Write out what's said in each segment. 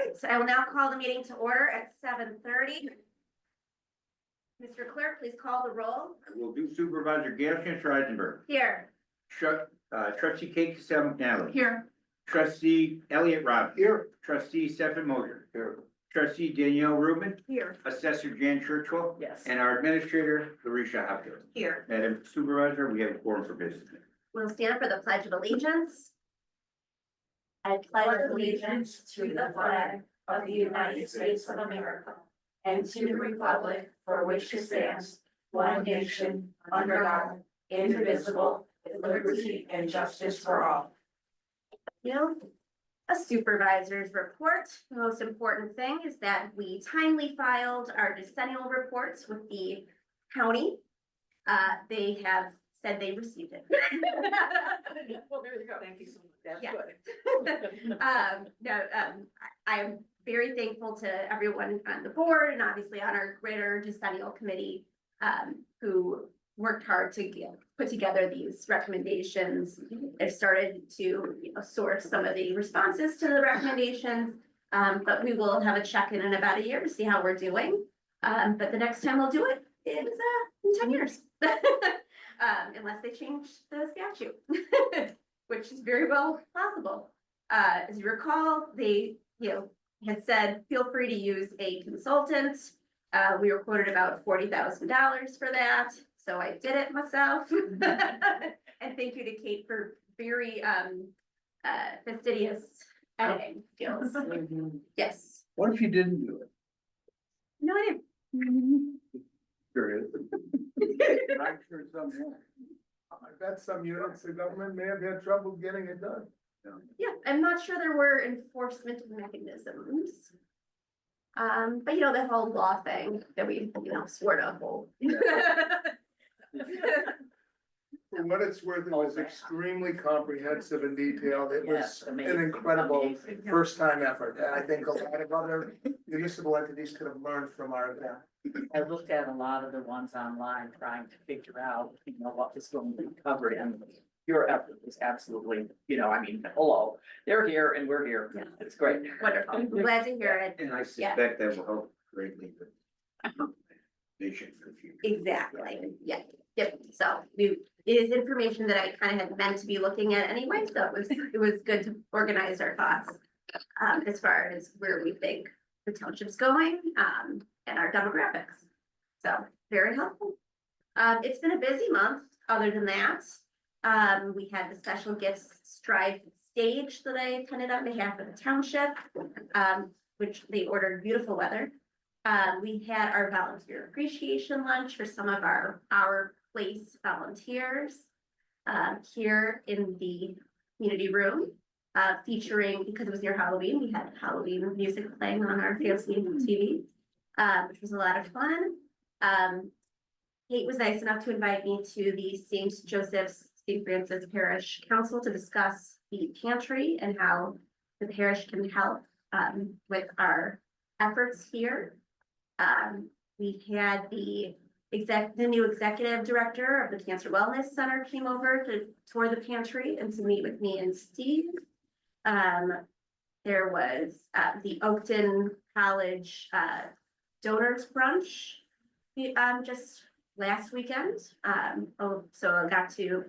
right, so I will now call the meeting to order at 7:30. Mr. Clerk, please call the roll. We'll do Supervisor Gailson Schreisenberg. Here. Trustee Kate Cassell McNally. Here. Trustee Elliot Rob. Here. Trustee Stephen Moser. Here. Trustee Danielle Rubin. Here. Assessor Jan Churchwell. Yes. And our Administrator, Larisha Hopkins. Here. Madam Supervisor, we have a quorum for business. We'll stand for the Pledge of Allegiance. I pledge allegiance to the flag of the United States of America and to the republic for which it stands, one nation, under God, indivisible, with liberty and justice for all. A supervisor's report. The most important thing is that we timely filed our decennial reports with the county. They have said they received it. Well, there you go. Thank you so much. That's Yeah. good. I am very thankful to everyone on the board and obviously on our greater decennial committee, who worked hard to put together these recommendations. They've started to source some of the responses to the recommendations, but we will have a check-in in about a year to see how we're doing. But the next time we'll do it is in 10 years. Unless they change the statute, which is very well possible. As you recall, they, had said, feel free to use a consultant. We were quoted about $40,000 for that, so I did it myself. And thank you to Kate for very fastidious editing skills. Yes. What if you didn't do it? No, I didn't. Curious. I'm sure some won't. I bet some units of government may have had trouble getting it done. Yeah, I'm not sure there were enforcement mechanisms. But the whole law thing that we, swore to uphold. For what it's worth, it was extremely comprehensive and detailed. It was Yes, an amazing. incredible Amazing. first time effort. And I think a lot of other municipal entities could have learned from our event. I looked at a lot of the ones online trying to figure out, what was going to be covered, and your effort was absolutely, hello, they're here and we're here. Yeah. It's great. Wonderful. I'm glad to hear it. And I suspect that will help greatly the nation for the future. Exactly. Yeah. Yep. So it is information that I kind of had meant to be looking at anyway, so it was good to organize our thoughts as far as where we think the township's going and our demographics. So very helpful. It's been a busy month. Other than that, we had the special gifts stride stage that I attended on behalf of the township, which they ordered beautiful weather. We had our volunteer appreciation lunch for some of our place volunteers here in the community room, featuring, because it was near Halloween, we had Halloween music playing on our fancy TV, which was a lot of fun. Kate was nice enough to invite me to the St. Joseph's St. Francis Parish Council to discuss the pantry and how the parish can help with our efforts here. We had the new executive director of the Cancer Wellness Center came over to tour the pantry and to meet with me and Steve. There was the Oakton College donors brunch just last weekend. So I got to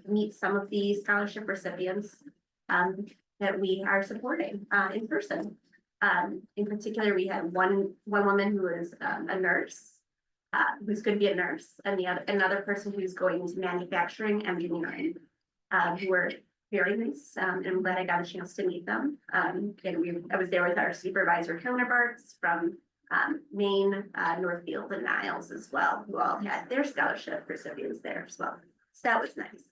meet some of the scholarship recipients that we are supporting in person. In particular, we had one woman who is a nurse, who's going to be a nurse, and another person who's going into manufacturing engineering, who were very nice, and I'm glad I got a chance to meet them. And I was there with our supervisor counterparts from Maine, Northfield, and Niles as well, who all had their scholarship recipients there as well. So that was nice.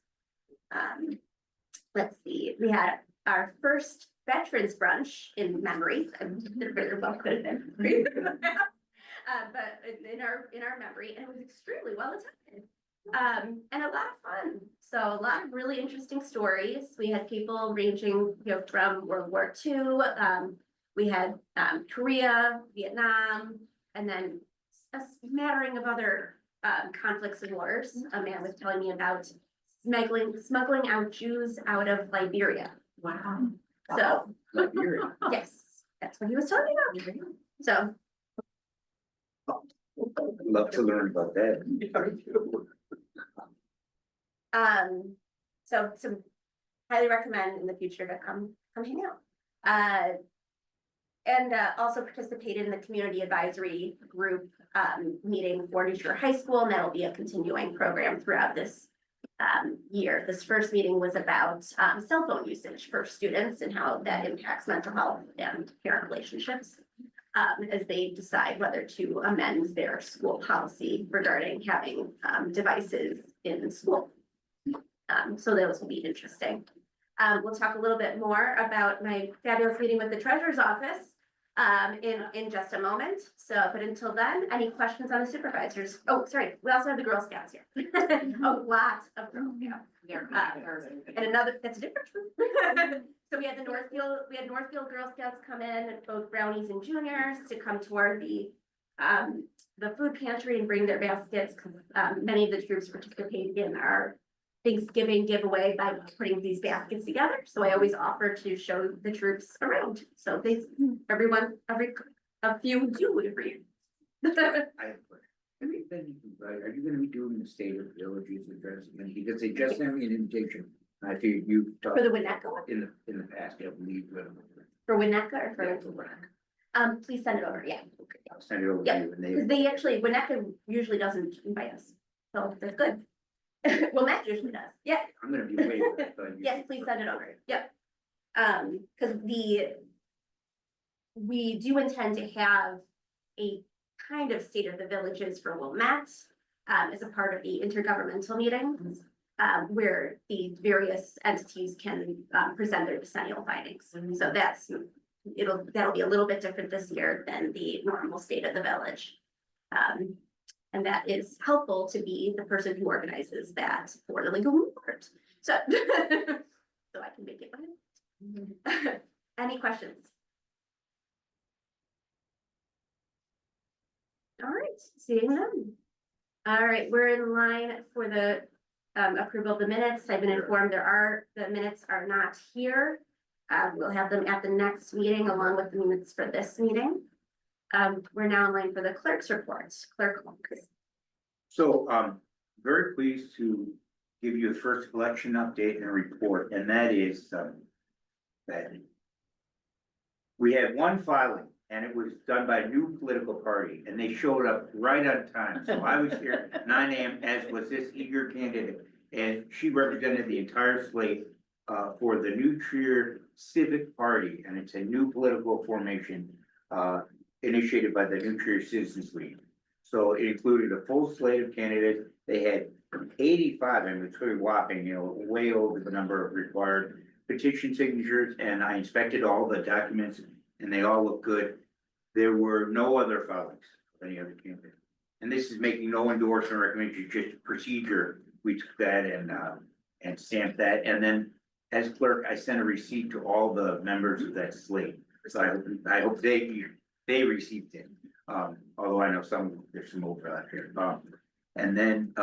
Let's see, we had our first veterans brunch in memory. There very well could have been. But in our memory, and it was extremely well attended. And a lot of fun. So a lot of really interesting stories. We had people ranging, from World War II. We had Korea, Vietnam, and then a smattering of other conflicts and wars. A man was telling me about smuggling out Jews out of Liberia. Wow. So, Liberia. yes, that's what he was talking about. So, Love to learn about that. so highly recommend in the future to come hang out. And also participate in the community advisory group meeting for New Trier High School, and that'll be a continuing program throughout this year. This first meeting was about cell phone usage for students and how that impacts mental health and parent relationships as they decide whether to amend their school policy regarding having devices in school. So those will be interesting. We'll talk a little bit more about my fabulous meeting with the treasurer's office in just a moment. So, but until then, any questions on the supervisors? Oh, sorry, we also have the Girl Scouts here. A lot of Girl Scouts. And another, that's a different group. So we had Northfield Girl Scouts come in, both brownies and juniors, to come toward the food pantry and bring their baskets. Many of the troops participated in our Thanksgiving giveaway by putting these baskets together. So I always offer to show the troops around. So a few do it for you. I have a question. Are you gonna be doing the state of villages address again? Because they just sent me an invitation. I figured you talked For the Winnetka? in the past, I believe. For Winnetka or for? Please send it over, yeah. I'll send it over to Yeah, you and because they actually, Winnetka usually doesn't invite us, so that's good. Well, Matt usually does, yeah. I'm gonna be away. Yes, please send it over, yep. Because we do intend to have a kind of state of the villages for Wilmette as a part of the intergovernmental meetings, where the various entities can present their decennial findings. So that'll be a little bit different this year than the normal state of the village. And that is helpful to be the person who organizes that for the legal report. So, so I can make it. Any questions? All right, seeing none. All right, we're in line for the approval of the minutes. I've been informed the minutes are not here. We'll have them at the next meeting along with the minutes for this meeting. We're now in line for the clerk's reports. Clerk. So, very pleased to give you a first election update and report, and that is, that we had one filing, and it was done by a new political party, and they showed up right on time. So I was here at 9 a.m., as was this eager candidate, and she represented the entire slate for the New Trier Civic Party, and it's a new political formation initiated by the New Trier Citizens League. So it included a full slate of candidates. They had 85, and it's really whopping, way over the number of required petition signatures, and I inspected all the documents and they all look good. There were no other filings of any other candidate. And this is making no endorsement or recommendation, just procedure. We took that and stamped that. And then as clerk, I sent a receipt to all the members of that slate. So I hope they received it. Although I know there's some overlap here. And then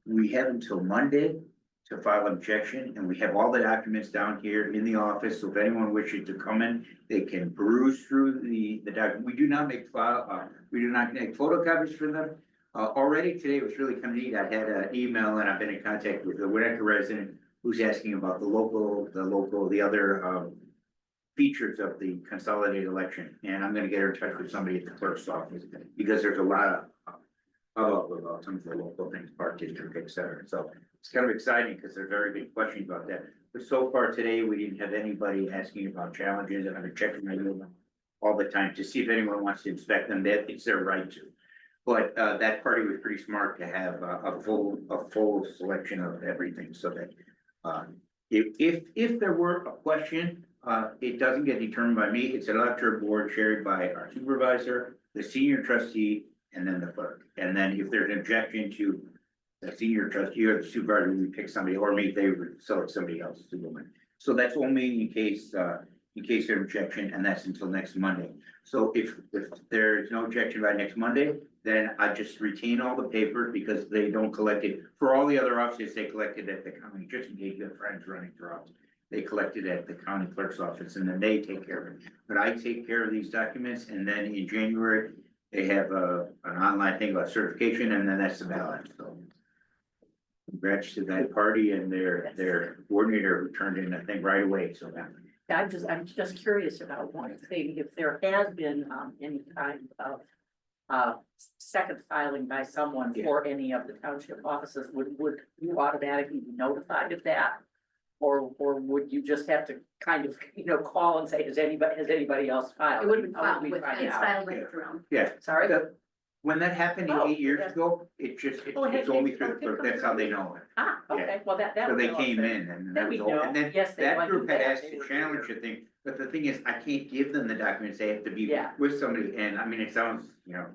we have until Monday to file objection, and we have all the documents down here in the office. So if anyone wishes to come in, they can peruse through the document. We do not make photocopies for them. Already today was really kind of neat. I had an email, and I've been in contact with the Winnetka resident who's asking about the other features of the consolidated election. And I'm gonna get her in touch with somebody at the clerk's office, because there's a lot about some of the local things, park district, et cetera. So it's kind of exciting because there's very big questions about that. But so far today, we didn't have anybody asking about challenges, and I've been checking my email all the time to see if anyone wants to inspect them. That it's their right to. But that party was pretty smart to have a full selection of everything, so that if there were a question, it doesn't get determined by me. It's an electoral board chaired by our supervisor, the senior trustee, and then the clerk. And then if there's an objection to the senior trustee or the supervisor, we pick somebody, or maybe they would select somebody else to go in. So that's only in case there's objection, and that's until next Monday. So if there's no objection by next Monday, then I just retain all the papers, because they don't collect it. For all the other offices, they collected at the county, just in case you have friends running for office. they collect it at the county clerk's office and then they take care of it. But I take care of these documents and then in January, they have an online thing about certification and then that's the ballot, so. Congrats to that party and their coordinator who turned in, I think, right away, so that. I'm just curious about one thing, if there has been, any kind of, second filing by someone for any of the township offices, would you automatically be notified of that? Or would you just have to kind of, call and say, has anybody else filed? It would have been How would filed we with, find it's out? filed with Jerome. Yeah, Sorry? when that happened Oh, 8 years yeah. ago, it's Oh, it it's had- only it through, did come that's how they through. know it. Ah, okay, well, that. So they was came awesome. in and Then that we was all, know. and then Yes, they that might group do had that. asked They to would challenge do the thing, but the thing is, I can't give them the documents, they have to be Yeah. with somebody, and I mean, it sounds,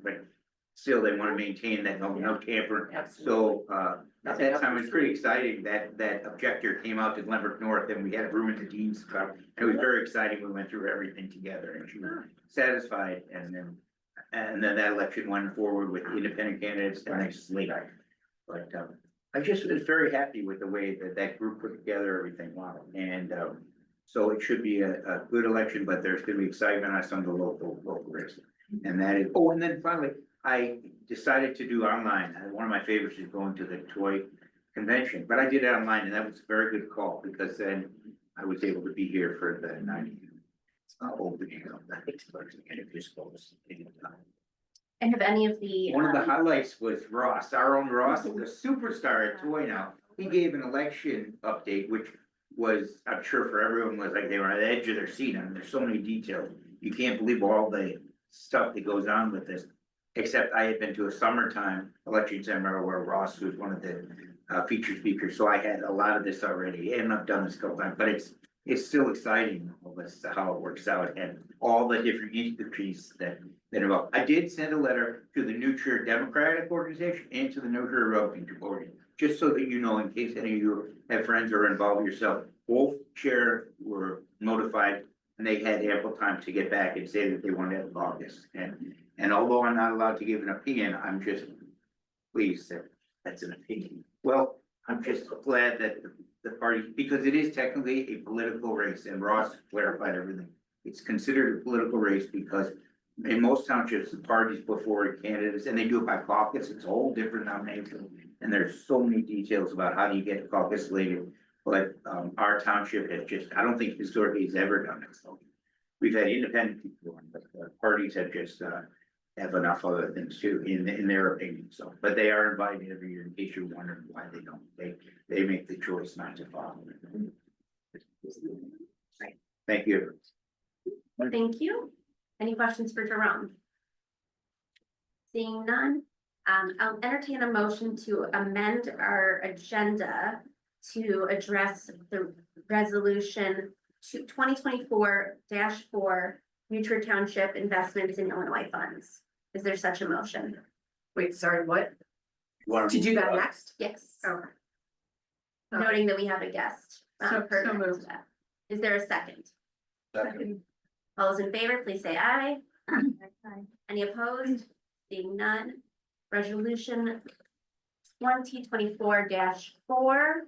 but still, they wanna maintain that no tampering. Absolutely. So, at Nothing that up time, your it was pretty sleeve. exciting that objector came out to Glenbrook North and we had a room at the dean's club. It was very exciting. We went through everything together and she was satisfied and then that election went forward with independent candidates and they slid. But, I just was very happy with the way that group put together everything. Wow. And, so it should be a good election, but there's gonna be excitement on some of the local races. And that is, oh, and then finally, I decided to do online. One of my favorites is going to the toy convention, but I did it online and that was a very good call because then I was able to be here for the 90. Opening of that. And it just goes. And have any of the, One of the highlights was Ross, our own Ross, is a superstar at Toy Now. He gave an election update, which was, I'm sure for everyone was like they were on the edge of their seat. I mean, there's so many details. You can't believe all the stuff that goes on with this. Except I had been to a summertime election seminar where Ross was one of the featured speakers, so I had a lot of this already, and I've done this a couple times, but it's still exciting, all this, how it works out, and all the different industries that involve. I did send a letter to the New Trier Democratic Organization and to the New Trier Republican Organization, just so that you know, in case any of you have friends or involved yourself, both chair were notified, and they had ample time to get back and say that they wanted to have caucus, and although I'm not allowed to give an opinion, I'm just pleased that that's an opinion. Well, I'm just glad that the party, because it is technically a political race, and Ross clarified everything. It's considered a political race because in most townships, the parties put forward candidates, and they do it by caucus. It's a whole different nomination. And there's so many details about how do you get a caucus slated. But our township has just, I don't think historically has ever done it. So we've had independent people, but the parties have just have enough other things too, in their opinion, so, but they are invited every year, in case you're wondering why they don't, they make the choice not to follow. Thank you. thank you. Any questions for Jerome? Seeing none, I'll entertain a motion to amend our agenda to address the resolution 2024-4 future township investments in Illinois funds. Is there such a motion? Wait, sorry, what? To do that next? Yes. Okay. Noting that we have a guest. So pertinent to moved. that. Is there a second? Second. All those in favor, please say aye. Any opposed? Seeing none. Resolution 2024-4.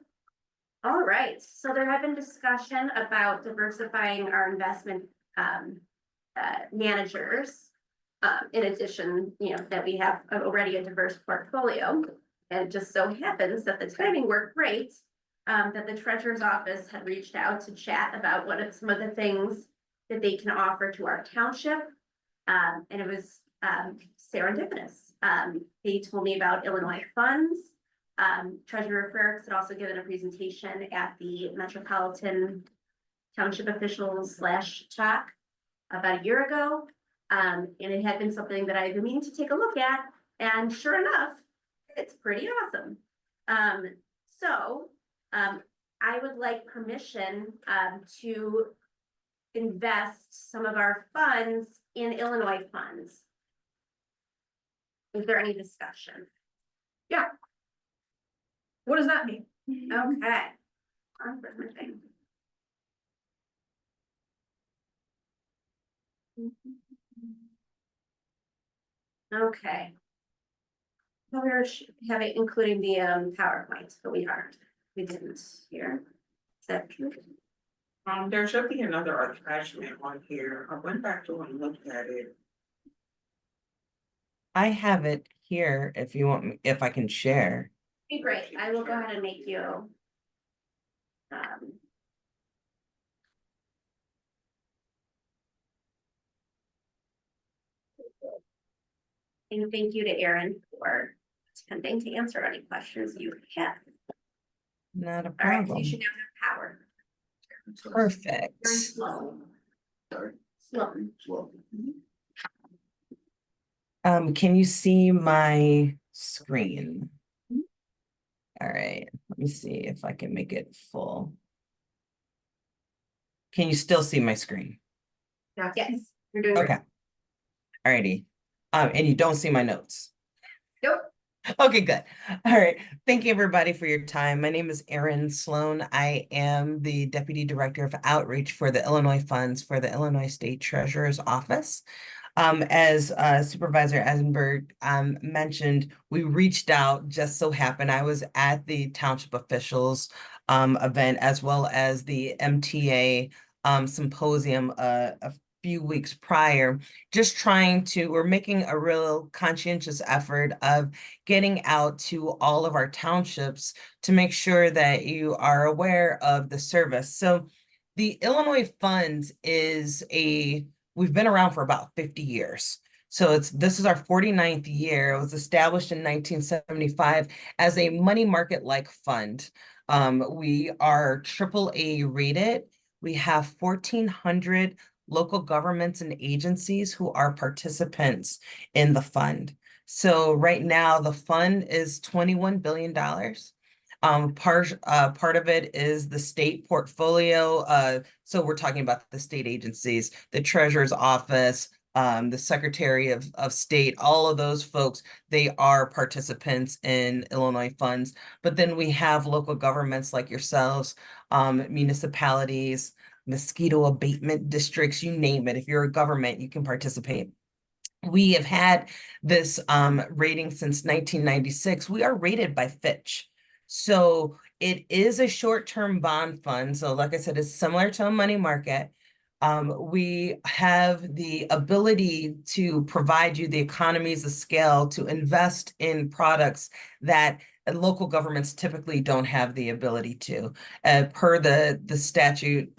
All right, so there have been discussion about diversifying our investment managers. In addition, that we have already a diverse portfolio. And it just so happens that the timing worked great. That the treasurer's office had reached out to chat about some of the things that they can offer to our township. And it was serendipitous. They told me about Illinois funds. Treasurer Ferricks had also given a presentation at the Metropolitan Township Officials / Talk about a year ago. And it had been something that I've been meaning to take a look at, and sure enough, it's pretty awesome. So I would like permission to invest some of our funds in Illinois funds. Is there any discussion? What does that mean? Okay. Where's my thing? Okay. We're having, including the PowerPoint, but we didn't here. Is that true? There should be another attachment on here. I went back to and looked at it. I have it here if you want me, if I can share. Be great, I will go ahead and make you. And thank you to Erin for attempting to answer any questions you have. Not a All right, so you problem. should now have power. Perfect. Very slow. Sorry. Slow. Slow. Can you see my screen? All right, let me see if I can make it full. Can you still see my screen? Yes, you're doing great. Okay. Alrighty. And you don't see my notes. Nope. Okay, good. All right. Thank you, everybody, for your time. My name is Erin Sloan. I am the Deputy Director of Outreach for the Illinois Funds for the Illinois State Treasurer's Office. As Supervisor Eisenberg mentioned, we reached out, just so happened I was at the Township officials event as well as the MTA symposium a few weeks prior, just we're making a real conscientious effort of getting out to all of our townships to make sure that you are aware of the service. So the Illinois Funds we've been around for about 50 years. So this is our 49th year. It was established in 1975 as a money market-like fund. We are AAA rated. We have 1,400 local governments and agencies who are participants in the fund. So right now the fund is $21 billion. Part of it is the state portfolio. So we're talking about the state agencies, the treasurer's office, the secretary of state, all of those folks, they are participants in Illinois funds. But then we have local governments like yourselves, municipalities, mosquito abatement districts, you name it. If you're a government, you can participate. We have had this rating since 1996. We are rated by Fitch. So it is a short-term bond fund. So like I said, it's similar to a money market. We have the ability to provide you the economies of scale to invest in products that local governments typically don't have the ability to. Per the statute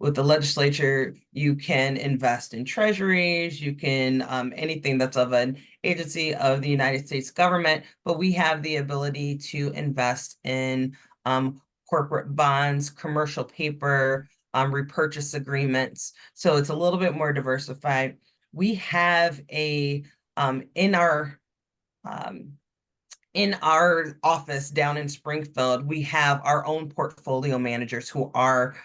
with the legislature, you can invest in treasuries, you can anything that's of an agency of the United States government, but we have the ability to invest in corporate bonds, commercial paper, repurchase agreements. So it's a little bit more diversified. We have in our office down in Springfield, we have our own portfolio managers who are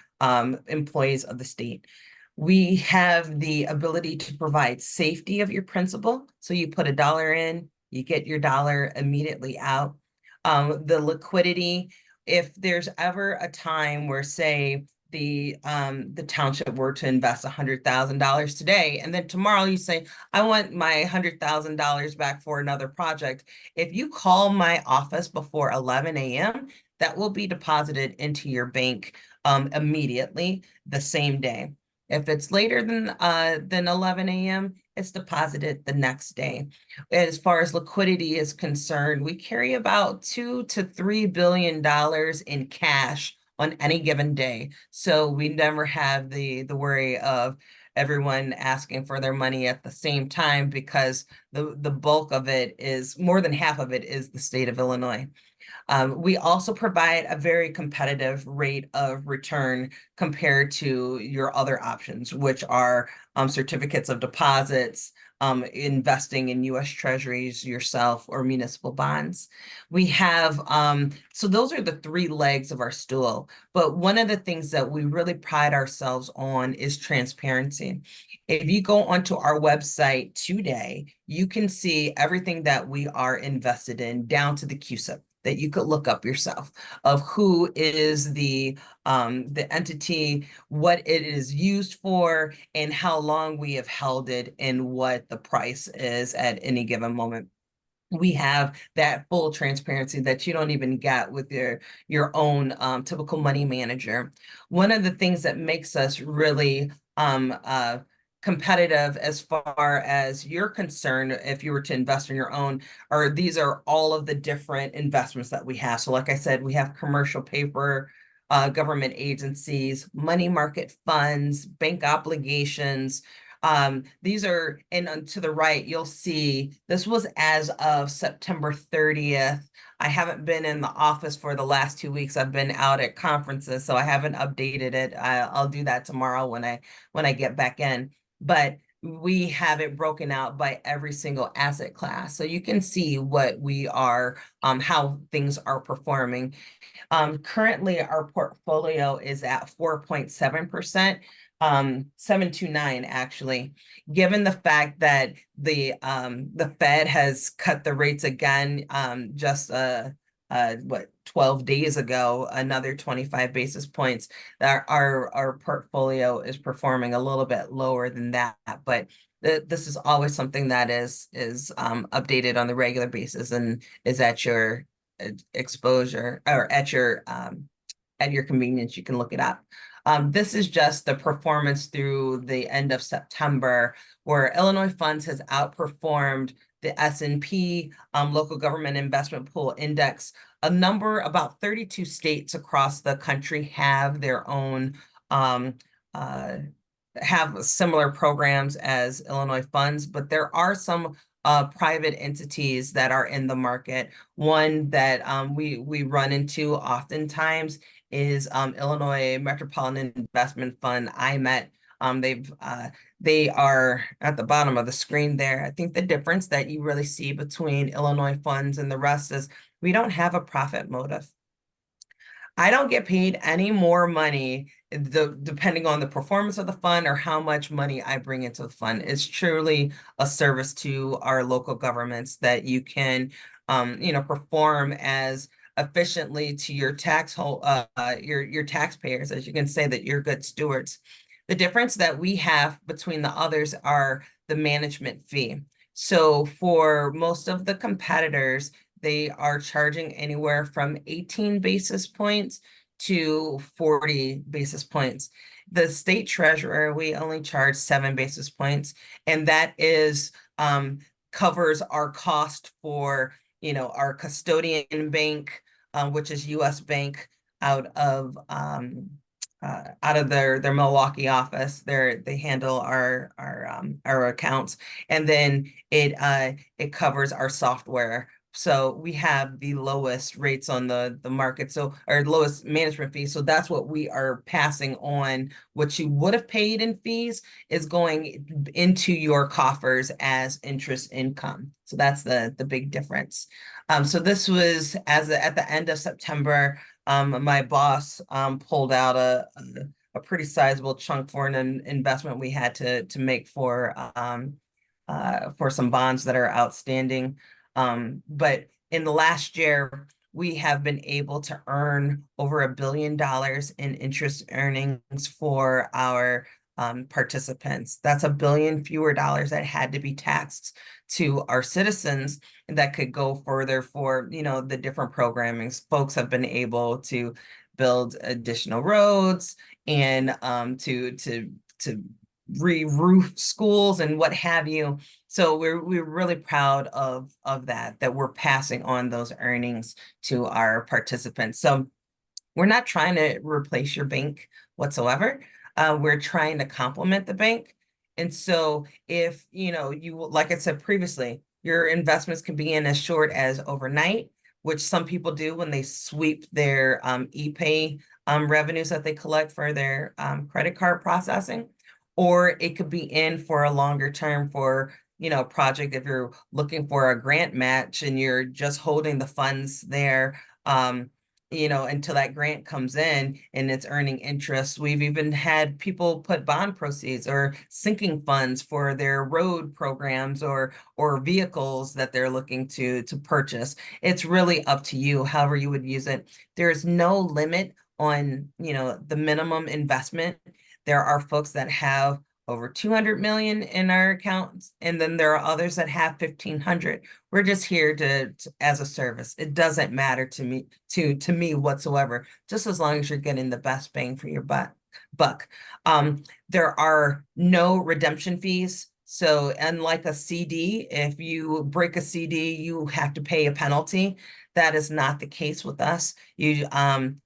employees of the state. We have the ability to provide safety of your principal. So you put $1 in, you get your dollar immediately out. The liquidity, if there's ever a time where, say, the township were to invest $100,000 today, and then tomorrow you say, I want my $100,000 back for another project. If you call my office before 11 a.m., that will be deposited into your bank immediately the same day. If it's later than 11 a.m., it's deposited the next day. As far as liquidity is concerned, we carry about $2 to $3 billion in cash on any given day. So we never have the worry of everyone asking for their money at the same time, because the bulk of it is, more than half of it is the state of Illinois. We also provide a very competitive rate of return compared to your other options, which are certificates of deposits, investing in US Treasuries yourself, or municipal bonds. We have, so those are the 3 legs of our stool. But one of the things that we really pride ourselves on is transparency. If you go onto our website today, you can see everything that we are invested in, down to the CUSIP, that you could look up yourself, of who is the entity, what it is used for, and how long we have held it, and what the price is at any given moment. we have that full transparency that you don't even get with your own typical money manager. One of the things that makes us really competitive as far as you're concerned, if you were to invest in your own, are these are all of the different investments that we have. So like I said, we have commercial paper, government agencies, money market funds, bank obligations. These are, and to the right, you'll see this was as of September 30th. I haven't been in the office for the last 2 weeks. I've been out at conferences, so I haven't updated it. I'll do that tomorrow when I get back in. But we have it broken out by every single asset class, so you can see what we are, how things are performing. Currently, our portfolio is at 4.7%, 729 actually. Given the fact that the Fed has cut the rates again, just what 12 days ago, another 25 basis points. Our portfolio is performing a little bit lower than that, but this is always something that is updated on the regular basis and is at your exposure or at your convenience. You can look it up. This is just the performance through the end of September, where Illinois Funds has outperformed the S&P Local Government Investment Pool Index. About 32 states across the country have their own have similar programs as Illinois Funds, but there are some private entities that are in the market. One that we run into oftentimes is Illinois Metropolitan Investment Fund, IMET. They are at the bottom of the screen there. I think the difference that you really see between Illinois Funds and the rest is we don't have a profit motive. I don't get paid any more money depending on the performance of the fund or how much money I bring into the fund. It's truly a service to our local governments that you can, perform as efficiently to your your taxpayers, as you can say that you're good stewards. The difference that we have between the others are the management fee. So for most of the competitors, they are charging anywhere from 18 basis points to 40 basis points. The state treasurer, we only charge 7 basis points, and that is covers our cost for our custodian bank, which is US Bank out of their Milwaukee office. They handle our accounts, and then it covers our software. So we have the lowest rates on the market, so our lowest management fees. So that's what we are passing on. What you would have paid in fees is going into your coffers as interest income. So that's the big difference. So this was at the end of September. My boss pulled out a pretty sizable chunk for an investment we had to make for some bonds that are outstanding. But in the last year, we have been able to earn over $1 billion in interest earnings for our participants. That's $1 billion fewer dollars that had to be taxed to our citizens that could go further for the different programmings. Folks have been able to build additional roads and to re-roof schools and what have you. So we're really proud of that we're passing on those earnings to our participants. So we're not trying to replace your bank whatsoever. We're trying to complement the bank. And so if like I said previously, your investments can be in as short as overnight, which some people do when they sweep their e-pay revenues that they collect for their credit card processing, or it could be in for a longer term for project. If you're looking for a grant match and you're just holding the funds there until that grant comes in and it's earning interest. We've even had people put bond proceeds or sinking funds for their road programs or vehicles that they're looking to purchase. It's really up to you, however you would use it. There's no limit on the minimum investment. There are folks that have over 200 million in our accounts, and then there are others that have 1,500. We're just here as a service. It doesn't matter to me whatsoever, just as long as you're getting the best bang for your buck. There are no redemption fees. So unlike a CD, if you break a CD, you have to pay a penalty. That is not the case with us. You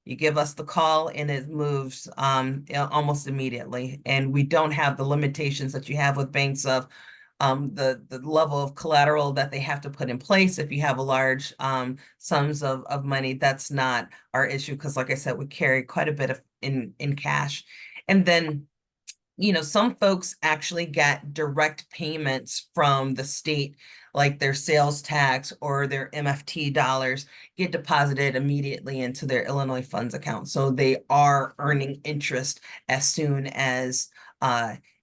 give us the call and it moves almost immediately. And we don't have the limitations that you have with banks of the level of collateral that they have to put in place. If you have a large sums of money, that's not our issue, because like I said, we carry quite a bit of in cash. And then, you know, some folks actually get direct payments from the state, like their sales tax or their MFT dollars get deposited immediately into their Illinois funds account. So they are earning interest as soon as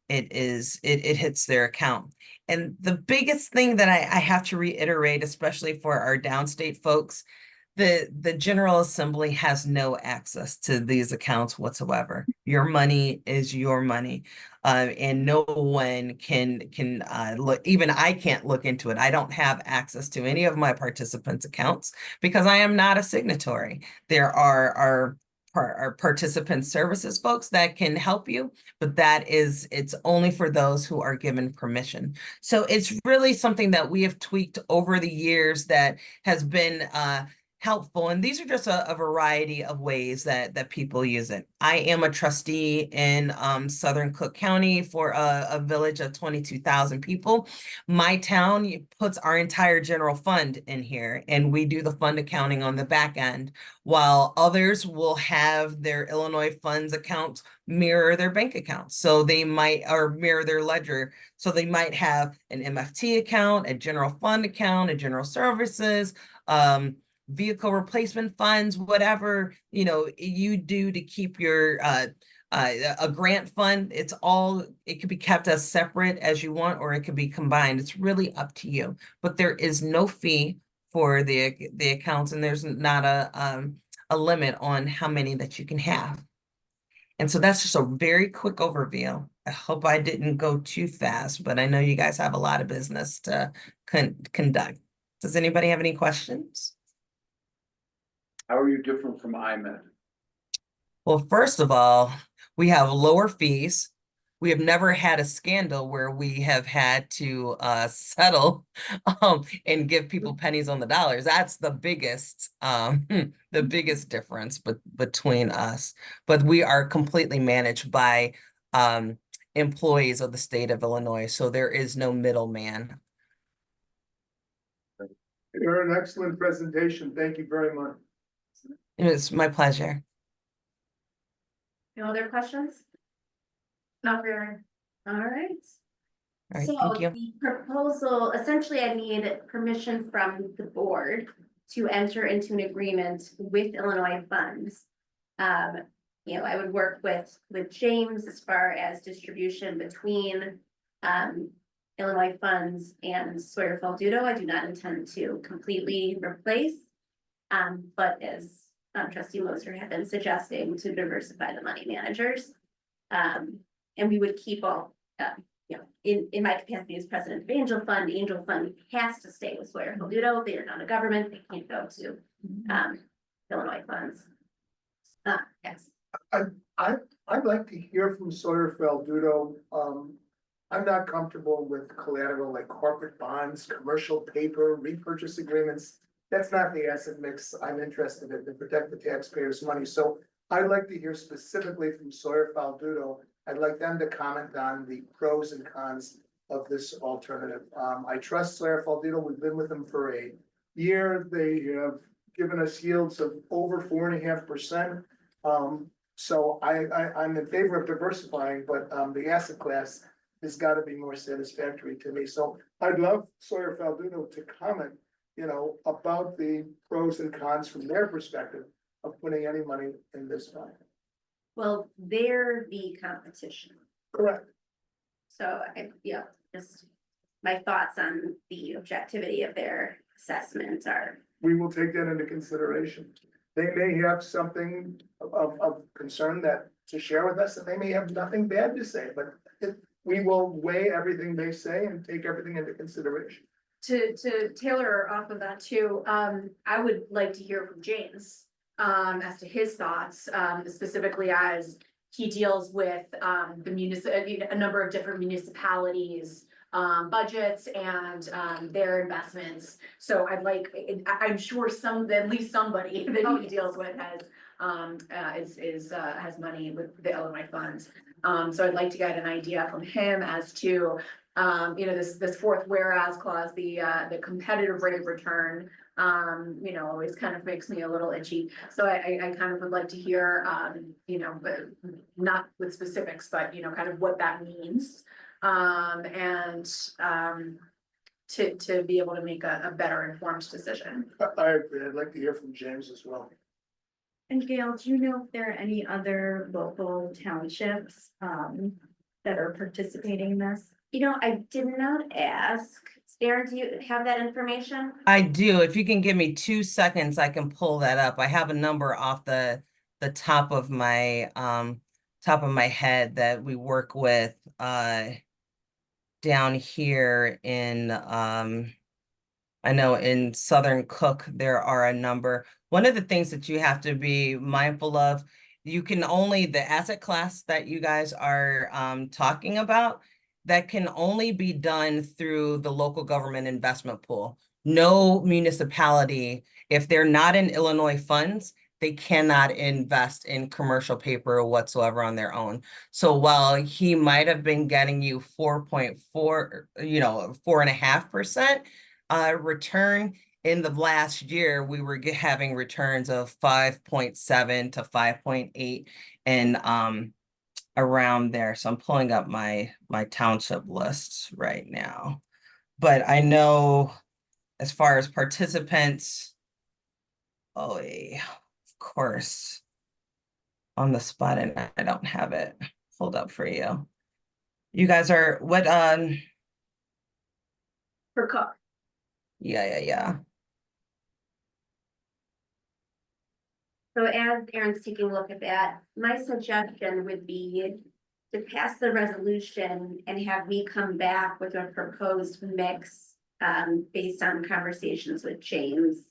it hits their account. And the biggest thing that I have to reiterate, especially for our downstate folks, the General Assembly has no access to these accounts whatsoever. Your money is your money. And no one can look, even I can't look into it. I don't have access to any of my participants' accounts because I am not a signatory. There are our participant services folks that can help you, but it's only for those who are given permission. So it's really something that we have tweaked over the years that has been helpful. And these are just a variety of ways that people use it. I am a trustee in Southern Cook County for a village of 22,000 people. My town puts our entire general fund in here, and we do the fund accounting on the back end, while others will have their Illinois funds accounts mirror their bank accounts. So they might, or mirror their ledger. So they might have an MFT account, a general fund account, a general services, vehicle replacement funds, whatever, you know, you do to keep your a grant fund. It could be kept as separate as you want, or it could be combined. It's really up to you, but there is no fee for the accounts, and there's not a limit on how many that you can have. And so that's just a very quick overview. I hope I didn't go too fast, but I know you guys have a lot of business to conduct. Does anybody have any questions? How are you different from IMED? Well, first of all, we have lower fees. We have never had a scandal where we have had to settle and give people pennies on the dollars. That's the biggest the biggest difference between us. But we are completely managed by employees of the state of Illinois, so there is no middleman. You're an excellent presentation. Thank you very much. It's my pleasure. No other questions? Not really. All right. All right, So thank you. the proposal, essentially I need permission from the board to enter into an agreement with Illinois funds. You know, I would work with James as far as distribution between Illinois funds and Sawyer Faldudo. I do not intend to completely replace. But as trustee Moser had been suggesting, to diversify the money managers. And we would keep all, you know, in my capacity as president of Angel Fund has to stay with Sawyer Faldudo. They are not a government. They can't go to Illinois funds. Yes. I'd like to hear from Sawyer Faldudo. I'm not comfortable with collateral like corporate bonds, commercial paper, repurchase agreements. That's not the asset mix I'm interested in, to protect the taxpayers' money. So I'd like to hear specifically from Sawyer Faldudo. I'd like them to comment on the pros and cons of this alternative. I trust Sawyer Faldudo. We've been with them for a year. They have given us yields of over 4.5%. So I'm in favor of diversifying, but the asset class has got to be more satisfactory to me. So I'd love Sawyer Faldudo to comment, you know, about the pros and cons from their perspective of putting any money in this fund. Well, they're the competition. Correct. So just my thoughts on the objectivity of their assessment are. We will take that into consideration. They may have something of concern that to share with us, and they may have nothing bad to say, but we will weigh everything they say and take everything into consideration. To tailor off of that too, I would like to hear from James. As to his thoughts, specifically as he deals with, a number of different municipalities. Budgets and, their investments, so I'd like, I'm sure at least somebody that he deals with has money with the Illinois funds. So I'd like to get an idea from him as to, this fourth whereas clause, the competitive rate of return, always kind of makes me a little itchy. So I kind of would like to hear, but not with specifics, but, kind of what that means. And to be able to make a better informed decision. I agree, I'd like to hear from James as well. And Gail, do you know if there are any other local townships that are participating in this? I did not ask. Aaron, do you have that information? I do. If you can give me 2 seconds, I can pull that up. I have a number off the top of my head that we work with down here in I know in Southern Cook there are a number. One of the things that you have to be mindful of, you can only, the asset class that you guys are talking about, that can only be done through the local government investment pool. No municipality, if they're not in Illinois funds, they cannot invest in commercial paper whatsoever on their own. So while he might have been getting you 4.4, 4.5% return, in the last year, we were having returns of 5.7 to 5.8 and around there. So I'm pulling up my township lists right now. But I know as far as participants, of course, on the spot, and I don't have it pulled up for you. You guys are what For Cook. yeah. So as Aaron's taking a look at that, my suggestion would be to pass the resolution and have me come back with a proposed mix, based on conversations with James.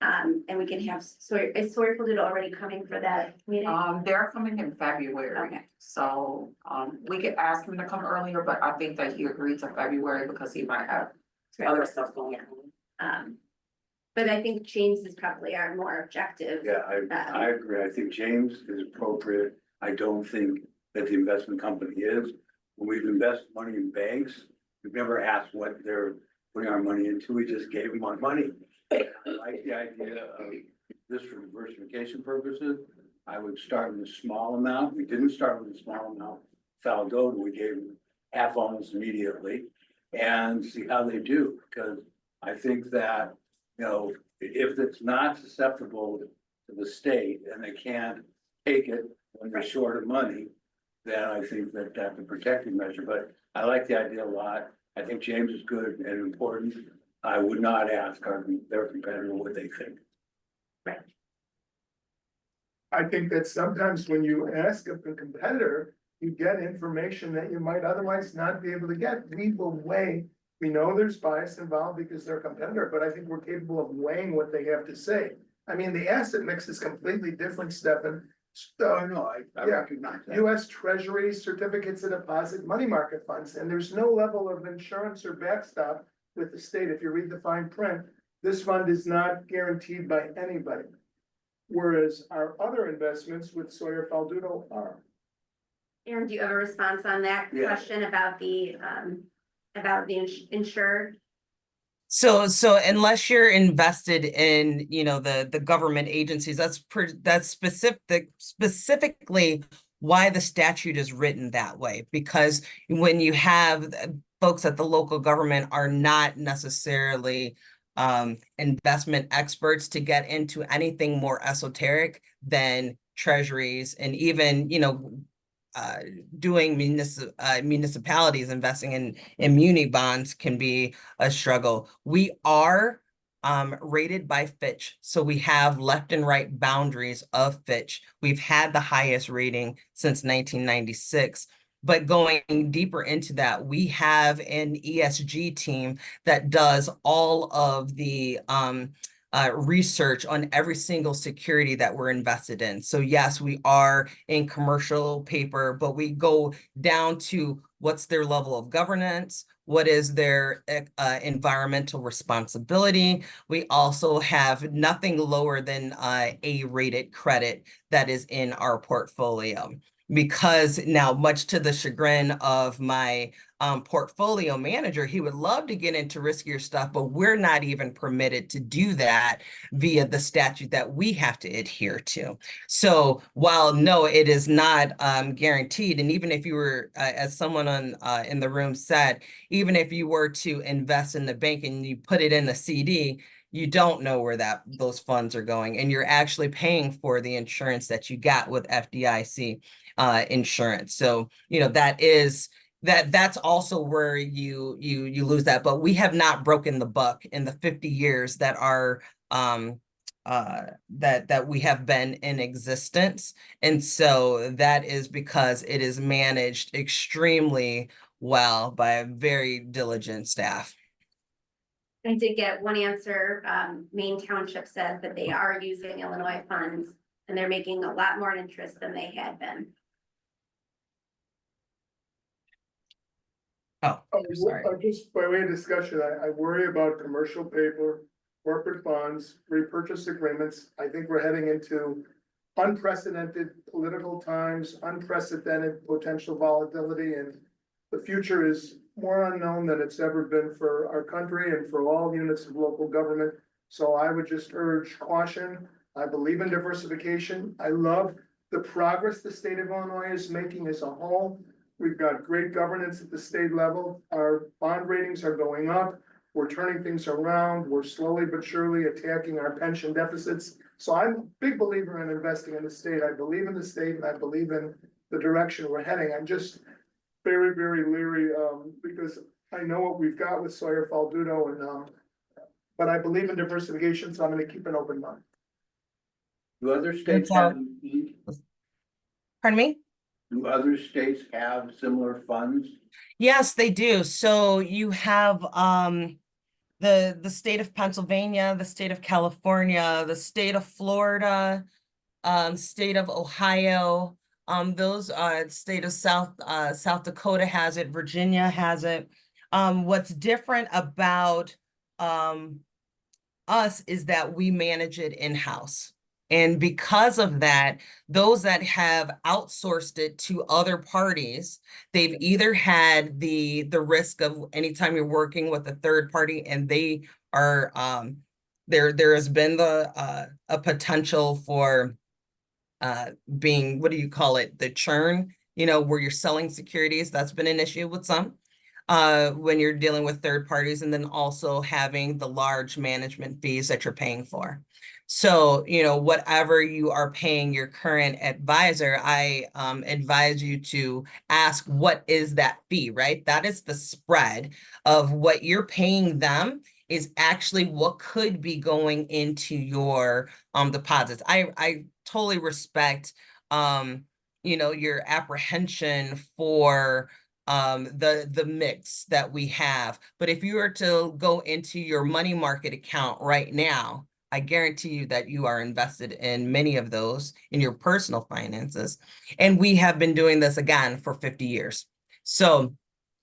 And we can have, is Sawyerfield already coming for that meeting? They're coming in February, Okay. so, we could ask him to come earlier, but I think that he agreed to February because he might have other stuff going on. But I think James is probably our more objective. Yeah, I agree. I think James is appropriate. I don't think that the investment company is. When we've invested money in banks, we've never asked what they're putting our money into. We just gave them our money. I like the idea of this for diversification purposes. I would start with a small amount. We didn't start with a small amount. Faldo, we gave them half almost immediately and see how they do. Because I think that, if it's not susceptible to the state and they can't take it when they're short of money, then I think that that's a protective measure. But I like the idea a lot. I think James is good and important. I would not ask their competitor what they think. I think that sometimes when you ask of the competitor, you get information that you might otherwise not be able to get. We will weigh, we know there's bias involved because they're a competitor, but I think we're capable of weighing what they have to say. I mean, the asset mix is completely different, Stefan. I Yeah. recognize that. US Treasury, certificates of deposit, money market funds, and there's no level of insurance or backstop with the state. If you read the fine print, this fund is not guaranteed by anybody. Whereas our other investments with Sawyer Faldudo are. Aaron, do you have a response on that Yeah. question about the insured? So unless you're invested in, the government agencies, that's specifically why the statute is written that way. Because when you have folks at the local government are not necessarily investment experts to get into anything more esoteric than treasuries and even, doing municipalities investing in muni bonds can be a struggle. We are rated by Fitch, so we have left and right boundaries of Fitch. We've had the highest rating since 1996. But going deeper into that, we have an ESG team that does all of the research on every single security that we're invested in. So yes, we are in commercial paper, but we go down to what's their level of governance, what is their environmental responsibility. We also have nothing lower than A-rated credit that is in our portfolio. Because now, much to the chagrin of my portfolio manager, he would love to get into riskier stuff, but we're not even permitted to do that via the statute that we have to adhere to. So while no, it is not guaranteed, and even if you were, as someone on in the room said, even if you were to invest in the bank and you put it in a CD, you don't know where those funds are going, and you're actually paying for the insurance that you got with FDIC insurance. So, you know, that's also where you lose that. But we have not broken the buck in the 50 years that are that we have been in existence. And so that is because it is managed extremely well by a very diligent staff. I did get one answer. Maine Township said that they are using Illinois funds and they're making a lot more interest than they had been. Oh, sorry. Just by way of discussion, I worry about commercial paper, corporate bonds, repurchase agreements. I think we're heading into unprecedented political times, unprecedented potential volatility, and the future is more unknown than it's ever been for our country and for all units of local government. So I would just urge caution. I believe in diversification. I love the progress the state of Illinois is making as a whole. We've got great governance at the state level. Our bond ratings are going up. We're turning things around. We're slowly but surely attacking our pension deficits. So I'm a big believer in investing in the state. I believe in the state and I believe in the direction we're heading. I'm just very, very leery because I know what we've got with Sawyer Faldudo and but I believe in diversification, so I'm going to keep an open mind. Do other states have, Pardon me? do other states have similar funds? Yes, they do. So you have the state of Pennsylvania, the state of California, the state of Florida, state of Ohio, those state of South Dakota has it, Virginia has it. What's different about us is that we manage it in-house. And because of that, those that have outsourced it to other parties, they've either had the risk of anytime you're working with a third party and they are there has been a potential for being, what do you call it, the churn, you know, where you're selling securities. That's been an issue with some when you're dealing with third parties, and then also having the large management fees that you're paying for. So, you know, whatever you are paying your current advisor, I advise you to ask, what is that fee, right? That is the spread of what you're paying them is actually what could be going into your deposits. I totally respect you know, your apprehension for the mix that we have. But if you were to go into your money market account right now, I guarantee you that you are invested in many of those in your personal finances. And we have been doing this again for 50 years. So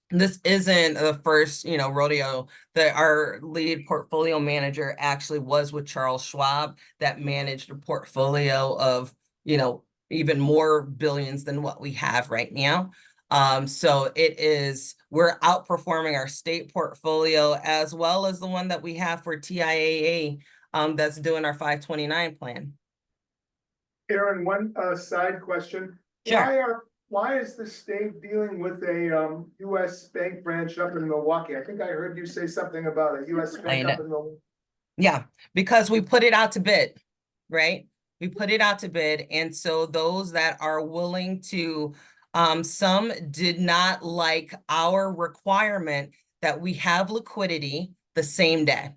this isn't the first, you know, rodeo. That our lead portfolio manager actually was with Charles Schwab, that managed a portfolio of, you know, even more billions than what we have right now. So we're outperforming our state portfolio as well as the one that we have for TIAA that's doing our 529 plan. Aaron, one side question. Sure. Why is the state dealing with a US bank branch up in Milwaukee? I think I heard you say something about a US bank up in Milwaukee. Yeah, because we put it out to bid, right? We put it out to bid. And so those that are willing to, some did not like our requirement that we have liquidity the same day.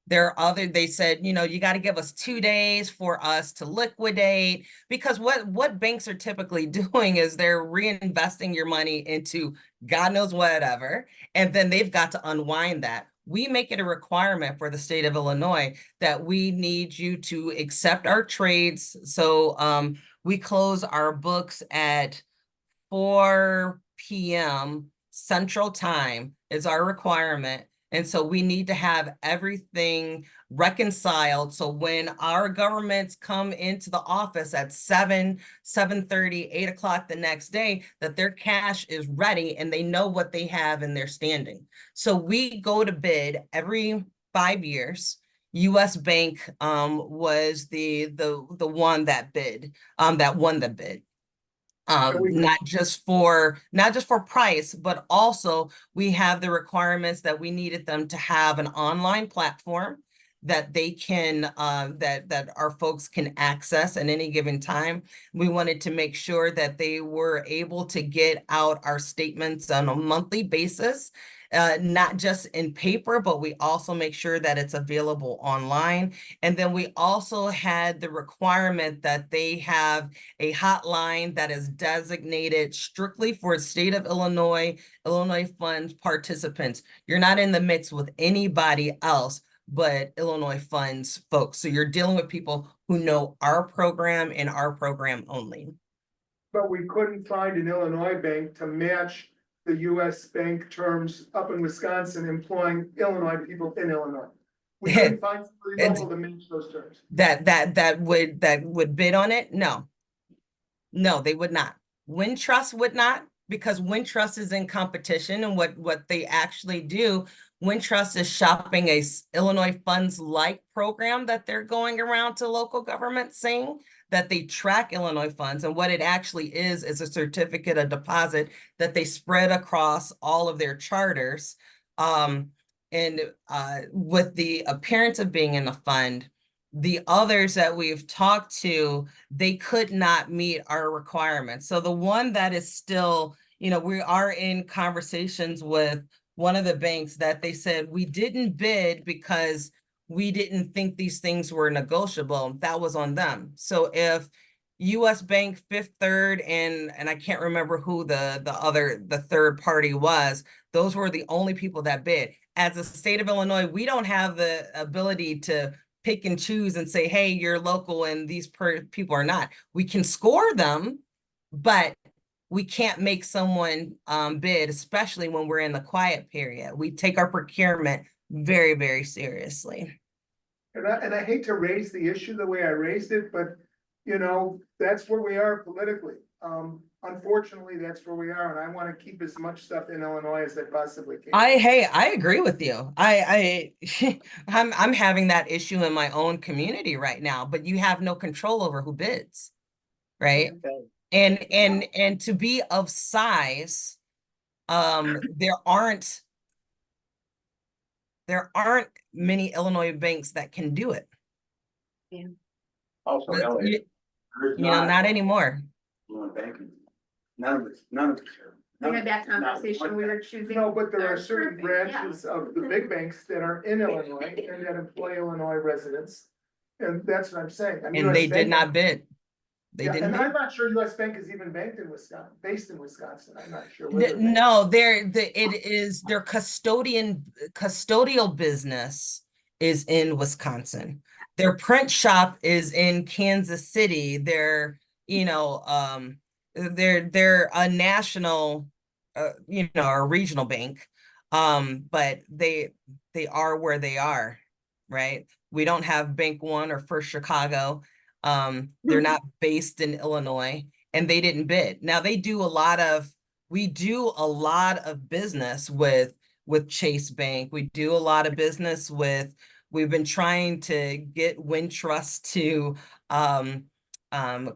They said, you got to give us 2 days for us to liquidate, because what banks are typically doing is they're reinvesting your money into God knows whatever, and then they've got to unwind that. We make it a requirement for the state of Illinois that we need you to accept our trades. So we close our books at 4 p.m. Central Time is our requirement. And so we need to have everything reconciled. So when our governments come into the office at 7:30, 8 o'clock the next day, that their cash is ready and they know what they have in their standing. So we go to bid every 5 years. US Bank was the one that bid, that won the bid. Not just for price, but also we have the requirements that we needed them to have an online platform that they can that our folks can access at any given time. We wanted to make sure that they were able to get out our statements on a monthly basis, not just in paper, but we also make sure that it's available online. And then we also had the requirement that they have a hotline that is designated strictly for state of Illinois Fund participants. You're not in the mix with anybody else but Illinois Funds folks. So you're dealing with people who know our program and our program only. But we couldn't find an Illinois bank to match the US bank terms up in Wisconsin employing Illinois people in Illinois. We couldn't find somebody local to match those terms. That would bid on it? No, they would not. Wintrust would not, because Wintrust is in competition, and what they actually do, Wintrust is shopping a Illinois Funds like program that they're going around to local governments saying that they track Illinois funds, and what it actually is a certificate of deposit that they spread across all of their charters. And with the appearance of being in the fund, the others that we've talked to, they could not meet our requirements. So the one that is still, we are in conversations with one of the banks that they said we didn't bid because we didn't think these things were negotiable. That was on them. So if US Bank, Fifth Third, and I can't remember who the third party was, those were the only people that bid. As a state of Illinois, we don't have the ability to pick and choose and say, hey, you're local and these people are not. We can score them, but we can't make someone bid, especially when we're in the quiet period. We take our procurement very, very seriously. And I hate to raise the issue the way I raised it, but that's where we are politically. Unfortunately, that's where we are, and I want to keep as much stuff in Illinois as I possibly can. I agree with you. I'm having that issue in my own community right now, but you have no control over who bids, right? Okay. And to be of size, there aren't many Illinois banks that can do it. Yeah. Also, But LA, not anymore. banking. None of it's here. We had that conversation, we were choosing. No, but there are our certain survey, yeah. branches of the big banks that are in Illinois and that employ Illinois residents. And that's what I'm saying. I mean, And they US did Bank- not bid. They Yeah, didn't and bid. I'm not sure US Bank is even banked in Wisconsin, based in Wisconsin. I'm not sure. where they're based. No, it is their custodial business is in Wisconsin. Their print shop is in Kansas City. They're a national, a regional bank. But they are where they are, right? We don't have Bank One or First Chicago. They're not based in Illinois, and they didn't bid. Now we do a lot of business with Chase Bank. We do a lot of business we've been trying to get Wintrust to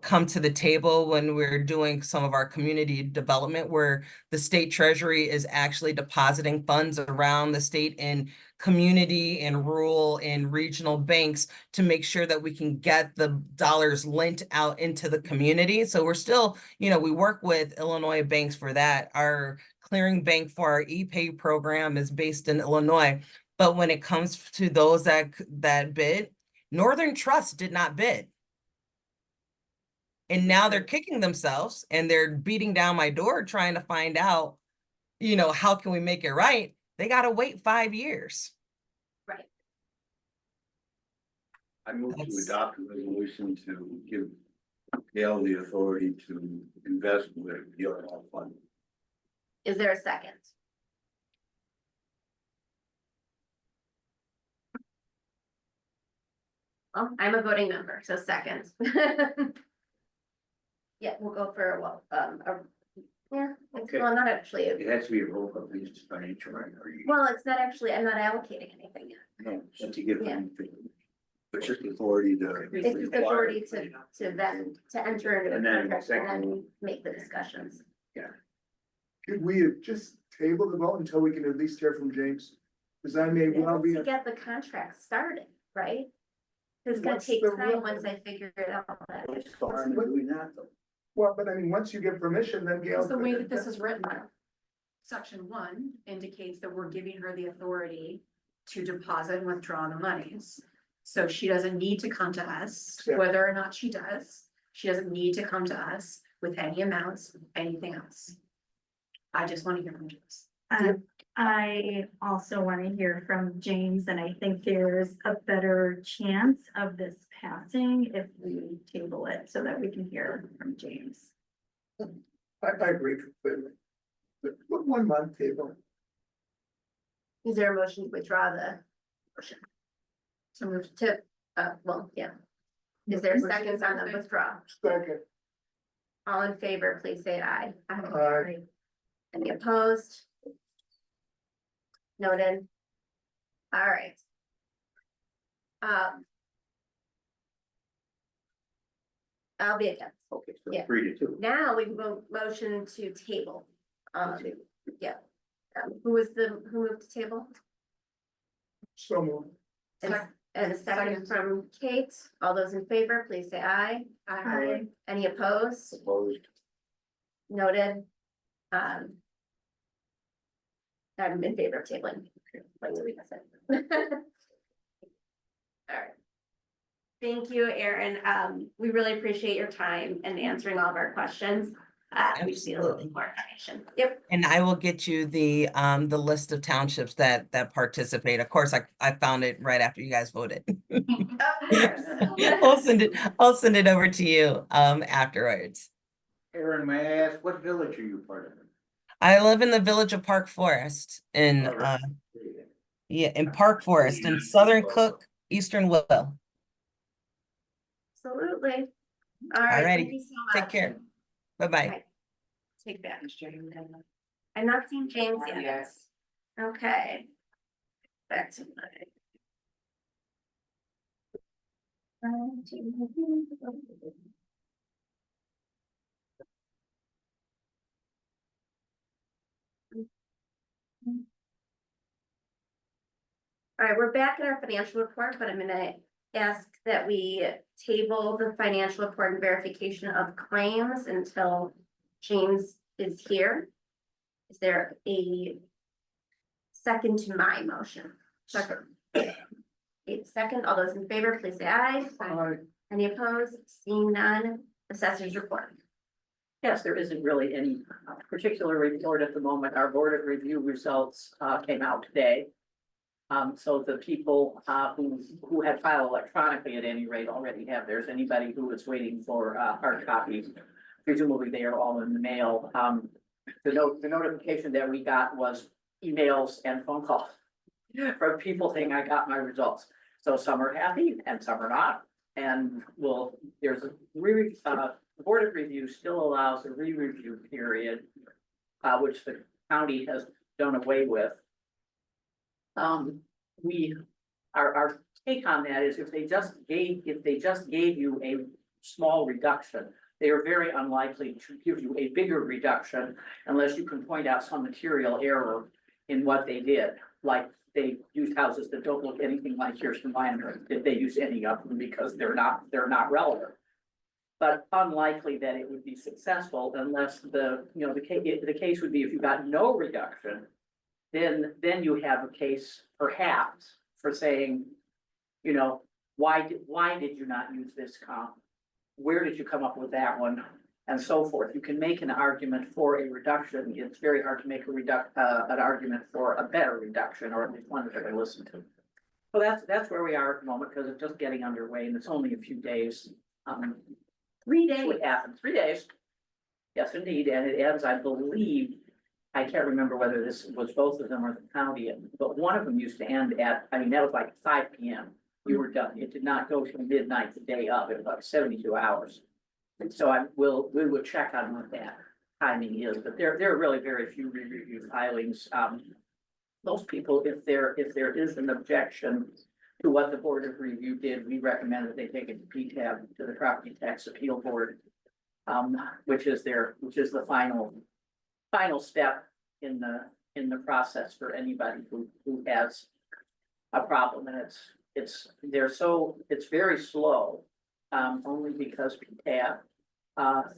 come to the table when we're doing some of our community development, where the state treasury is actually depositing funds around the state in community and rural and regional banks to make sure that we can get the dollars lent out into the community. So we're still, we work with Illinois banks for that. Our clearing bank for our ePay program is based in Illinois. But when it comes to those that bid, Northern Trust did not bid. And now they're kicking themselves and they're beating down my door trying to find out, how can we make it right? They gotta wait 5 years. Right. I move to That's- adopt a resolution to give Gail the authority to invest with the overall fund. Is there a second? Oh, I'm a voting member, so second. Yeah, we'll go for, well, yeah, Okay. well, not actually, It has to be a roll call, please, it's financial, right? Or you- well, it's not actually, I'm not allocating anything yet. No, so to give Yeah. them. But just authority to. It's just authority to then, to enter into a And then contract and second. then make the discussions. Could we just table the vote until we can at least hear from James? Cause I may well be. To get the contract started, right? It's gonna What's take the time real- once I figure it out. What's the harm in doing that though? Well, but I mean, once you get permission, then Gail. Because the way that this is written, section 1 indicates that we're giving her the authority to deposit and withdraw the monies. So she doesn't need to come to us, Yeah. whether or not she does. She doesn't need to come to us with any amounts, anything else. I just want to hear from James. I also want to hear from James, and I think there's a better chance of this passing if we table it so that we can hear from James. I agree completely. But 1 month table. Is there a motion to withdraw the motion? So moved. To, well, yeah. Is there a second on the withdrawal? Second. All in favor, please say aye. Aye. Any opposed? Noted. All right. I'll be against. Okay, so Yeah. 3-2. Now we will motion to table. Yeah. Who moved to table? So moved. And a second from Kate. All those in favor, please say aye. Aye. Any opposed? Opposed. Noted. I'm in favor of tabling. Like Teresa said. All right. Thank you, Erin. We really appreciate your time and answering all of our questions. We just need a little bit more information. Yep. And I will get you the list of townships that participate. Of course, I found it right after you guys voted. I'll send it over to you afterwards. Aaron, may I ask, what village are you part of? I live in the village of Park Forest in All right. Park Forest in Southern Cook, Eastern Will. Absolutely. All right. Alrighty. Thank you so much. Take care. Bye-bye. Bye. Take that. I'm not seeing James yet. Yes. Okay. Back to my. All right, we're back in our financial report, but I'm gonna ask that we table the financial report and verification of claims until James is here. Is there a second to my motion? Second. Second, all those in favor, please say aye. Aye. Any opposed? Seeing none, assessors report. Yes, there isn't really any particular report at the moment. Our board of review results came out today. So the people who had filed electronically at any rate already have theirs. Anybody who is waiting for hard copies, presumably they are all in the mail. The notification that we got was emails and phone calls from people saying I got my results. So some are happy and some are not. And there's a the board of review still allows a re-review period, which the county has done away with. Our take on that is if they just gave you a small reduction, they are very unlikely to give you a bigger reduction unless you can point out some material error in what they did. Like they used houses that don't look anything like Kirsten Minor. Did they use any of them because they're not relevant? But unlikely that it would be successful unless the case would be if you got no reduction. then you have a case perhaps for saying, you know, why did you not use this comp? Where did you come up with that one? And so forth. You can make an argument for a reduction. It's very hard to make an argument for a better reduction, or at least one that they're gonna listen to. So that's where we are at the moment, because it's just getting underway and it's only a few days. 3 So days. it happened, 3 days. Yes, indeed, and it ends, I believe, I can't remember whether this was both of them or the county, but one of them used to end at, I mean, that was like 5 PM. You were done. It did not go till midnight the day of. It was like 72 hours. And so we would check on what that timing is, but there are really very few re-review filings. Most people, if there is an objection to what the Board of Review did, we recommend that they take it to PTAB, to the Property Tax Appeal Board. Which is the final step in the process for anybody who has a problem, and it's very slow. Only because PTAB,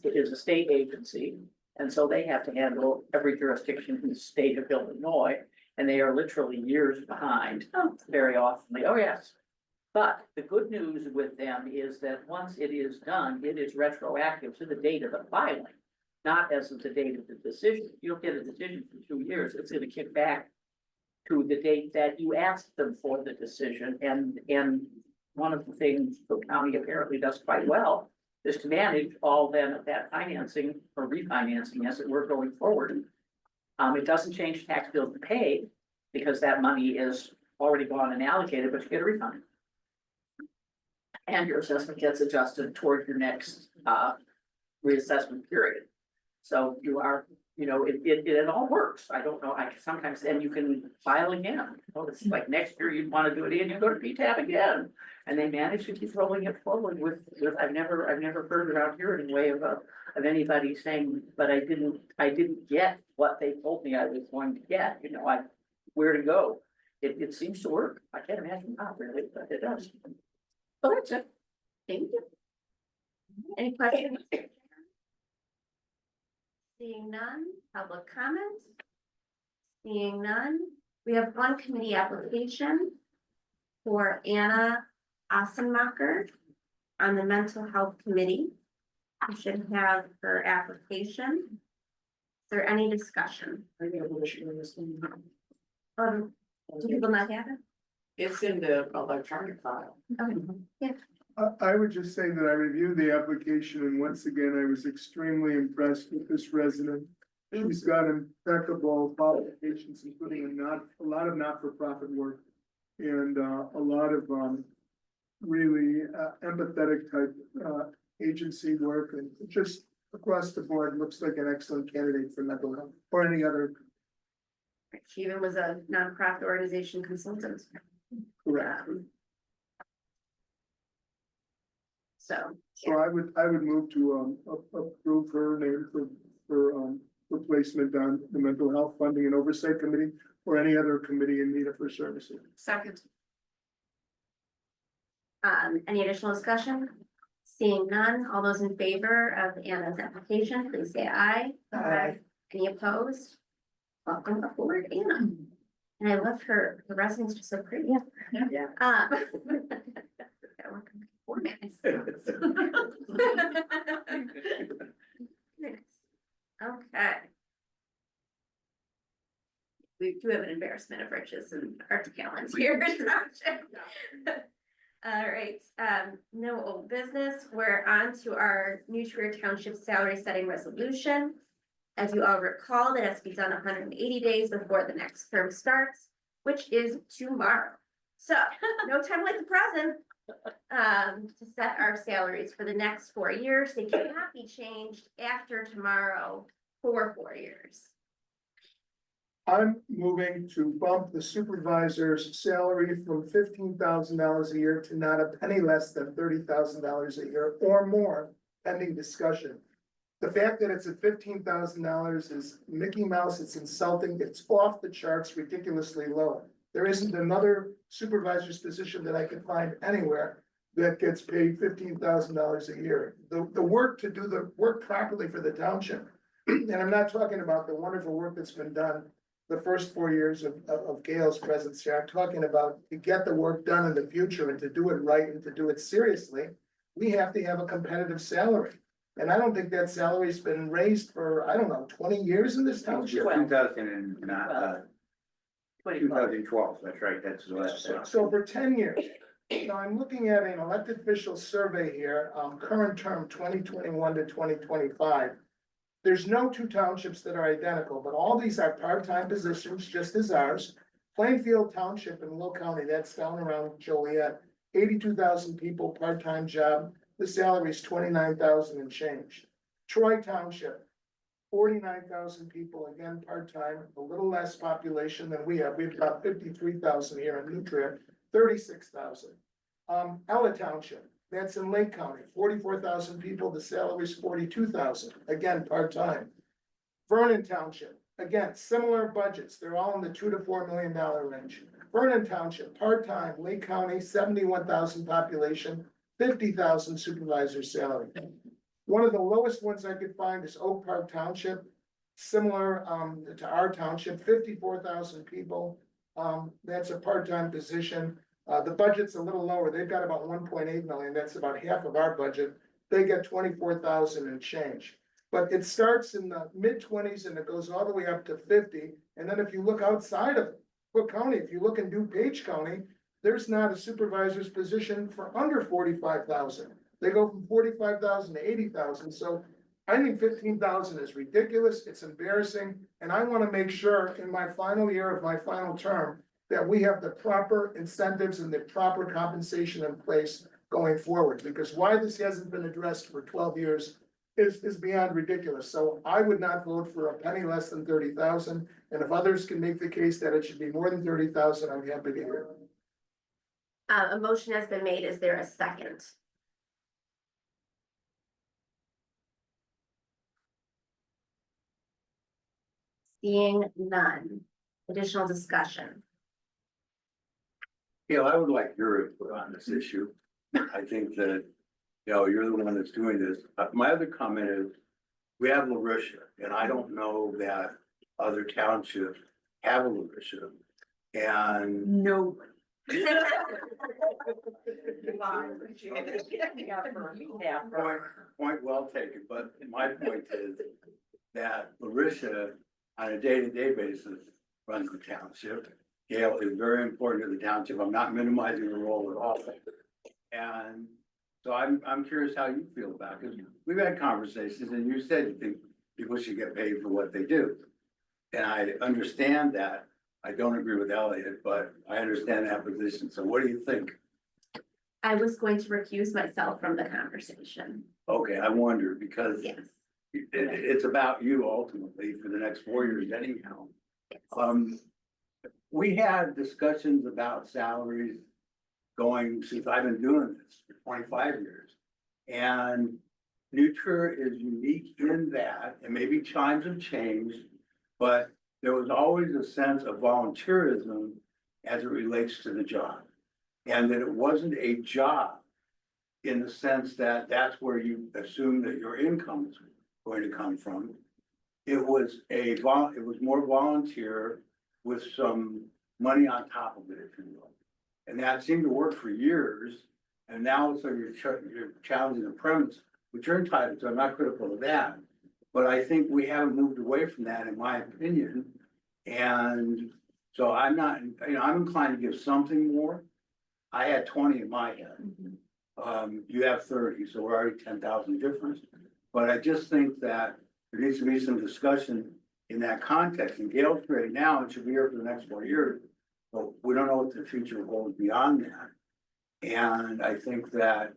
it is a state agency, and so they have to handle every jurisdiction in the state of Illinois, and they are literally years behind very often. Oh, yes. But the good news with them is that once it is done, it is retroactive to the date of the filing, not as of the date of the decision. You don't get a decision for 2 years. It's gonna kick back to the date that you asked them for the decision. And one of the things the county apparently does quite well is to manage all then of that financing or refinancing as it were going forward. It doesn't change tax bills paid because that money is already gone and allocated, but you get a refund. And your assessment gets adjusted toward your next reassessment period. So you are, you know, it all works. I don't know, sometimes then you can file again. Oh, it's like next year you'd want to do it again, you go to PTAB again. And they manage to keep rolling it forward with, I've never heard around here anyway of anybody saying, but I didn't get what they told me I was going to get, you know, where to go. It seems to work. I can't imagine how really, but it does. Well, that's it. Thank you. Any questions? Seeing none, public comments? Seeing none, we have one committee application for Anna Ossenmacher on the Mental Health Committee. You should have her application. Is there any discussion? Do people not have it? It's in the electronic file. Okay, yeah. I would just say that I reviewed the application and once again, I was extremely impressed with this resident. She's got impeccable qualifications, including a lot of not-for-profit work and a lot of really empathetic type agency work, and just across the board looks like an excellent candidate for mental health or any other. She even was a nonprofit organization consultant. Correct. So, I would move to approve her name for replacement on the Mental Health Funding and Oversight Committee or any other committee in need of her services. Second. any additional discussion? Seeing none, all those in favor of Anna's application, please say aye. Aye. Any opposed? Welcome aboard, Anna. And I love her resume's just so pretty. Yeah. Okay. We do have an embarrassment of riches and our talents here. All right, no old business. We're on to our New Trier Township salary setting resolution. As you all recall, that has to be done 180 days before the next term starts, which is tomorrow. So no time like the present to set our salaries for the next 4 years. They cannot be changed after tomorrow for 4 years. I'm moving to bump the supervisor's salary from $15,000 a year to not a penny less than $30,000 a year or more, pending discussion. The fact that it's at $15,000 is Mickey Mouse, it's insulting, it's off the charts, ridiculously low. There isn't another supervisor's position that I can find anywhere that gets paid $15,000 a year. The work to do the work properly for the township, and I'm not talking about the wonderful work that's been done the first 4 years of Gail's presence here. I'm talking about to get the work done in the future and to do it right and to do it seriously. We have to have a competitive salary. And I don't think that salary's been raised for, I don't know, 20 years in this township. 2012, that's right, that's the last one. So for 10 years. Now I'm looking at an elected official survey here, current term 2021 to 2025. There's no two townships that are identical, but all these are part-time positions, just as ours. Plainfield Township in Will County, that's down around Joliet, 82,000 people, part-time job. The salary is 29,000 and change. Troy Township, 49,000 people, again, part-time, a little less population than we have. We've got 53,000 here in Nutria, 36,000. Ella Township, that's in Lake County, 44,000 people, the salary is 42,000, again, part-time. Vernon Township, again, similar budgets, they're all in the $2 to $4 million range. Vernon Township, part-time, Lake County, 71,000 population, 50,000 supervisor salary. One of the lowest ones I could find is Oak Park Township, similar to our township, 54,000 people. That's a part-time position. The budget's a little lower. They've got about 1.8 million. That's about half of our budget. They get 24,000 and change. But it starts in the mid-20s and it goes all the way up to 50. And then if you look outside of Cook County, if you look in DuPage County, there's not a supervisor's position for under 45,000. They go from 45,000 to 80,000. So I think 15,000 is ridiculous. It's embarrassing. And I want to make sure in my final year of my final term that we have the proper incentives and the proper compensation in place going forward. Because why this hasn't been addressed for 12 years is beyond ridiculous. So I would not vote for a penny less than 30,000. And if others can make the case that it should be more than 30,000, I'm happy to hear it. A motion has been made. Is there a second? Seeing none. Additional discussion. Gail, I would like your input on this issue. I think that, you're the one that's doing this. My other comment is, we have LaRussia, and I don't know that other townships have a LaRussia. And No. point well taken, but my point is that LaRussia, on a day-to-day basis, runs the township. Gail is very important to the township. I'm not minimizing her role at all. And so I'm curious how you feel about it, because we've had conversations and you said you think people should get paid for what they do. And I understand that. I don't agree with Elliot, but I understand that position. So what do you think? I was going to recuse myself from the conversation. Okay, I wonder, because Yes. it's about you ultimately for the next 4 years anyhow. We had discussions about salaries going since I've been doing this for 25 years. And Nutria is unique in that, and maybe times have changed, but there was always a sense of volunteerism as it relates to the job. And that it wasn't a job in the sense that that's where you assume that your income is going to come from. It was more volunteer with some money on top of it, if you will. And that seemed to work for years. And now so you're challenging the premise, which you're entitled to. I'm not critical of that. But I think we haven't moved away from that, in my opinion. And so I'm not, I'm inclined to give something more. I had 20 in my head. You have 30, so we're already 10,000 difference. But I just think that there needs to be some discussion in that context. And Gail's great now and should be here for the next 4 years. But we don't know what the future holds beyond that. And I think that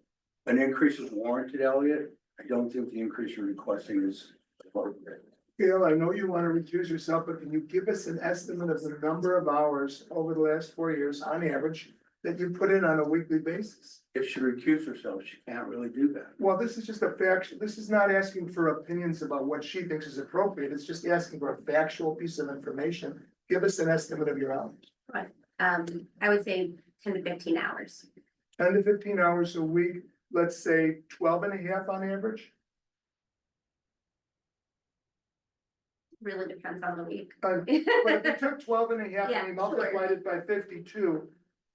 an increase is warranted, Elliot. I don't think the increase you're requesting is appropriate. Gail, I know you want to recuse yourself, but can you give us an estimate of the number of hours over the last 4 years on average that you put in on a weekly basis? If she recused herself, she can't really do that. Well, this is just a fact. This is not asking for opinions about what she thinks is appropriate. It's just asking for a factual piece of information. Give us an estimate of your hours. I would say 10 to 15 hours. 10 to 15 hours a week, let's say 12 and a half on average. really depends on the week. But if you took 12 and a half Yeah, and we sure. multiplied it by 52,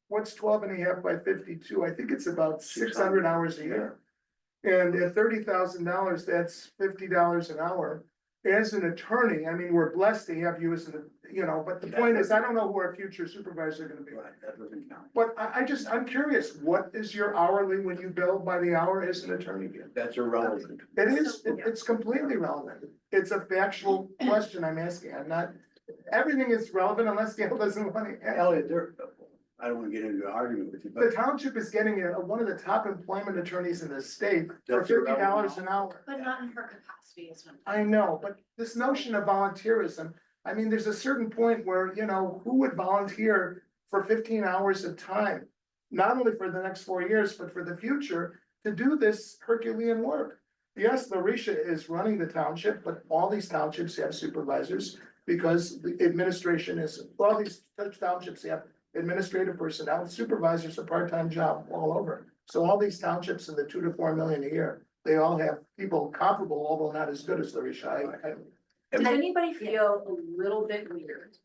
what's 12 and a half by 52? I think it's about 600 hours a year. And at $30,000, that's $50 an hour. As an attorney, I mean, we're blessed to have you as an, but the point is, I don't know who our future supervisors are gonna be. Right, that doesn't count. But I'm curious, what is your hourly when you bill by the hour as an attorney? That's irrelevant. It is, it's completely relevant. It's a factual question I'm asking. I'm not, everything is relevant unless Gail doesn't want to. Elliot, I don't wanna get into an argument with you, The but township is getting one of the top employment attorneys in the state for That's $50 an hour. But not in her capacity as an. I know, but this notion of volunteerism, I mean, there's a certain point where, who would volunteer for 15 hours of time? Not only for the next 4 years, but for the future, to do this Herculean work. Yes, Larisha is running the township, but all these townships have supervisors because the administration all these townships have administrative personnel, supervisors, a part-time job all over. So all these townships in the 2 to 4 million a year, they all have people comparable, although not as good as Larisha. Does anybody feel a little bit weird?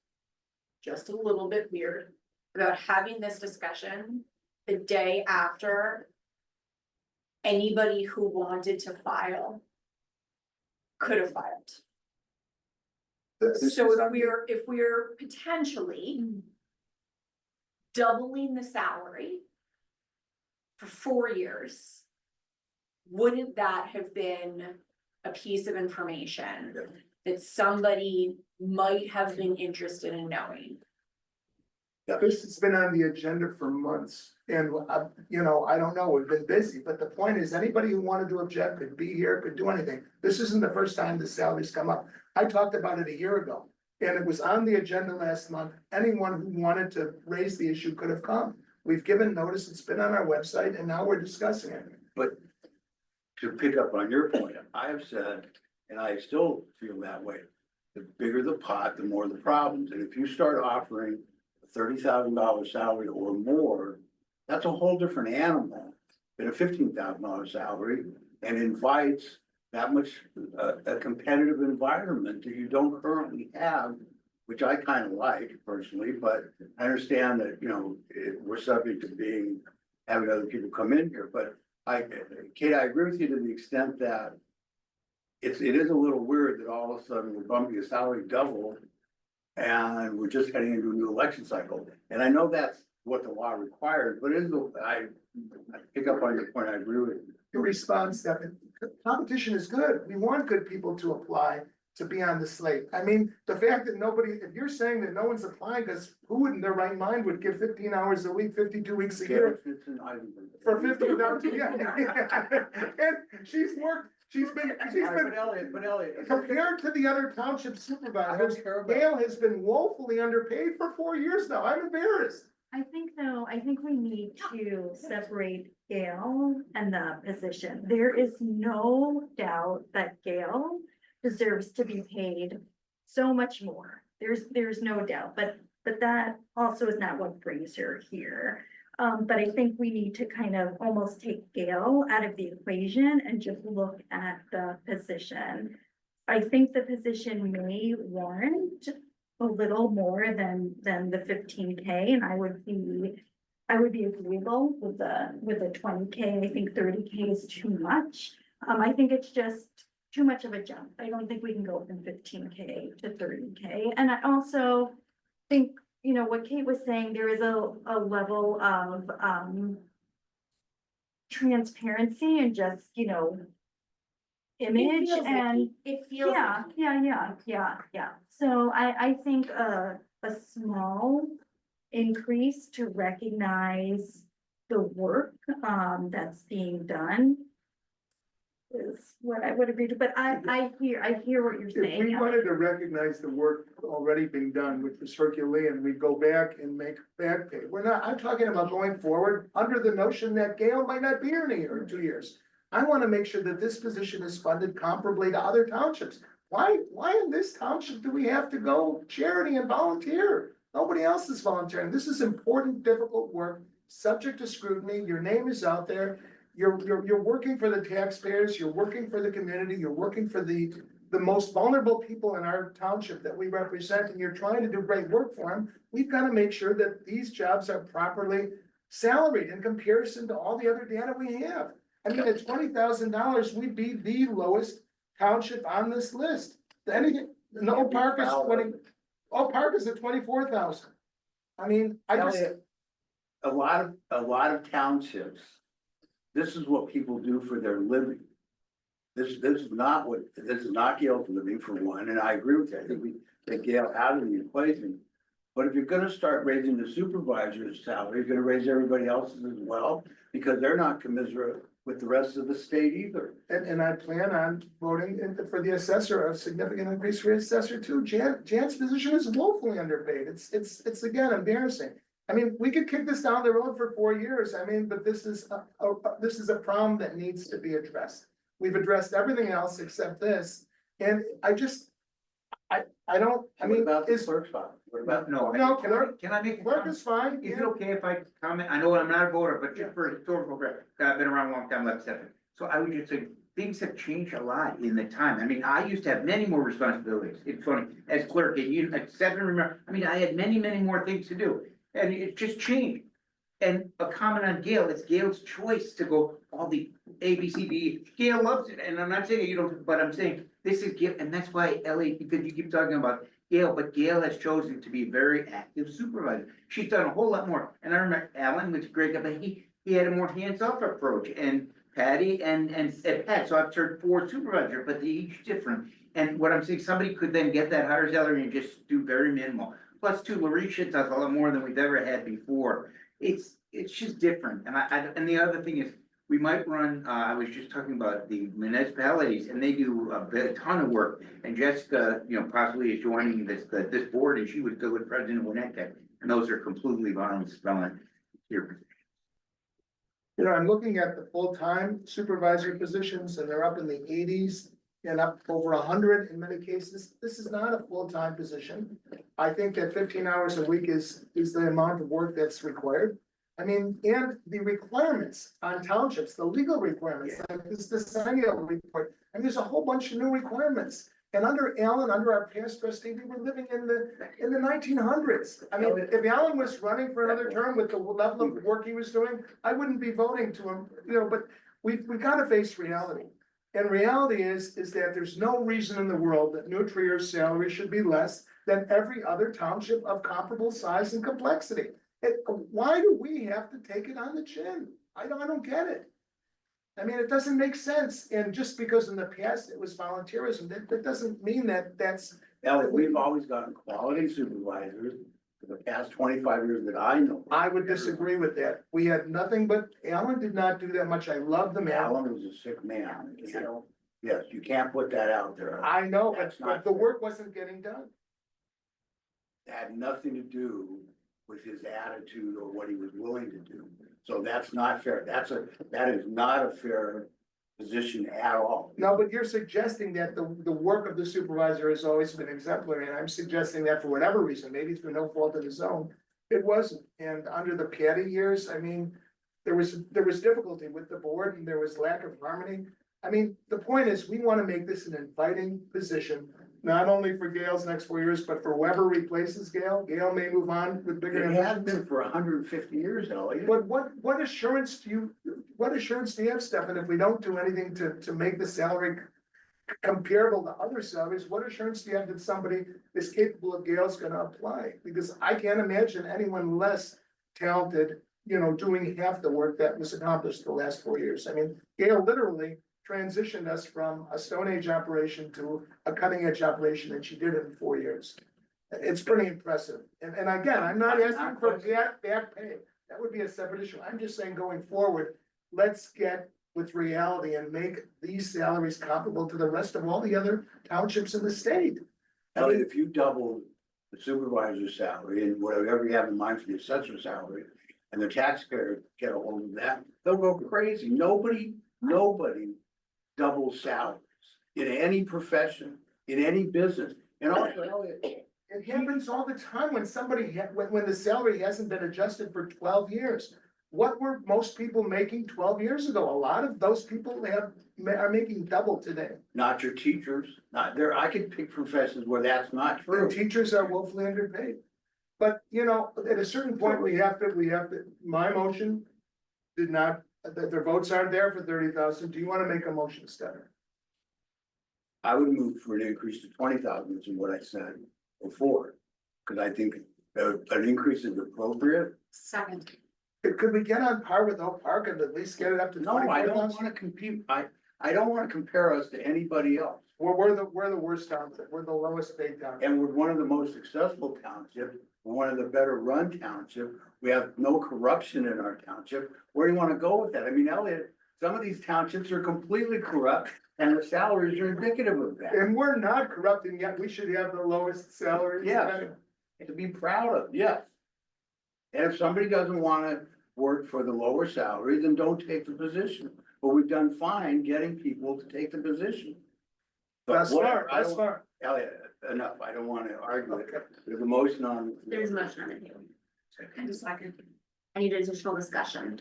Just a little bit weird about having this discussion the day after anybody who wanted to file could have filed? So if we're potentially doubling the salary for 4 years, wouldn't that have been a piece of information that somebody might have been interested in knowing? This has been on the agenda for months and, I don't know, we've been busy, but the point is, anybody who wanted to object could be here, could do anything. This isn't the first time the salaries come up. I talked about it a year ago and it was on the agenda last month. Anyone who wanted to raise the issue could have come. We've given notice, it's been on our website and now we're discussing it. But to pick up on your point, I have said, and I still feel that way, the bigger the pot, the more the problems. And if you start offering a $30,000 salary or more, that's a whole different animal than a $15,000 salary, and invites that much a competitive environment that you don't currently have, which I kind of like personally, but I understand that, we're subject to having other people come in here, but Kate, I agree with you to the extent that it is a little weird that all of a sudden we're bumping a salary double and we're just heading into a new election cycle. And I know that's what the law requires, but I pick up on your point, I agree with you. Your response, that competition is good. We want good people to apply to be on the slate. I mean, the fact that if you're saying that no one's applying, because who in their right mind would give 15 hours a week, 52 weeks a year? For 15,000, yeah. And she's been But Elliot. compared to the other township supervisors, Gail has been woefully underpaid for 4 years now. I'm embarrassed. I think we need to separate Gail and the position. There is no doubt that Gail deserves to be paid so much more. There's no doubt, but that also is not what brings her here. But I think we need to kind of almost take Gail out of the equation and just look at the position. I think the position may warrant a little more than the 15K, and I would be agreeable with the 20K. I think 30K is too much. I think it's just too much of a jump. I don't think we can go from 15K to 30K. And I also think, what Kate was saying, there is a level of transparency and just, image and It feels. yeah. So I think a small increase to recognize the work that's being done is what I would agree to, but I hear what you're If we saying. wanted to recognize the work already being done, which was Herculean, we'd go back and make back pay. I'm talking about going forward under the notion that Gail might not be here in a year or 2 years. I want to make sure that this position is funded comparably to other townships. Why in this township do we have to go charity and volunteer? Nobody else is volunteering. This is important, difficult work, subject to scrutiny. Your name is out there. You're working for the taxpayers, you're working for the community, you're working for the the most vulnerable people in our township that we represent, and you're trying to do great work for them, we've got to make sure that these jobs are properly salaried in comparison to all the other data we have. I mean, at $20,000, we'd be the lowest township on this list. Anything, no, Oak Park is 20, Oak Park is at 24,000. I mean, I just, Elliot, a lot of townships, this is what people do for their living. This is not Gail's living for one, and I agree with that. I think we take Gail out of the equation. But if you're gonna start raising the supervisor's salary, you're gonna raise everybody else's as well, because they're not commensurate with the rest of the state either. and I plan on voting for the assessor, a significant increase for the assessor too. Jan's position is woefully underpaid. It's again embarrassing. I mean, we could kick this down the road for 4 years. I mean, but this is a problem that needs to be addressed. We've addressed everything else except this, and I don't, I What mean, about the is, clerk's spot? What about? No, Can I make? a work comment? is fine, Is it yeah. okay if I comment? I know I'm not a voter, but just for historical record, I've been around a long time, like 7. So I would just say, things have changed a lot in the time. I mean, I used to have many more responsibilities. It's funny, as clerk, and you, at 7, remember, I mean, I had many more things to do. And it just changed. And a comment on Gail, it's Gail's choice to go all the A, B, C, D. Gail loves it, and I'm not saying you don't, but I'm saying this is Gail, and that's why Ellie, because you keep talking about Gail, but Gail has chosen to be a very active supervisor. She's done a whole lot more. And I remember Alan was a great guy, but he had a more hands-off approach, and Patty and Pat, so I've served 4 supervisors, but they each different. And what I'm saying, somebody could then get that higher salary and just do very minimal. Plus 2, Larisha does a lot more than we've ever had before. It's just different, and the other thing is, we might run, I was just talking about the municipalities, and they do a ton of work. And Jessica, possibly is joining this board, and she was good with President Winnetka, and those are completely volunteer. I'm looking at the full-time supervisor positions, and they're up in the 80s and up over 100 in many cases. This is not a full-time position. I think that 15 hours a week is the amount of work that's required. I mean, and the requirements on townships, the legal requirements, like this decennial report, and there's a whole bunch of new requirements. And under Alan, under our past trustee, we were living in the 1900s. I mean, if Alan was running for another term with the level of work he was doing, I wouldn't be voting to him, but we gotta face reality. And reality is that there's no reason in the world that New Trier's salary should be less than every other township of comparable size and complexity. Why do we have to take it on the chin? I don't get it. I mean, it doesn't make sense, and just because in the past it was volunteerism, that doesn't mean that's. Elliot, we've always gotten quality supervisors for the past 25 years that I know. I would disagree with that. We had nothing but, Alan did not do that much. I love the man. Alan was a sick man. Yes, you can't put that out there. I know, That's but not the fair. work wasn't getting done. It had nothing to do with his attitude or what he was willing to do. So that's not fair. That is not a fair position at all. No, but you're suggesting that the work of the supervisor has always been exemplary, and I'm suggesting that for whatever reason, maybe through no fault of his own, it wasn't. And under the Patty years, I mean, there was difficulty with the board and there was lack of harmony. I mean, the point is, we want to make this an inviting position, not only for Gail's next 4 years, but for whoever replaces Gail. Gail may move on with bigger It has ambitions. been for 150 years, Elliot. But what assurance do you have, Stefan, if we don't do anything to make the salary comparable to other salaries? What assurance do you have that somebody is capable of Gail's gonna apply? Because I can't imagine anyone less talented, doing half the work that was accomplished the last 4 years. I mean, Gail literally transitioned us from a Stone Age operation to a cutting edge operation, and she did it in 4 years. It's pretty impressive. And again, I'm not asking for back pay. That would be a separate issue. I'm just saying going forward, let's get with reality and make these salaries comparable to the rest of all the other townships in the state. Elliot, if you double the supervisor's salary and whatever you have in mind for the assessor's salary, and the taxpayer get a hold of that, they'll go crazy. Nobody doubles salaries in any profession, in any business. And also, Elliot, It happens all the time when somebody, when the salary hasn't been adjusted for 12 years. what were most people making 12 years ago? A lot of those people are making double today. Not your teachers, not there, I could pick professions where that's not true. Teachers are woefully underpaid. But, you know, at a certain point, we have to, my motion did not, that their votes aren't there for 30,000. Do you want to make a motion, Stefan? I would move for an increase to 20,000, which is what I said before. Cause I think an increase is appropriate. Second. Could we get on par with Oak Park and at least get it up to No, I don't 24,000? wanna compete, I don't wanna compare us to anybody else. We're the worst township. We're the lowest paid township. And we're one of the most successful townships, we're one of the better run township, we have no corruption in our township. Where do you wanna go with that? I mean, Elliot, some of these townships are completely corrupt and the salaries are indicative of that. And we're not corrupt, and yet we should have the lowest salaries. Yes. To be proud of, yes. And if somebody doesn't wanna work for the lower salary, then don't take the position. But we've done fine getting people to take the position. But That's whatever, smart, I that's don't, smart. Elliot, enough, I don't wanna argue it. There's a motion on. There's a motion on the table. And a second. I need additional discussion.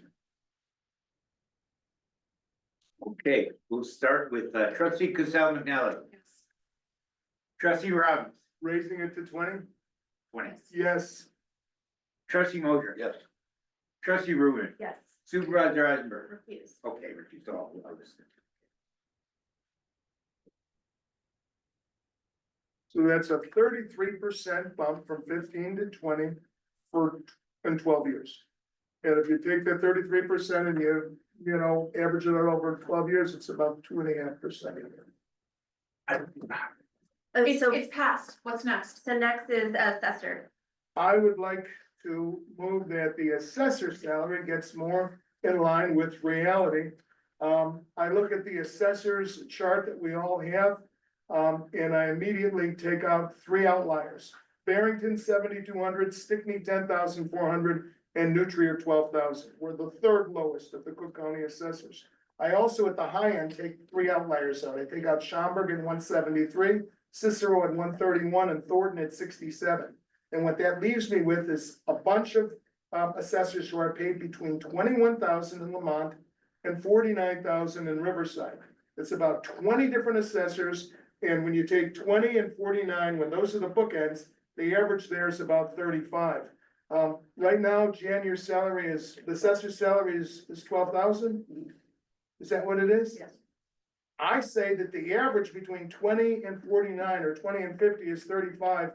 Okay, we'll start with trustee Cassell McNally, trustee Robbins, Raising it to 20? 20, Yes. trustee Moser, Yes. trustee Rubin, Yes. supervisor Eisenberg. Refuse. Okay, refused all. So that's a 33% bump from 15 to 20 in 12 years. And if you take that 33% and you know, average it out over 12 years, it's about 2.5% a year. So, It's passed. What's next? so next is assessor. I would like to move that the assessor salary gets more in line with reality. I look at the assessor's chart that we all have, and I immediately take out 3 outliers. Barrington 7,200, Stickney 10,400, and Nutria 12,000. We're the 3rd lowest of the Cook County assessors. I also at the high end take 3 outliers out. I take out Schaumburg at 173, Cicero at 131, and Thornton at 67. And what that leaves me with is a bunch of assessors who are paid between 21,000 in Lamont and 49,000 in Riverside. It's about 20 different assessors, and when you take 20 and 49, when those are the bookends, the average there is about 35. Right now, Jan, your salary is, the assessor's salary is 12,000? Is that what it is? Yes. I say that the average between 20 and 49 or 20 and 50 is 35.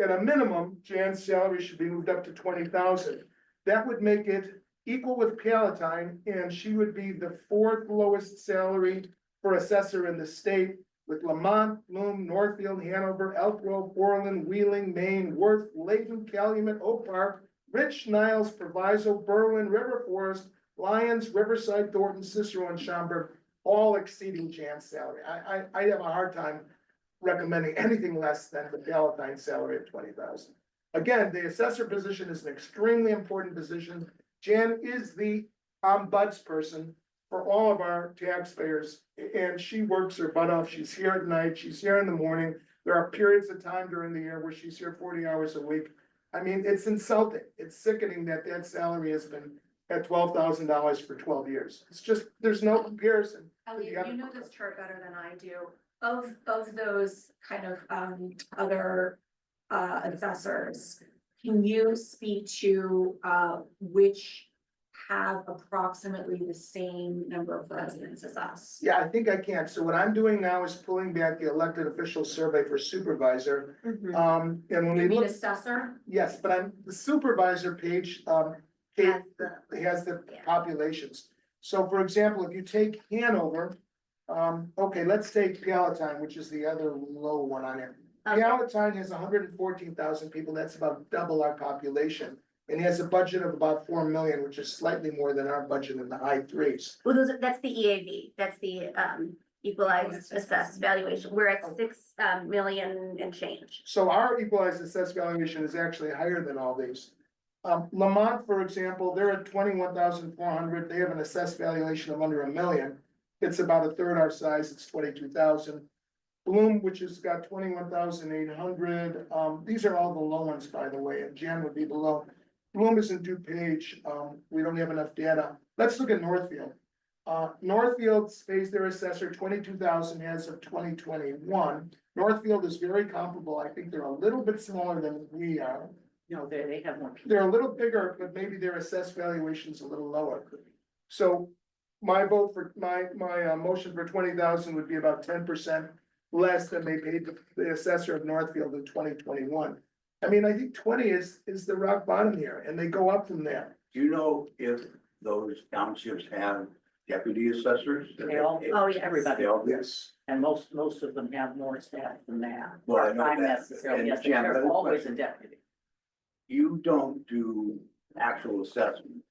At a minimum, Jan's salary should be moved up to 20,000. That would make it equal with Palatine, and she would be the 4th lowest salary for assessor in the state, with Lamont, Bloom, Northfield, Hanover, Elk Grove, Orland, Wheeling, Maine, Worth, Layton, Calumet, Oak Park, Rich, Niles, Proviso, Berwyn, River Forest, Lyons, Riverside, Thornton, Cicero, and Schaumburg, all exceeding Jan's salary. I have a hard time recommending anything less than the Palatine salary of 20,000. Again, the assessor position is an extremely important position. Jan is the ombudsperson for all of our taxpayers, and she works her butt off. She's here at night, she's here in the morning. There are periods of time during the year where she's here 40 hours a week. I mean, it's insulting. It's sickening that that salary has been at $12,000 for 12 years. It's just, there's no comparison. Elliot, you know this chart better than I do. Of those kind of, other, assessors, can you speak to, which have approximately the same number of residents as us? Yeah, I think I can. So what I'm doing now is pulling back the elected official survey for supervisor. And when You we mean look, assessor? yes, but the supervisor page, Has the- has the Yeah. populations. So for example, if you take Hanover, okay, let's take Palatine, which is the other low one on it. Okay. Palatine has 114,000 people. That's about double our population. And has a budget of about 4 million, which is slightly more than our budget in the high 3s. Well, that's the EAV, that's the equalized assessed valuation. We're at 6 million and change. So our equalized assessed valuation is actually higher than all these. Lamont, for example, they're at 21,400. They have an assessed valuation of under 1 million. It's about a third our size. It's 22,000. Bloom, which has got 21,800. These are all the low ones, by the way, and Jan would be below. Bloom isn't due page, we don't have enough data. Let's look at Northfield. Northfield pays their assessor 22,000 as of 2021. Northfield is very comparable. I think they're a little bit smaller than we are. You know, they have more people. They're a little bigger, but maybe their assessed valuation's a little lower. So my vote for, my motion for 20,000 would be about 10% less than they paid the assessor of Northfield in 2021. I mean, I think 20 is the rock bottom here, and they go up from there. Do you know if those townships have deputy assessors? They all, Oh, yes. everybody, They all do. Yes. and most of them have more staff than that. Well, I know Not that. necessarily, And yes, Jan, there's another always a question. deputy. You don't do actual assessment.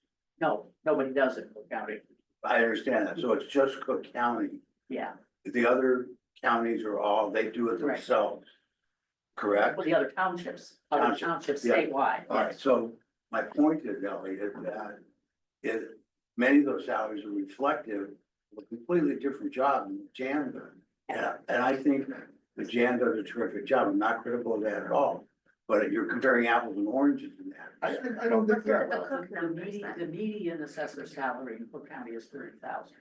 No, nobody does it in Cook County, I understand that. So it's just Cook County. yeah. The other counties are all, they do it Right. themselves. Correct? Well, the other townships, townships yeah. statewide, All right, yes. so my point is, Ellie, is that many of those salaries are reflective of a completely different job than Jan does. And I think that Jan does a terrific job. I'm not critical of that at all. But you're comparing apples and oranges in that. I don't think The that. Cook numbers then. The median assessor salary in Cook County is 30,000.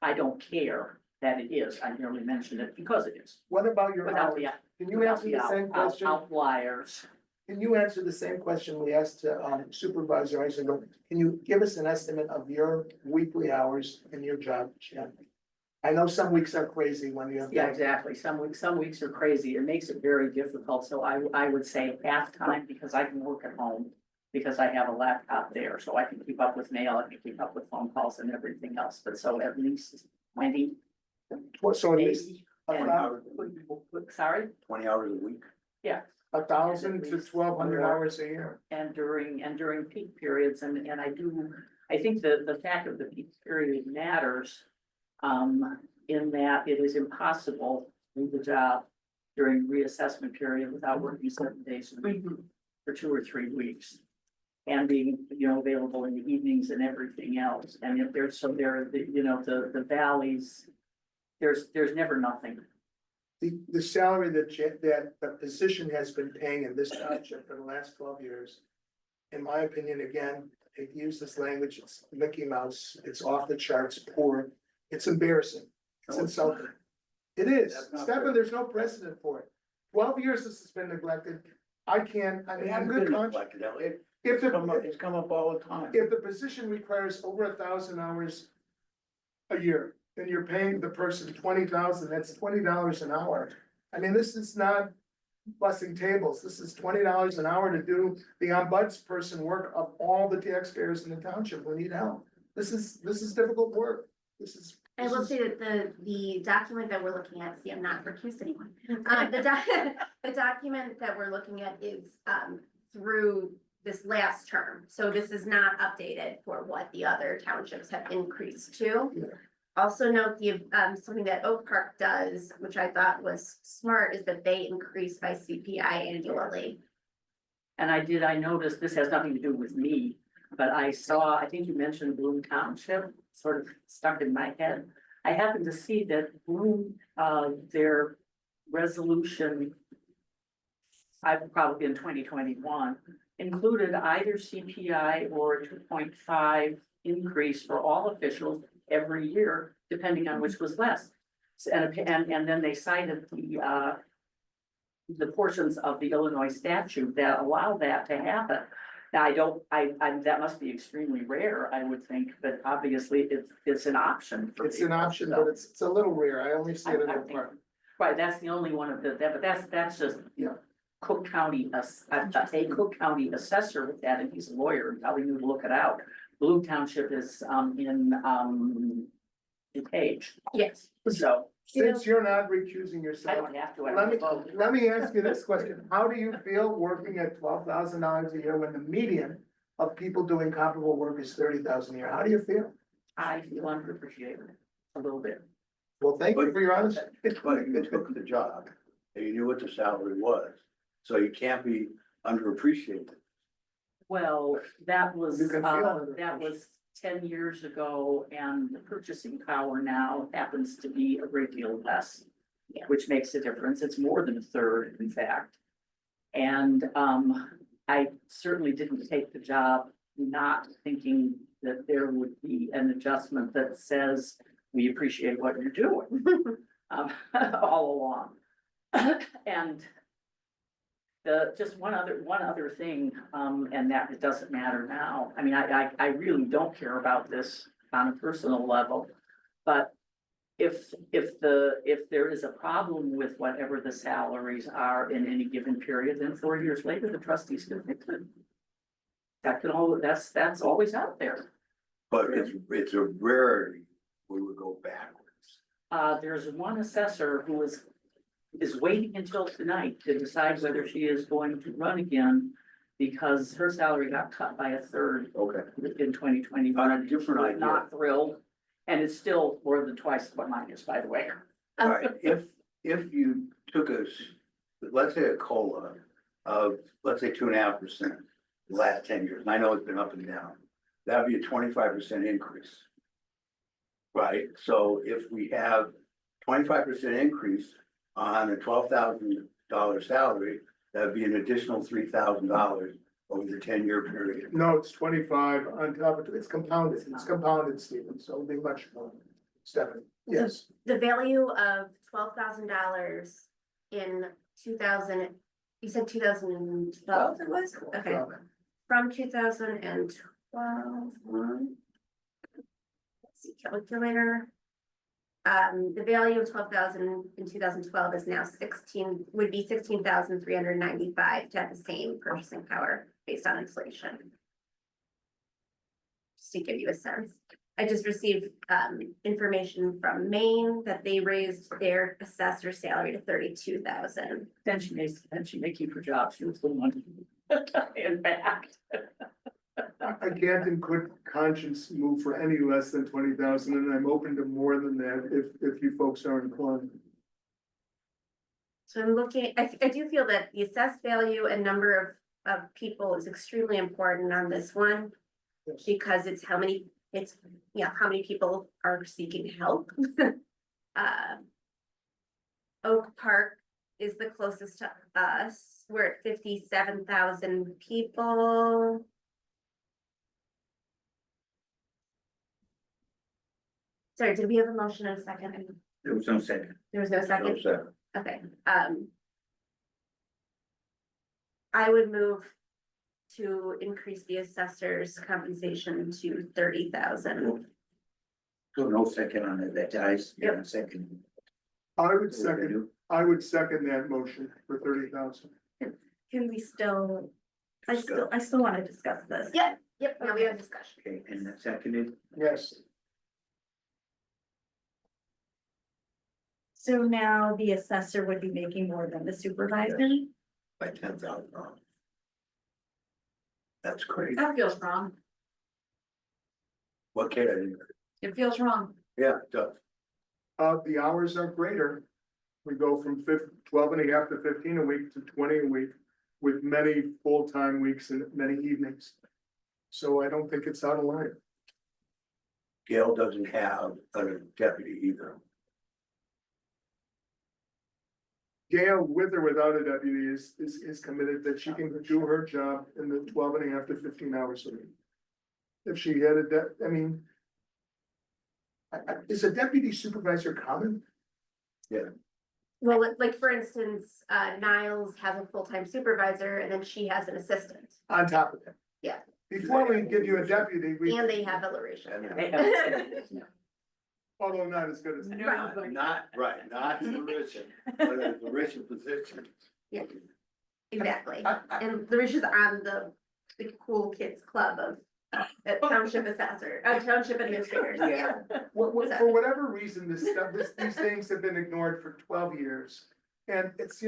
I don't care that it is, I merely mentioned it because it is. What about your Without hours? the, Can you without answer the the same question? outliers. Can you answer the same question we asked Supervisor Eisenberg? Can you give us an estimate of your weekly hours in your job, Jen? I know some weeks are crazy when you have. Yeah, exactly. Some weeks are crazy. It makes it very difficult. So I would say half time because I can work at home. Because I have a laptop there, so I can keep up with mail, I can keep up with phone calls and everything else. But so at least 20, So at least 80, and, sorry, 20 hours a week. yeah. 1,000 to 1,200 hours a year. And during peak periods, and I think the fact of the peak period matters. In that it is impossible to do the job during reassessment period without working 7 days a week for 2 or 3 weeks. And being, available in the evenings and everything else, and if there's, so there, the valleys, there's never nothing. The salary that the position has been paying in this township for the last 12 years. In my opinion, again, I use this language, it's Mickey Mouse, it's off the charts, poor, it's embarrassing, it's insulting. It is, That's not Stefan, fair. there's no precedent for it. 12 years this has been neglected. I mean, I'm good conscience. If It's come up all the time. if the position requires over 1,000 hours a year, then you're paying the person 20,000, that's $20 an hour. I mean, this is not busting tables, this is $20 an hour to do the ombudsperson work of all the taxpayers in the township who need help. This is difficult work, this is. I will say that the document that we're looking at, see, I'm not recused anyone. The document that we're looking at is, through this last term. So this is not updated for what the other townships have increased to. Yeah. Also note the, something that Oak Park does, which I thought was smart, is that they increase by CPI annually. And I noticed, this has nothing to do with me, but I think you mentioned Bloom Township, sort of stuck in my head. I happened to see that Bloom, their resolution, I've probably in 2021, included either CPI or a 2.5 increase for all officials every year, depending on which was less. And then they cited the portions of the Illinois statute that allow that to happen. Now, that must be extremely rare, I would think, but obviously it's an option. For It's an people, option, so. but it's a little rare, I only see it in I the think- park. Right, that's the only one of but that's just. Yeah. Cook County, a Cook County assessor with that, and he's a lawyer, and probably knew to look it out. Blue Township is, in DuPage, Yes. so Since you're not recusing I yourself, don't have to. I let me, don't vote. let me ask you this question, how do you feel working at $12,000 a year when the median of people doing comparable work is 30,000 a year, how do you feel? I feel underappreciated a little bit. Well, thank you for your honesty. But you took the job and you knew what the salary was, so you can't be underappreciated. Well, that was, You can feel underappreciated. that was 10 years ago, and the purchasing power now happens to be a great deal less. Which makes a difference. It's more than a third, in fact. And, I certainly didn't take the job not thinking that there would be an adjustment that says, we appreciate what you're doing, all along. And just one other thing, and that it doesn't matter now. I mean, I really don't care about this on a personal level. But if there is a problem with whatever the salaries are in any given period, then 4 years later, the trustees can fix it. That's always out there. But it's a rarity, we would go backwards. There's one assessor who is waiting until tonight to decide whether she is going to run again, because her salary got cut by a third Okay. in 2020. On a different idea. Not thrilled, and it's still more than twice what mine is, by the way. All right, if you took let's say a COLA of, let's say 2.5%, the last 10 years, and I know it's been up and down, that'd be a 25% increase. Right, so if we have 25% increase on a $12,000 salary, that'd be an additional $3,000 over the 10-year period. No, it's 25 on top of, it's compounded, Stephen, so it'll be much more. Stephanie, yes. The value of $12,000 in 2000, you said 2012 it was? Okay, from 2012. Let's see, calculator. The value of 12,000 in 2012 is now would be 16,395 to have the same purchasing power based on inflation. Just to give you a sense. I just received information from Maine that they raised their assessor salary to 32,000. Then she may keep her job. She was the one, in fact. I can't in good conscience move for any less than 20,000, and I'm open to more than that if you folks are inclined. So I'm looking, I do feel that the assessed value and number of people is extremely important on this one. Yes. Because it's how many people are seeking help. Oak Park is the closest to us. We're at 57,000 people. Sorry, did we have a motion in a second? There was no second. There was no second? No second. Okay, I would move to increase the assessor's compensation to 30,000. So no second on it, that dies. Yep. Yeah, second. I would second that motion for 30,000. Can we still, I still want to discuss this. Yep, now we have discussion. Okay, and that seconded, Yes, So now the assessor would be making more than the supervisor? By $10,000. That's crazy. That feels wrong. What can I do? It feels wrong. Yeah, it does. the hours are greater. We go from 12 and a half to 15 a week to 20 a week with many full-time weeks and many evenings. So I don't think it's out of line. Gail doesn't have a deputy either. Gail, with or without a deputy, is committed that she can do her job in the 12 and a half to 15 hours a week. If she had is a deputy supervisor common? Well, like for instance, Niles has a full-time supervisor and then she has an assistant. On top of that? Yeah. Before we give you a deputy, And they have Elaration. although not as good as. Not Larissa, but a Larissa position. Yeah, exactly. And Larisha's on the cool kids club of township assessor, township administrators. Yeah. For whatever reason, these things have been ignored for 12 years. And it's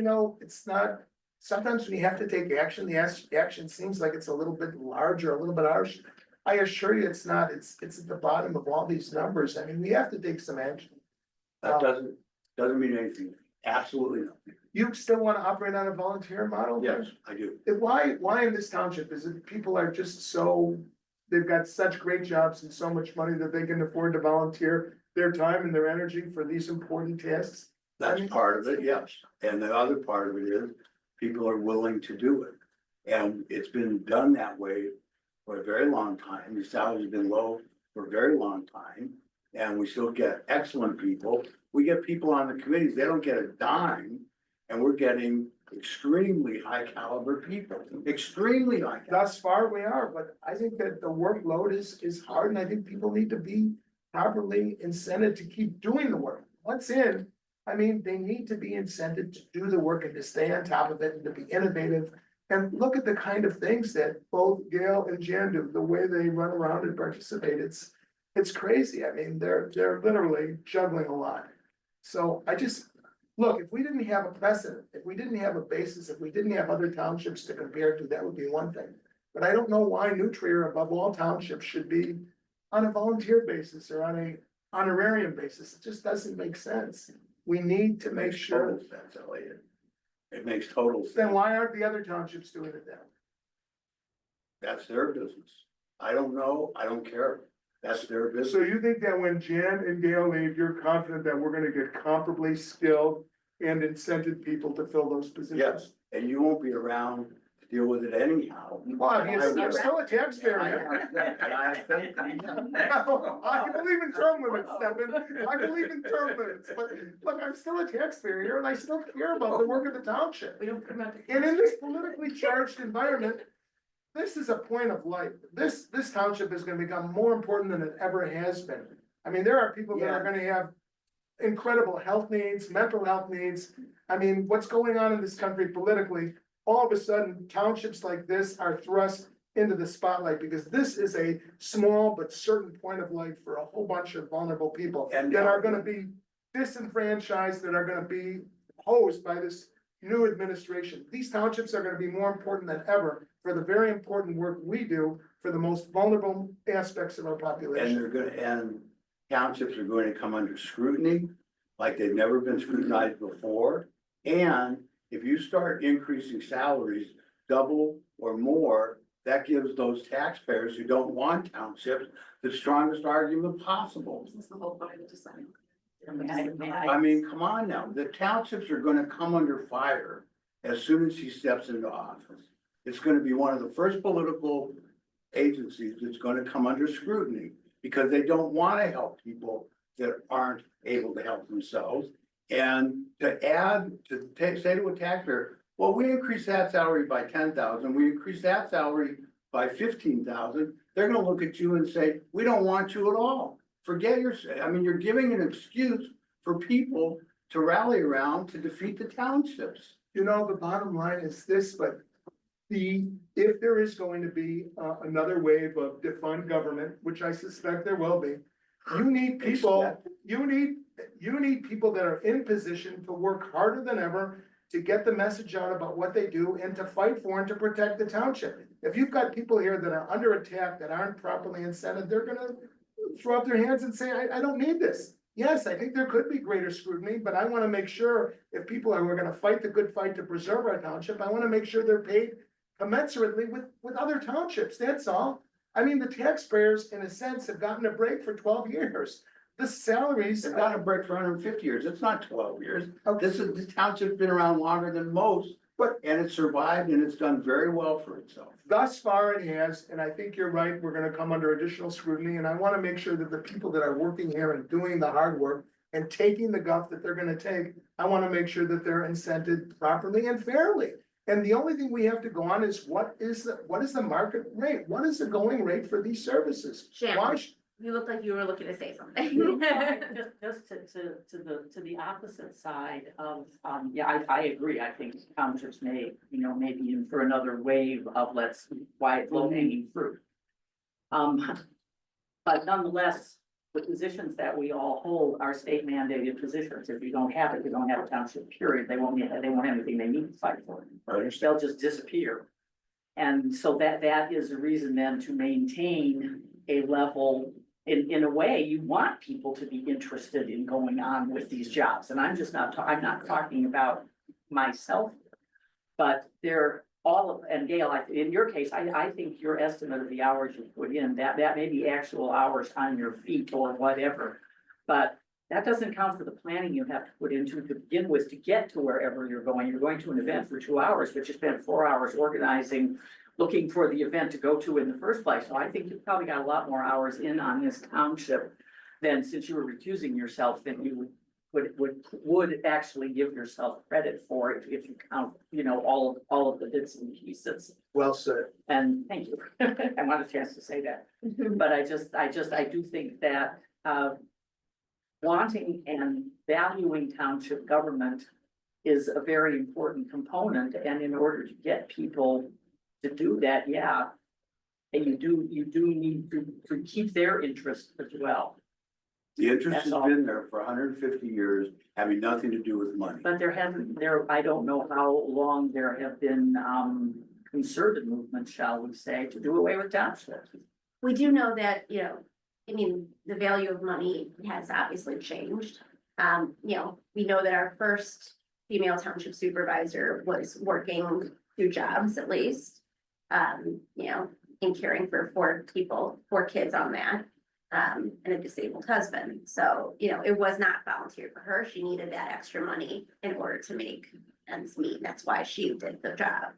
not, sometimes when you have to take action, the action seems like it's a little bit larger, a little bit harsh. I assure you it's not, it's at the bottom of all these numbers. I mean, we have to take some action. That doesn't mean anything. Absolutely nothing. You still want to operate on a volunteer model? Yes, I do. Why in this township is it people are just they've got such great jobs and so much money that they can afford to volunteer their time and their energy for these important tasks? That's part of it, yes. And the other part of it is people are willing to do it. And it's been done that way for a very long time. The salary's been low for a very long time. And we still get excellent people. We get people on the committees, they don't get a dime. And we're getting extremely high caliber people, extremely high. caliber. Thus far, we are, but I think that the workload is hard, and I think people need to be properly incented to keep doing the work. Once in, I mean, they need to be incented to do the work and to stay on top of it and to be innovative. And look at the kind of things that both Gail and Jan do, the way they run around and participate, it's crazy. I mean, they're literally juggling a lot. So I just, look, if we didn't have a precedent, if we didn't have a basis, if we didn't have other townships to compare to, that would be one thing. But I don't know why New Trier above all townships should be on a volunteer basis or on a honorarium basis. It just doesn't make sense. We need to make sure. Total sense, Elliot. It makes total sense. Then why aren't the other townships doing it then? That's their business. I don't know, I don't care. That's their business. So you think that when Jan and Gail leave, you're confident that we're gonna get comparably skilled and incented people to fill those positions? Yes, and you won't be around to deal with it anyhow. Well, you're still a taxpayer. I think- I believe in term limits, Stephen. I believe in term limits, but look, I'm still a taxpayer here and I still care about the work of the township. We don't put them out to. And in this politically charged environment, this is a point of light. This township is gonna become more important than it ever has been. I mean, there are people that are gonna have incredible health needs, mental health needs. I mean, what's going on in this country politically, all of a sudden, townships like this are thrust into the spotlight because this is a small but certain point of light for a whole bunch of vulnerable people And- that are gonna be disenfranchised, that are gonna be hosed by this new administration. These townships are gonna be more important than ever for the very important work we do for the most vulnerable aspects of our And population. they're gonna, and townships are going to come under scrutiny like they've never been scrutinized before. And if you start increasing salaries double or more, that gives those taxpayers who don't want townships the strongest argument possible. This is the whole point of deciding. I mean, come on now, the townships are gonna come under fire as soon as he steps into office. It's gonna be one of the first political agencies that's gonna come under scrutiny because they don't wanna help people that aren't able to help themselves. And to add, say to a taxpayer, well, we increased that salary by 10,000, we increased that salary by 15,000. They're gonna look at you and say, we don't want you at all. Forget I mean, you're giving an excuse for people to rally around to defeat the townships. You know, the bottom line is this, but if there is going to be another wave of defund government, which I suspect there will be, you need people, you need people that are in position to work harder than ever to get the message out about what they do and to fight for and to protect the township. If you've got people here that are under attack, that aren't properly incented, they're gonna throw up their hands and say, I don't need this. Yes, I think there could be greater scrutiny, but I wanna make sure if people are, we're gonna fight the good fight to preserve our township, I wanna make sure they're paid commensurately with other townships, that's all. I mean, the taxpayers, in a sense, have gotten a break for 12 years. The salaries. They've got a break for 150 years, it's not 12 years. Okay. This township's been around longer than most, and it's survived and it's done very well for itself. Thus far it has, and I think you're right, we're gonna come under additional scrutiny, and I wanna make sure that the people that are working here and doing the hard work and taking the guff that they're gonna take, I wanna make sure that they're incented properly and fairly. And the only thing we have to go on is what is the market rate? What is the going rate for these services? Shannon. Why, You look like you were looking to say something. Just to the opposite side of, yeah, I agree, I think townships may, maybe in for another wave of low hanging fruit. But nonetheless, the positions that we all hold are state mandated positions, if you don't have it, you don't have a township, period, they won't have anything they need to fight for. They'll just disappear. And so that is a reason then to maintain a level. In a way, you want people to be interested in going on with these jobs, and I'm just not, I'm not talking about myself. But they're and Gail, in your case, I think your estimate of the hours you put in, that may be actual hours on your feet or whatever. But that doesn't count for the planning you have to put into to begin with to get to wherever you're going. You're going to an event for 2 hours, but you spent 4 hours organizing, looking for the event to go to in the first place. So I think you've probably got a lot more hours in on this township than, since you were recusing yourself, than you would actually give yourself credit for if you count, you know, all of the bits and pieces. Well said. And thank you. I want a chance to say that. But I do think that, wanting and valuing township government is a very important component, and in order to get people to do that, yeah. And you do need to keep their interest as well, The interest That's has all. been there for 150 years, having nothing to do with money. but I don't know how long there have been, concerted movements, shall we say, to do away with townships. We do know that, you know, I mean, the value of money has obviously changed. You know, we know that our first female township supervisor was working 2 jobs at least. You know, and caring for 4 kids on that, and a disabled husband. So, you know, it was not volunteer for her. She needed that extra money in order to make ends meet. That's why she did the job.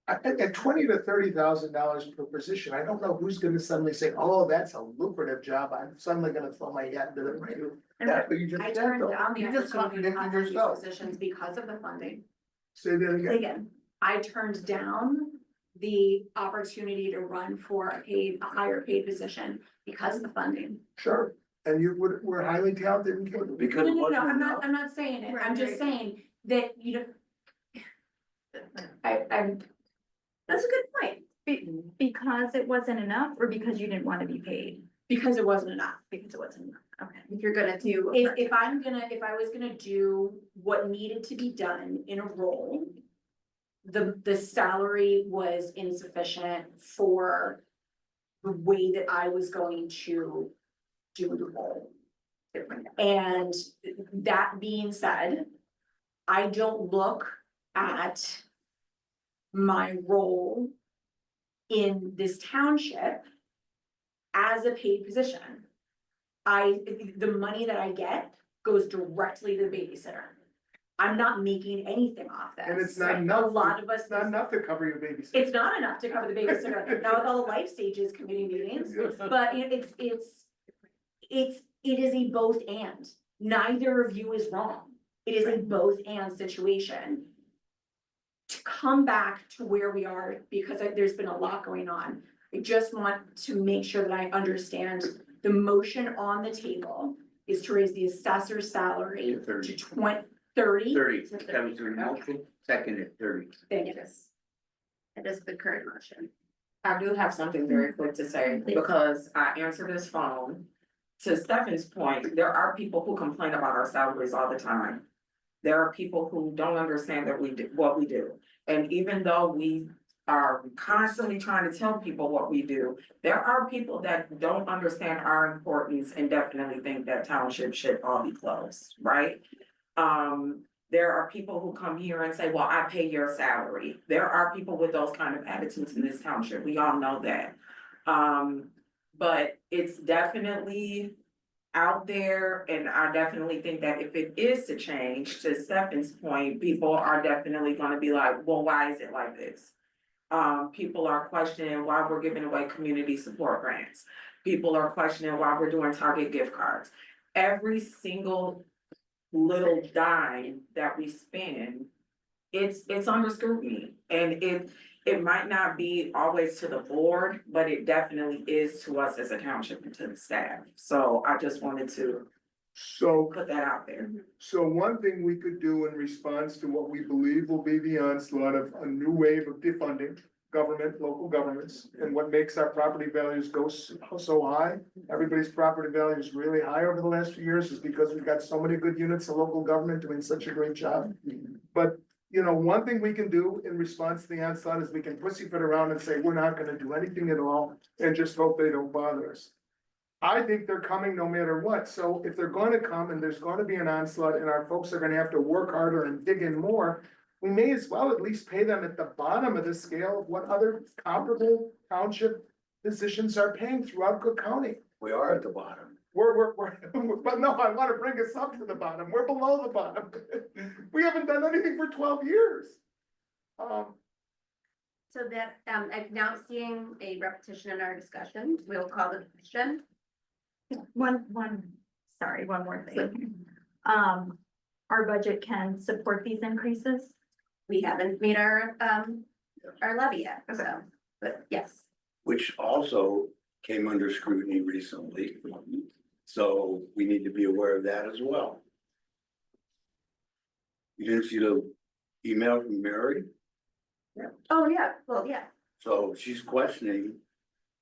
At $20,000 to $30,000 per position, I don't know who's gonna suddenly say, oh, that's a lucrative job, I'm suddenly gonna throw my hat into the ring. That's what you just I said, turned though. down the You just opportunity to contradicted have these yourself. positions because of the funding. Say that again. Again, I turned down the opportunity to run for a higher paid position because of the funding. Sure, and you were highly talented and capable. Because it wasn't I'm enough. not saying it, I'm just Right. saying that, you know. I'm, That's a good point. Because it wasn't enough, or because you didn't want to be paid? because it wasn't enough. Because it wasn't enough, okay. If you're gonna do. If I was gonna do what needed to be done in a role, the salary was insufficient for the way that I was going to do the role. And that being said, I don't look at my role in this township as a paid position. The money that I get goes directly to the babysitter. I'm not making anything off this. And it's not enough. A lot of us. It's not enough to cover your babysitter. It's not enough to cover the babysitter, not with all the life stages committee meetings, but it is a both and. Neither of you is wrong. It is a both and situation. To come back to where we are, because there's been a lot going on, I just want to make sure that I understand the motion on the table is to raise the assessor's salary To 30. to 30. 30, that was the motion, second at 30. Thank you. That is the current motion. I do have something very quick to say, because I answer this phone. To Stephanie's point, there are people who complain about our salaries all the time. There are people who don't understand that we do what we do. And even though we are constantly trying to tell people what we do, there are people that don't understand our importance and definitely think that township should all be closed, right? There are people who come here and say, well, I pay your salary. There are people with those kind of attitudes in this township. We all know that. But it's definitely out there, and I definitely think that if it is to change, to Stephanie's point, people are definitely gonna be like, well, why is it like this? People are questioning why we're giving away community support grants. People are questioning why we're doing Target gift cards. Every single little dime that we spend, it's under scrutiny, and it might not be always to the board, but it definitely is to us as a township and to the staff. So I just wanted to So, put that out there. so one thing we could do in response to what we believe will be the onslaught of a new wave of defunding government, local governments, and what makes our property values go so high. Everybody's property value is really high over the last few years is because we've got so many good units of local government doing such a great job. But, you know, one thing we can do in response to the onslaught is we can pussyfoot around and say, we're not gonna do anything at all and just hope they don't bother us. I think they're coming no matter what, so if they're gonna come and there's gonna be an onslaught and our folks are gonna have to work harder and dig in more, we may as well at least pay them at the bottom of the scale of what other comparable township positions are paying throughout Cook County. We are at the bottom. but no, I wanna bring us up to the bottom, we're below the bottom. We haven't done anything for 12 years. So that, I'm now seeing a repetition in our discussion, we'll call the question. One more thing. Our budget can support these increases. We haven't made our levy yet, so, but yes. which also came under scrutiny recently. So we need to be aware of that as well. You didn't see the email from Mary? Oh, yeah, well, yeah, So she's questioning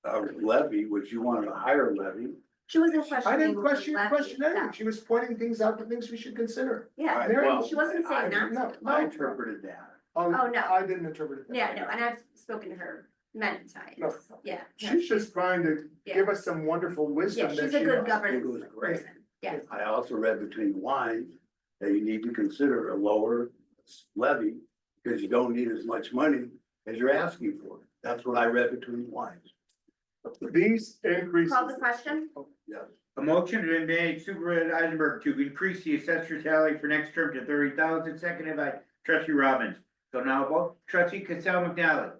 our levy, which you wanted a higher levy. she wasn't questioning. I didn't the question levy anything, itself. she was pointing things out, the things we should consider. Yeah, Right, Mary, well, she wasn't saying I- not to. No, I interpreted that. Oh, no. I didn't interpret it. that Yeah, way. no, and I've spoken to her many times, No. yeah. no, She's just trying to give us some wonderful wisdom. Yeah, that she's a she good knows. governance It was great. person, yeah. I also read between the lines that you need to consider a lower levy because you don't need as much money as you're asking for. That's what I read between the lines. These increases. Call the question? Yes. A motion has been made, Supervisor Eisenberg, to increase the assessor salary for next term to 30,000, seconded by trustee Robbins. So now vote, trustee Cassell McNally.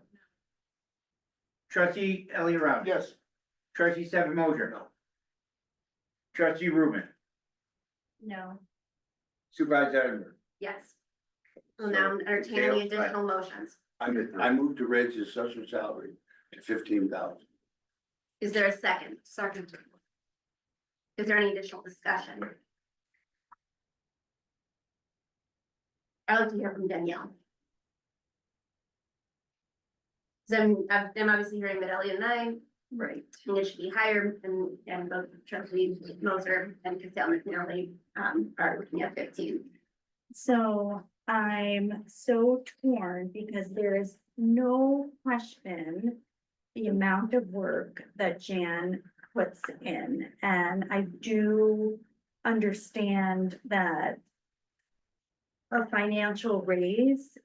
Trustee Elliot Robbins. Yes, Trustee Stephen Moser. Trustee Rubin. No. Supervisor Eisenberg. Yes. Well, now entertain any additional motions. I moved to raise the assessor salary to 15,000. Is there a second? Second. Is there any additional discussion? I'd like to hear from Danielle. So I'm obviously hearing that Elliot and I, Right. think it should be higher, and both trustee Moser and Cassell McNally, are looking at 15. So I'm so torn because there is no question the amount of work that Jan puts in. And I do understand that a financial raise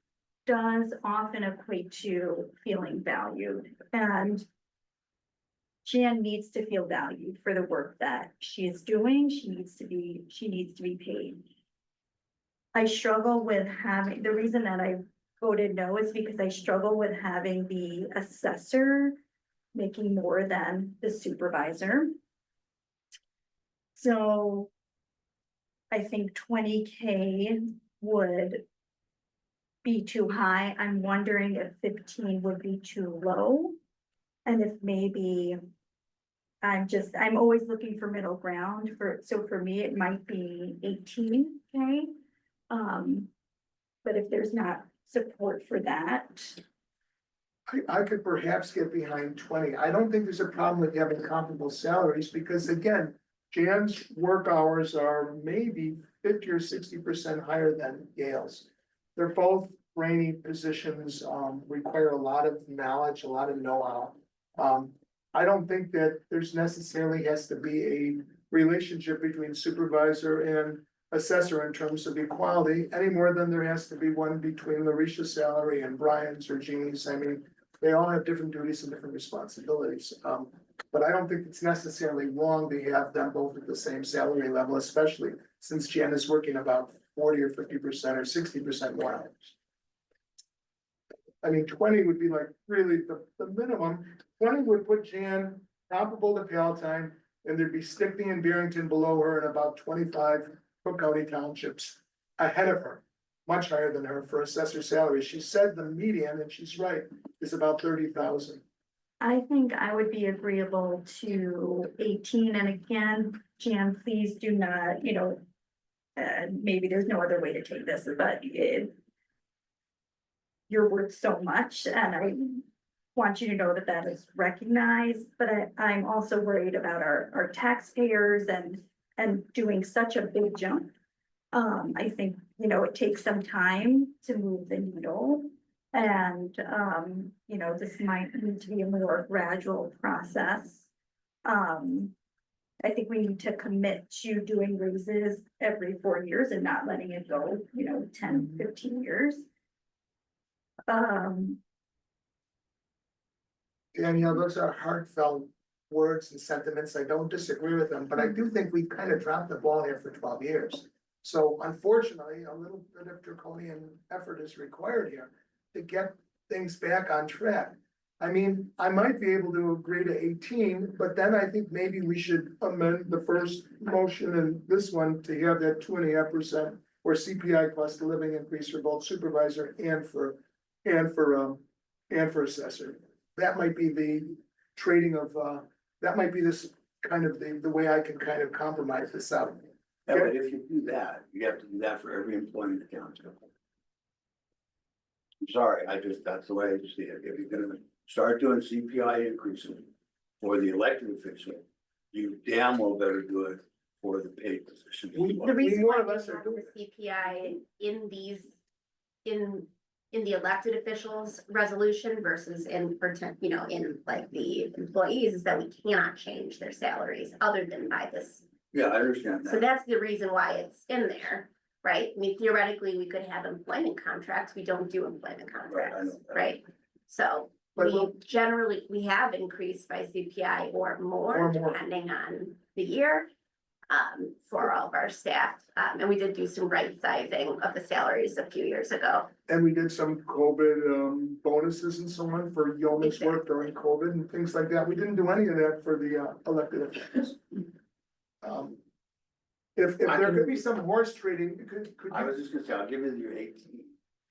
does often equate to feeling valued, and Jan needs to feel valued for the work that she is doing. She needs to be paid. I struggle with having, the reason that I voted no is because I struggle with having the assessor making more than the supervisor. So I think 20K would be too high. I'm wondering if 15 would be too low. And if maybe I'm always looking for middle ground so for me, it might be 18K. But if there's not support for that, I could perhaps get behind 20. I don't think there's a problem with having comparable salaries because again, Jan's work hours are maybe 50 or 60% higher than Gail's. They're both brainy positions, require a lot of knowledge, a lot of know-how. I don't think that there's necessarily has to be a relationship between supervisor and assessor in terms of equality, any more than there has to be one between Larisha's salary and Brian's or Jeannie's. I mean, they all have different duties and different responsibilities. But I don't think it's necessarily wrong to have them both at the same salary level, especially since Jan is working about 40 or 50% or 60% more hours. I mean, 20 would be like really the minimum. 20 would put Jan comparable to Palatine, and there'd be Stickney and Barrington below her and about 25 Cook County townships ahead of her, much higher than her for assessor salary. She said the median, and she's right, is about 30,000. I think I would be agreeable to 18. And again, Jan, please do not, maybe there's no other way to take this, but you're worth so much, and I want you to know that that is recognized, but I'm also worried about our taxpayers and doing such a big jump. I think, it takes some time to move the needle. And, this might need to be a more gradual process. I think we need to commit to doing raises every 4 years and not letting it go, 10, 15 years. Danielle, those are heartfelt words and sentiments, I don't disagree with them, but I do think we've kind of dropped the ball here for 12 years. So unfortunately, a little bit of draconian effort is required here to get things back on track. I mean, I might be able to agree to 18, but then I think maybe we should amend the first motion and this one to have that 2.5% or CPI plus the living increase for both supervisor and for assessor. That might be the trading of, that might be this kind of the way I can kind of compromise this out. Yeah, but if you do that, you have to do that for every employee in the township. I'm sorry, that's the way I see it. If you're gonna start doing CPI increases for the elected official, you damn well better do it for the paid position. The reason more why or we less are have doing the CPI in these, in the elected officials resolution versus in, in like the employees is that we cannot change their salaries other than by this. Yeah, I understand So that. that's the reason why it's in there, right? I mean, theoretically, we could have employment contracts. We don't do employment Right, I contracts, know that. right? So But we we'll- generally, we have increased by CPI or more, Or more. depending on the year. For all of our staff, and we did do some right sizing of the salaries a few years ago. And we did some COVID bonuses and so on for yeoman's work during COVID and things like that. We didn't do any of that for the elected officials. If there could be some horse trading, could I you was just gonna say, I'll give you your 18.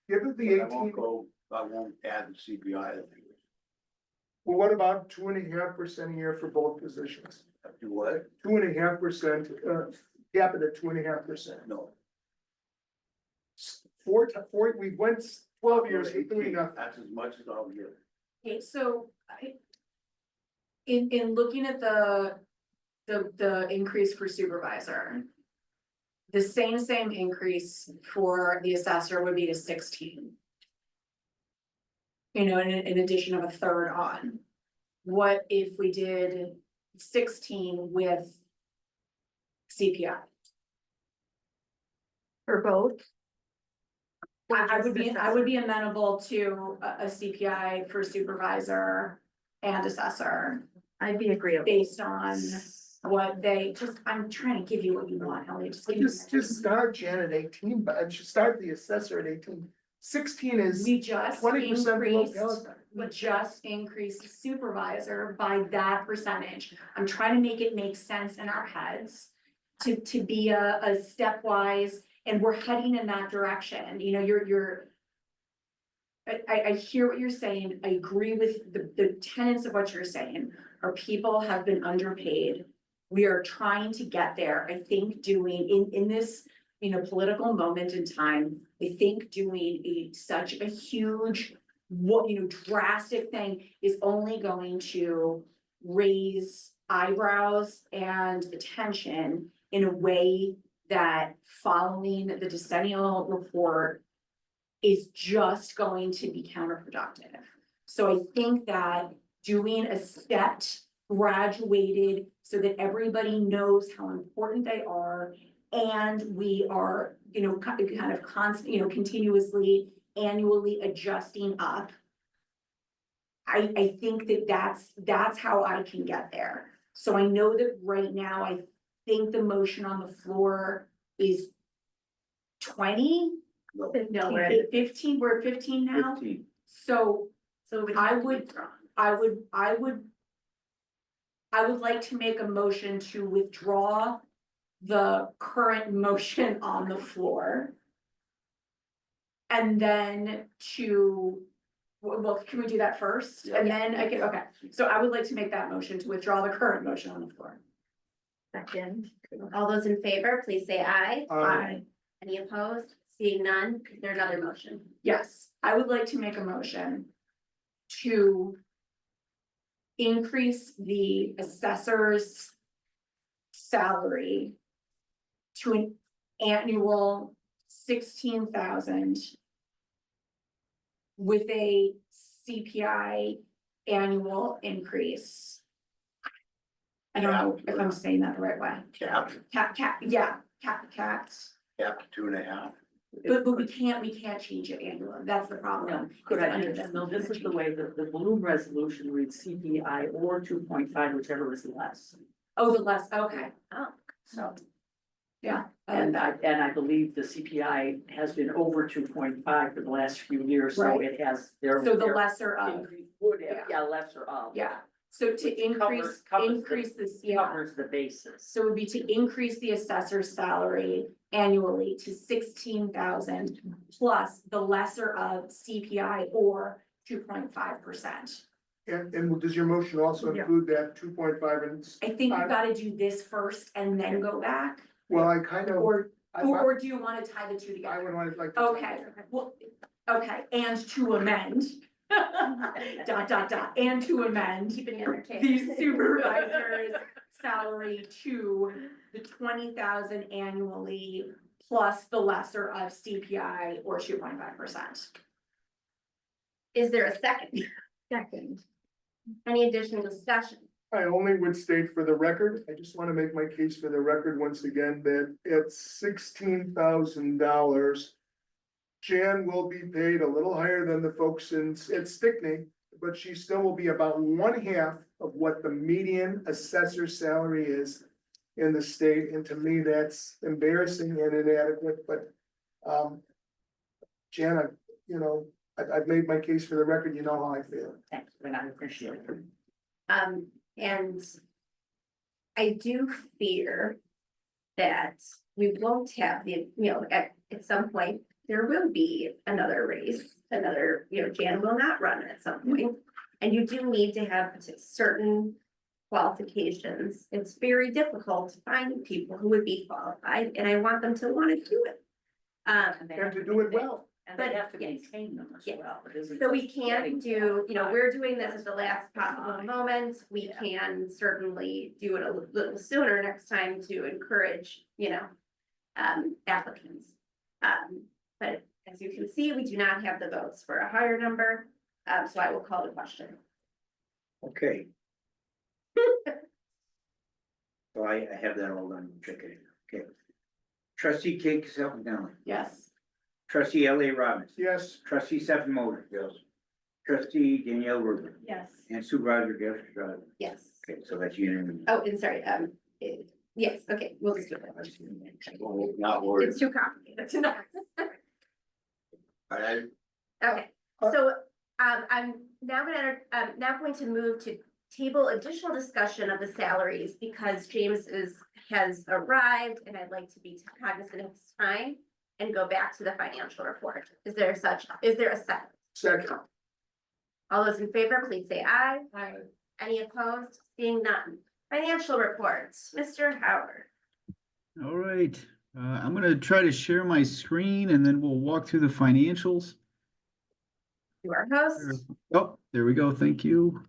give it the But I won't 18? go, I won't add the CPI. Well, what about 2.5% a year for both positions? Do what? 2.5%, cap it at 2.5%. No. We went 12 years with 18, doing nothing. that's as much as I'll give. Okay, so in looking at the increase for supervisor. The same increase for the assessor would be to 16. You know, in addition of a third on. What if we did 16 with CPI? For both? I would be amenable to a CPI for supervisor and assessor I'd be agreeable. based on what I'm trying to give you what you want, Elliot. Just start Jan at 18, but just start the assessor at 18. 16 is We just 20% below increased, Palestine. we just increased supervisor by that percentage. I'm trying to make it make sense in our heads. To be a stepwise, and we're heading in that direction, you know, I hear what you're saying, I agree with the tenets of what you're saying. Our people have been underpaid. We are trying to get there, I think doing in this, you know, political moment in time, I think doing such a huge, drastic thing is only going to raise eyebrows and attention in a way that following the decennial report is just going to be counterproductive. So I think that doing a stepped, graduated, so that everybody knows how important they are. And we are, kind of constant, continuously, annually adjusting up. I think that's how I can get there. So I know that right now, I think the motion on the floor is 20, No. No, we're at 15, we're at 15 now. 15. So So we I have to would- withdraw. I would like to make a motion to withdraw the current motion on the floor. And then well, can we do that first? And then I can, okay, so I would like to make that motion to withdraw the current motion on the floor. Second. All those in favor, please say aye. Aye. Any opposed? Seeing none, is there another motion? Yes, I would like to make a motion to increase the assessor's salary to an annual 16,000 with a CPI annual increase. I don't know if I'm saying that the right way. Cap, Cap, yeah, capped. cap to 2.5. But we can't change it annually, that's the No, problem. could I Under mention, no, this is the way that the balloon resolution reads CPI or 2.5, whichever is less. Oh, the less, okay, Oh, So, yeah. and I believe the CPI has been over 2.5 for the last few years, so Right. it has, there. So the there- lesser of, increase would have, yeah, lesser of. yeah, so to Which increase, covers the- increase this, yeah. Covers the basis. So it would be to increase the assessor's salary annually to 16,000 plus the lesser of CPI or 2.5%. And does your motion also Yeah. include that 2.5 and, I think you gotta do this first and then go back, well, I kind of, or do you wanna tie the two I together? would want to like. to- Okay, well, okay, and to amend. And to amend keeping you entertained. the supervisor's salary to the 20,000 annually plus the lesser of CPI or 2.5%. Is there a second? Second. Any additional discussion? I only would state for the record, I just want to make my case for the record once again, that at $16,000. Jan will be paid a little higher than the folks at Stickney, but she still will be about 1/2 of what the median assessor salary is in the state, and to me, that's embarrassing and inadequate, but, Jan, I've made my case for the record, you know how I feel. Thanks, and I appreciate it. And I do fear that we won't have the, at some point, there will be another race, Jan will not run at some point. And you do need to have certain qualifications. It's very difficult to find people who would be qualified, and I want them to want to do it. And they And have to do it well. And they But, have to yes. maintain them as Yes. well. It isn't So we just can't getting do, qualified. we're doing this at the last possible moment. We Yeah. can certainly do it a little sooner next time to encourage, applicants. But as you can see, we do not have the votes for a higher number, so I will call the question. Okay. So I have that all done, check it, okay. Trustee Kate Cassell Down, Yes. trustee L.A. Robbins, Yes, trustee Stephen Moser. Yes. Trustee Danielle Rubin, Yes. and Supervisor Jeff Estrada. Yes. Okay, so that's unanimous. Oh, and sorry, yes, okay, we'll just do it. Not worried. It's too complicated tonight. I, Okay, so, I'm now going to move to table additional discussion of the salaries because James has arrived and I'd like to be cognizant of his time and go back to the financial report. Is there a second? second. All those in favor, please say aye. Aye. Any opposed? Seeing none. Financial reports, Mr. Howard. All right, I'm gonna try to share my screen and then we'll walk through the financials. You are host. Oh, there we go, thank you.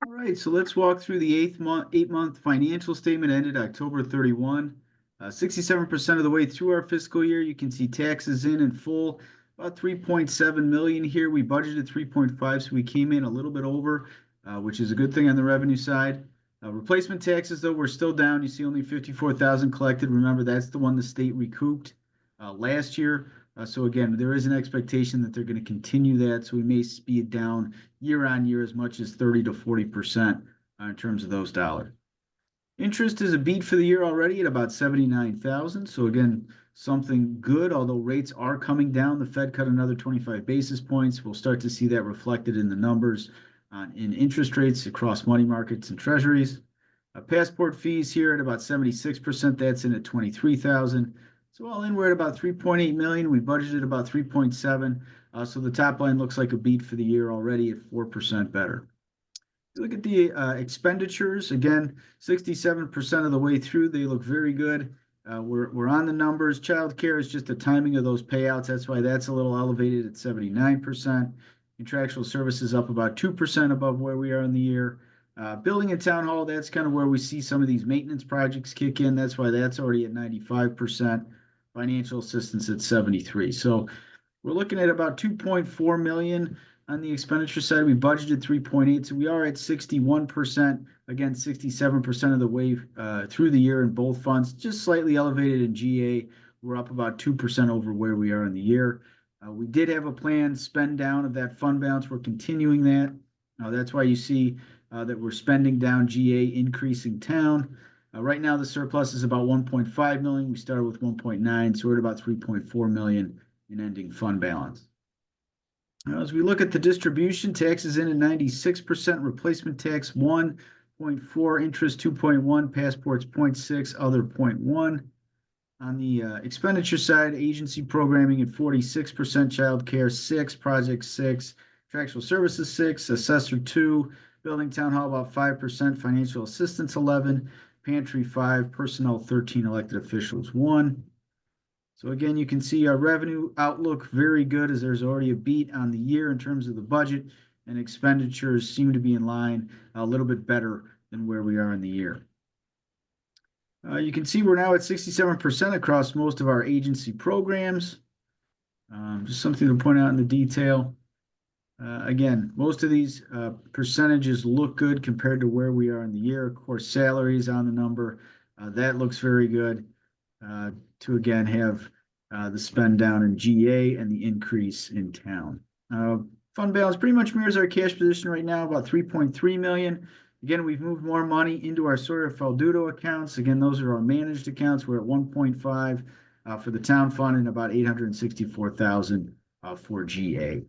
All right, so let's walk through the 8-month financial statement ended October 31. 67% of the way through our fiscal year, you can see taxes in full, about 3.7 million here. We budgeted 3.5, so we came in a little bit over, which is a good thing on the revenue side. Replacement taxes, though, we're still down. You see only 54,000 collected. Remember, that's the one the state recouped last year. So again, there is an expectation that they're going to continue that. So we may speed down year on year as much as 30 to 40% in terms of those dollars. Interest is a beat for the year already at about 79,000. So again, something good, although rates are coming down. The Fed cut another 25 basis points. We'll start to see that reflected in the numbers in interest rates across money markets and treasuries. Passport fees here at about 76%. That's in at 23,000. So all in, we're at about 3.8 million. We budgeted about 3.7. So the top line looks like a beat for the year already at 4% better. Look at the expenditures, again, 67% of the way through, they look very good. We're on the numbers. Childcare is just the timing of those payouts. That's why that's a little elevated at 79%. Contractual services up about 2% above where we are in the year. Building and town hall, that's kind of where we see some of these maintenance projects kick in. That's why that's already at 95%. Financial assistance at 73%. So we're looking at about 2.4 million On the expenditure side, we budgeted 3.8, so we are at 61%. Again, 67% of the way through the year in both funds, just slightly elevated in GA. We're up about 2% over where we are in the year. We did have a planned spend down of that fund balance. We're continuing that. That's why you see that we're spending down GA, increasing town. Right now, the surplus is about 1.5 million. We started with 1.9, so we're at about 3.4 million in ending fund balance. Now, as we look at the distribution, taxes in at 96%, replacement tax 1.4, interest 2.1, passports 0.6, other 0.1. On the expenditure side, agency programming at 46%, childcare 6, project 6, contractual services 6, assessor 2, building town hall about 5%, financial assistance 11, pantry 5, personnel 13, elected officials 1. So again, you can see our revenue outlook very good as there's already a beat on the year in terms of the budget, and expenditures seem to be in line a little bit better than where we are in the year. You can see we're now at 67% across most of our agency programs. Just something to point out in the detail. Again, most of these percentages look good compared to where we are in the year. Of course, salaries on the number, that looks very good. To again have the spend down in GA and the increase in town. Fund balance pretty much mirrors our cash position right now, about 3.3 million. Again, we've moved more money into our Sawyer Faldudo accounts. Again, those are our managed accounts. We're at 1.5 for the town fund and about 864,000 for GA.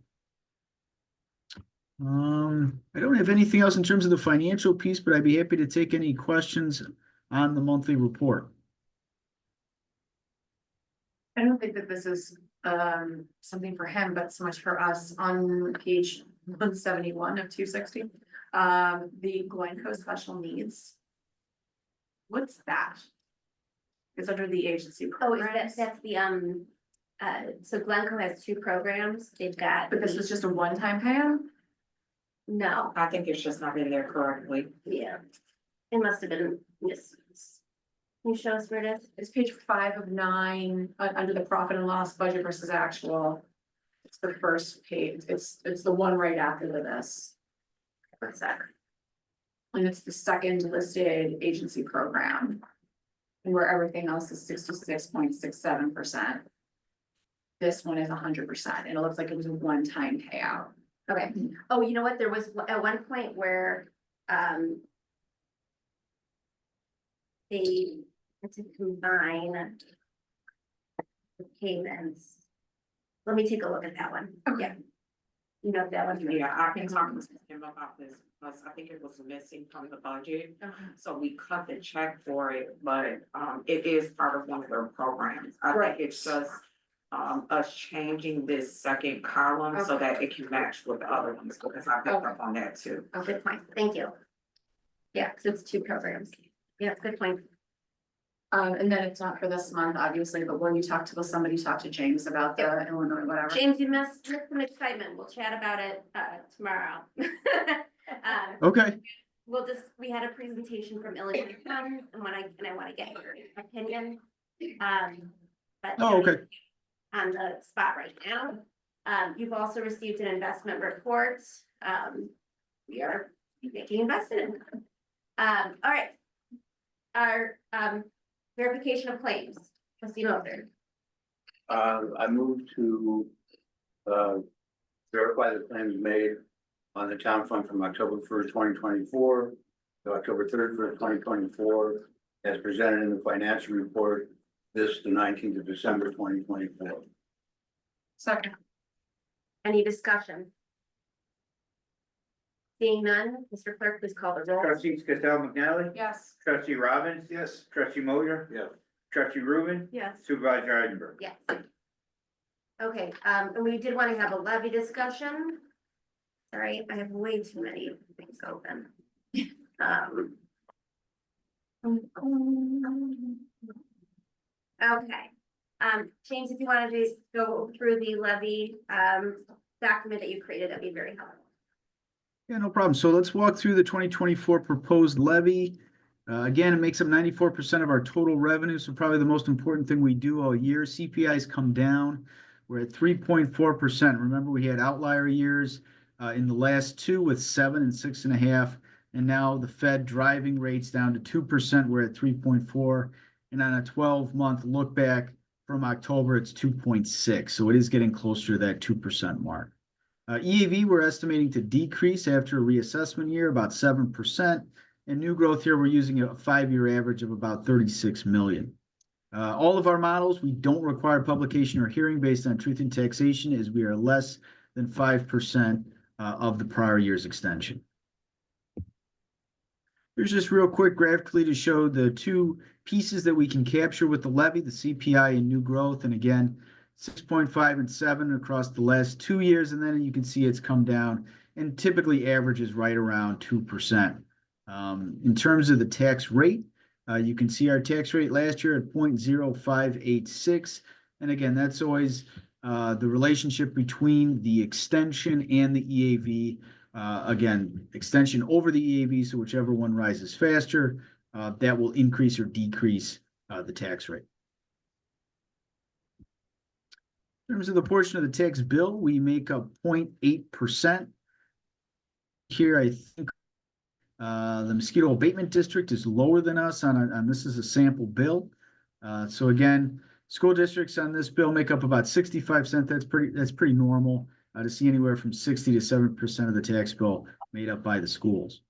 I don't have anything else in terms of the financial piece, but I'd be happy to take any questions on the monthly report. I don't think that this is something for him, but so much for us on page 171 of 260. The Glencoe special needs. What's that? It's under the agency Oh, is programs. that's the, so Glencoe has 2 programs. They've got. But this was just a one-time payout? No, I think it's just not in there correctly. yeah. It must have been mis. Can you show us where it is? It's page 5 of 9, under the profit and loss budget versus actual. It's the first page, it's the one right after this. One sec. And it's the second listed agency program. And where everything else is 66.67%. This one is 100%, and it looks like it was a one-time payout. Okay. Oh, you know what? There was at one point where, they had to combine the payments. Let me take a look at that one. Yeah. You know that one? Yeah, I've been talking to him about this, because I think it was missing from the budget. So we cut the check for it, but it is part of one of their programs. I Right. think it's just us changing this second column so that it can match with the other ones, because I picked up on that too. Oh, good point. Thank you. Yeah, so it's 2 programs. Yeah, good point. And then it's not for this month, obviously, but when you talk to somebody, talk to James about the Illinois, whatever. James, you missed some excitement. We'll chat about it tomorrow. Okay. We had a presentation from Illinois Funds and I want to get your opinion. But Oh, okay. on the spot right now. You've also received an investment report. We are making investment. All right. Our verification of claims, trustee Moser. I move to verify the claims made on the town fund from October 1st, 2024 to October 31st, 2024, as presented in the financial report, this the 19th of December, 2024. Second. Any discussion? Seeing none, Mr. Clerk, please call the roll. Trustee Castel McNally? Yes. Trustee Robbins? Yes. Trustee Moser? Yes. Trustee Rubin? Yes. Supervisor Eisenberg? Yes. Okay, and we did want to have a levy discussion. Sorry, I have way too many things open. Okay, James, if you wanted to go through the levy, document that you created, that'd be very helpful. Yeah, no problem. So let's walk through the 2024 proposed levy. Again, it makes up 94% of our total revenue, so probably the most important thing we do all year. CPI's come down. We're at 3.4%. Remember, we had outlier years in the last two with 7 and 6.5. And now the Fed driving rates down to 2%. We're at 3.4. And on a 12-month look back from October, it's 2.6. So it is getting closer to that 2% mark. EAV, we're estimating to decrease after a reassessment year, about 7%. And new growth here, we're using a 5-year average of about 36 million. All of our models, we don't require publication or hearing based on truth in taxation, as we are less than 5% of the prior year's extension. Here's just real quick graphically to show the two pieces that we can capture with the levy, the CPI and new growth. And again, 6.5 and 7 across the last 2 years. And then you can see it's come down and typically averages right around 2%. In terms of the tax rate, you can see our tax rate last year at 0.0586. And again, that's always the relationship between the extension and the EAV. Again, extension over the EAV, so whichever one rises faster, that will increase or decrease the tax rate. In terms of the portion of the tax bill, we make up 0.8%. Here, I think the mosquito abatement district is lower than us on this is a sample bill. So again, school districts on this bill make up about 65 cents. That's pretty normal to see anywhere from 60 to 7% of the tax bill made up by the schools.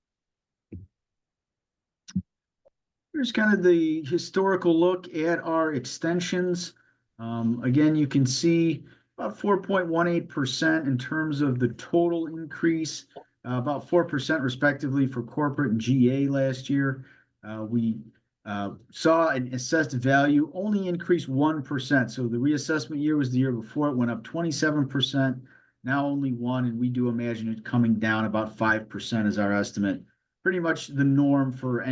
Here's kind of the historical look at our extensions. Again, you can see about 4.18% in terms of the total increase, about 4% respectively for corporate and GA last year. We saw an assessed value only increase 1%. So the reassessment year was the year before. It went up 27%, now only 1%, and we do imagine it coming down about 5% is our estimate. Pretty much the norm for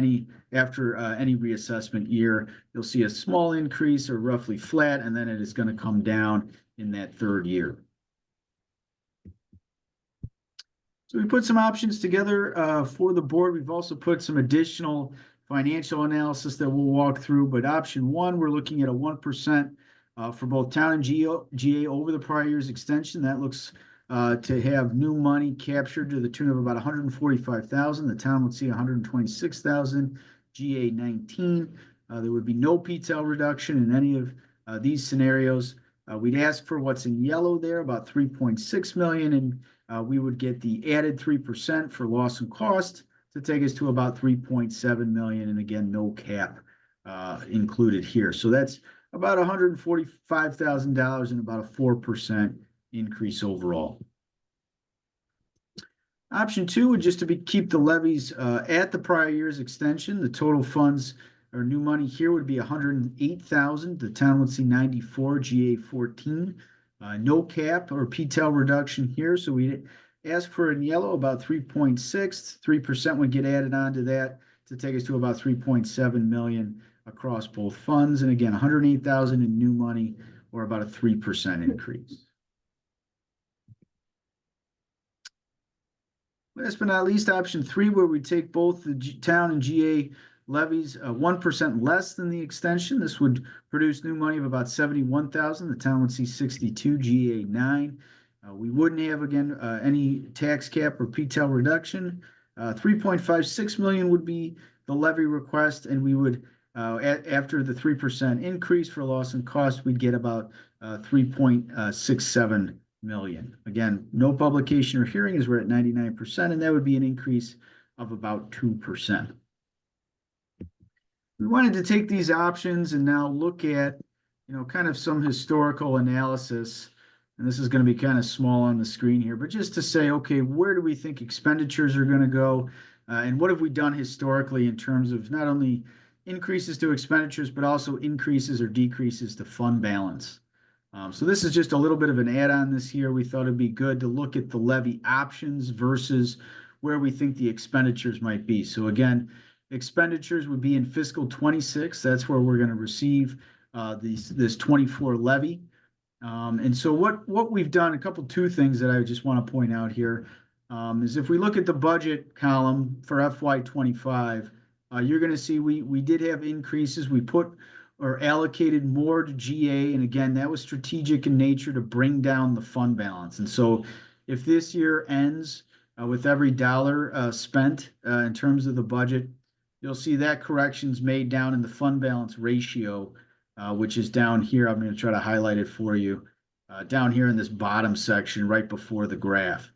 after any reassessment year. You'll see a small increase or roughly flat, and then it is going to come down in that third year. So we put some options together for the board. We've also put some additional financial analysis that we'll walk through. But option one, we're looking at a 1% for both town and GA over the prior year's extension. That looks to have new money captured to the tune of about 145,000. The town would see 126,000, GA 19. There would be no PTEL reduction in any of these scenarios. We'd ask for what's in yellow there, about 3.6 million, and we would get the added 3% for loss and cost to take us to about 3.7 million. And again, no cap included here. So that's about $145,000 and about a 4% increase overall. Option two would just to keep the levies at the prior year's extension. The total funds or new money here would be 108,000. The town would see 94, GA 14. No cap or PTEL reduction here. So we ask for in yellow about 3.6, 3% would get added on to that to take us to about 3.7 million across both funds. And again, 108,000 in new money or about a 3% increase. Last but not least, option three, where we take both the town and GA levies 1% less than the extension. This would produce new money of about 71,000. The town would see 62, GA 9. We wouldn't have, again, any tax cap or PTEL reduction. 3.56 million would be the levy request, and we would, after the 3% increase for loss and cost, we'd get about 3.67 million. Again, no publication or hearing as we're at 99%, and that would be an increase of about 2%. We wanted to take these options and now look at, kind of some historical analysis. And this is going to be kind of small on the screen here, but just to say, okay, where do we think expenditures are going to go? And what have we done historically in terms of not only increases to expenditures, but also increases or decreases to fund balance? So this is just a little bit of an add-on this year. We thought it'd be good to look at the levy options versus where we think the expenditures might be. So again, expenditures would be in fiscal 26. That's where we're going to receive this 24 levy. And so what we've done, two things that I just want to point out here, is if we look at the budget column for FY25, you're going to see we did have increases. We put or allocated more to GA. And again, that was strategic in nature to bring down the fund balance. And so if this year ends with every dollar spent in terms of the budget, you'll see that corrections made down in the fund balance ratio, which is down here. I'm going to try to highlight it for you. Down here in this bottom section right before the graph.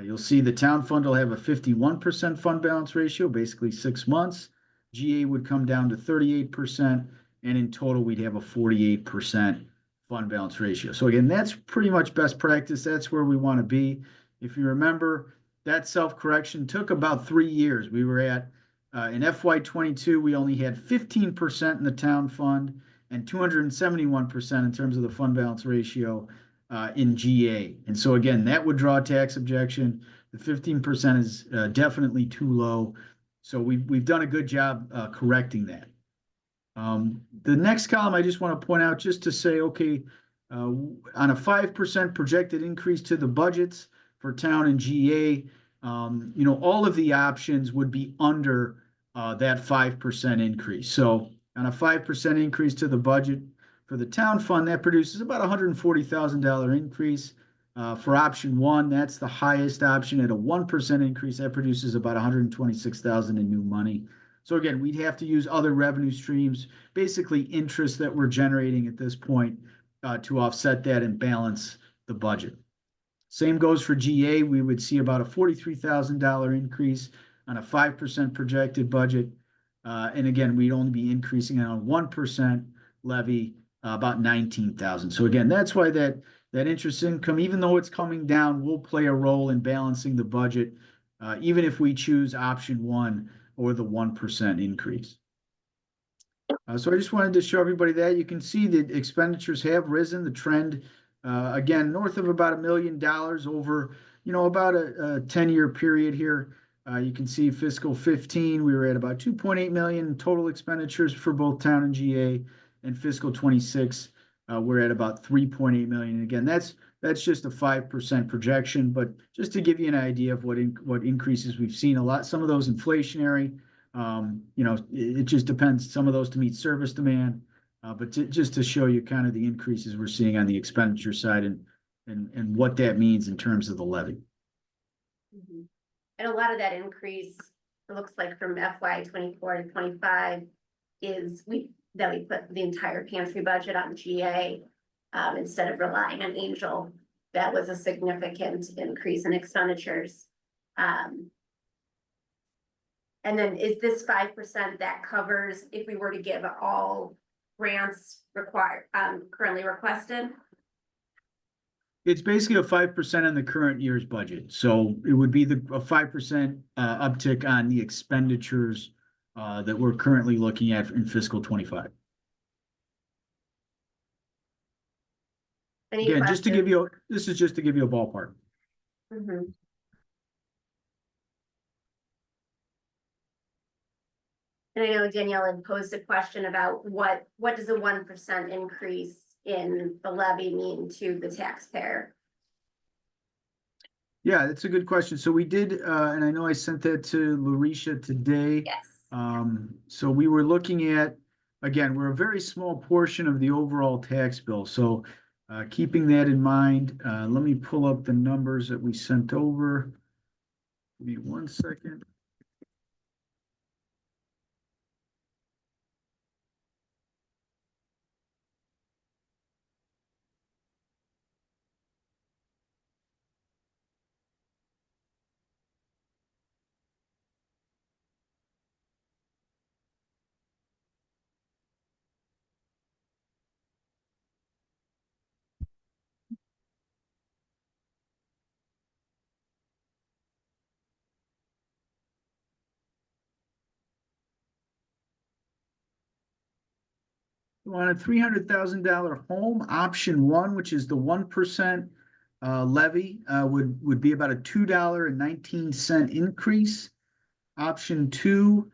You'll see the town fund will have a 51% fund balance ratio, basically 6 months. GA would come down to 38%, and in total, we'd have a 48% fund balance ratio. So again, that's pretty much best practice. That's where we want to be. If you remember, that self-correction took about 3 years. We were at, in FY22, we only had 15% in the town fund and 271% in terms of the fund balance ratio in GA. And so again, that would draw a tax objection. The 15% is definitely too low. So we've done a good job correcting that. The next column, I just want to point out just to say, okay, on a 5% projected increase to the budgets for town and GA, all of the options would be under that 5% increase. So on a 5% increase to the budget for the town fund, that produces about $140,000 increase. For option one, that's the highest option. At a 1% increase, that produces about $126,000 in new money. So again, we'd have to use other revenue streams, basically interest that we're generating at this point to offset that and balance the budget. Same goes for GA. We would see about a $43,000 increase on a 5% projected budget. And again, we'd only be increasing on a 1% levy about 19,000. So again, that's why that interest income, even though it's coming down, will play a role in balancing the budget, even if we choose option one or the 1% increase. So I just wanted to show everybody that. You can see that expenditures have risen. The trend, again, north of about $1 million over, about a 10-year period here. You can see fiscal 15, we were at about 2.8 million total expenditures for both town and GA, and fiscal 26, we're at about 3.8 million. And again, that's just a 5% projection, but just to give you an idea of what increases we've seen, some of those inflationary, it just depends. Some of those to meet service demand, but just to show you kind of the increases we're seeing on the expenditure side and what that means in terms of the levy. Mm-hmm. And a lot of that increase, it looks like from FY 24 to 25 is we put the entire pantry budget on GA instead of relying on Angel. That was a significant increase in expenditures. And then is this 5% that covers if we were to give all grants currently requested? It's basically a 5% on the current year's budget. So it would be a 5% uptick on the expenditures that we're currently looking at in fiscal 25. Again, just to give you, this is just to give you a ballpark. Mm-hmm. And I know Danielle had posed a question about what does a 1% increase in the levy mean to the taxpayer? Yeah, that's a good question. So we did, and I know I sent that to Larisha today. Yes. So we were looking at, again, we're a very small portion of the overall tax bill. So keeping that in mind, let me pull up the numbers that we sent over. Give me 1 second. On a $300,000 home, option one, which is the 1% levy, would be about a $2.19 increase. Option two,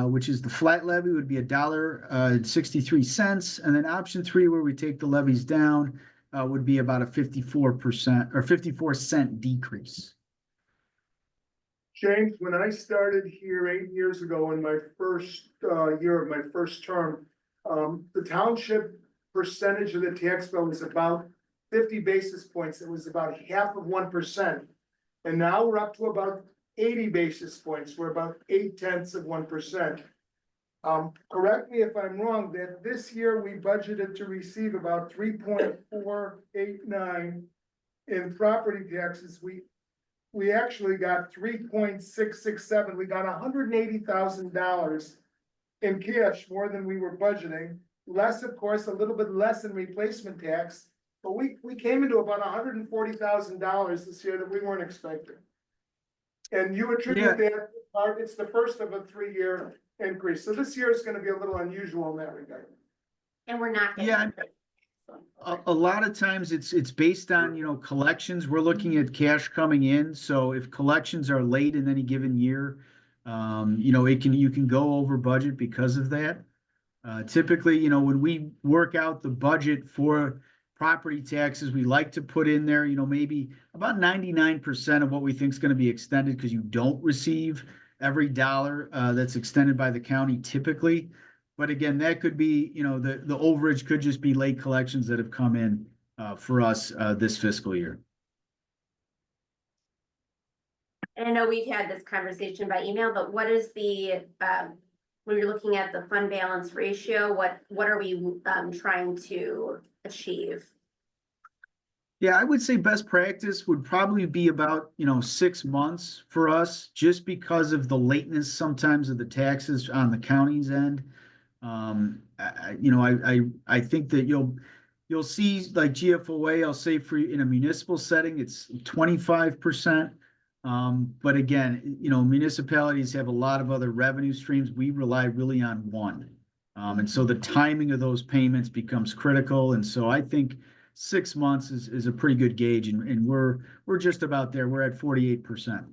which is the flat levy, would be $1.63, and then option three, where we take the levies down, would be about a 54% or 54-cent decrease. James, when I started here 8 years ago in my first year of my first term, the township percentage of the tax bill was about 50 basis points, it was about 0.5%. And now we're up to about 80 basis points, we're about 0.8%. Correct me if I'm wrong, that this year we budgeted to receive about 3.489 in property taxes. We actually got 3.667, we got $180,000 in cash, more than we were budgeting. Less, of course, a little bit less in replacement tax, but we came into about $140,000 this year that we weren't expecting. And you attribute that, it's the first of a 3-year increase, so this year is gonna be a little unusual in that regard. And we're not. getting Yeah, a lot of times it's based on, collections. We're looking at cash coming in. So if collections are late in any given year, you can go over budget because of that. Typically, when we work out the budget for property taxes, we like to put in there, maybe about 99% of what we think is going to be extended, because you don't receive every dollar that's extended by the county typically. But again, that could be, the overage could just be late collections that have come in for us this fiscal year. And I know we've had this conversation by email, but what is the, when you're looking at the fund balance ratio, what are we trying to achieve? Yeah, I would say best practice would probably be about, 6 months for us, just because of the lateness sometimes of the taxes on the county's end. I think that you'll see, like GFOA, I'll say for in a municipal setting, it's 25%. But again, municipalities have a lot of other revenue streams. We rely really on one. And so the timing of those payments becomes critical. And so I think 6 months is a pretty good gauge, and we're just about there. We're at 48%.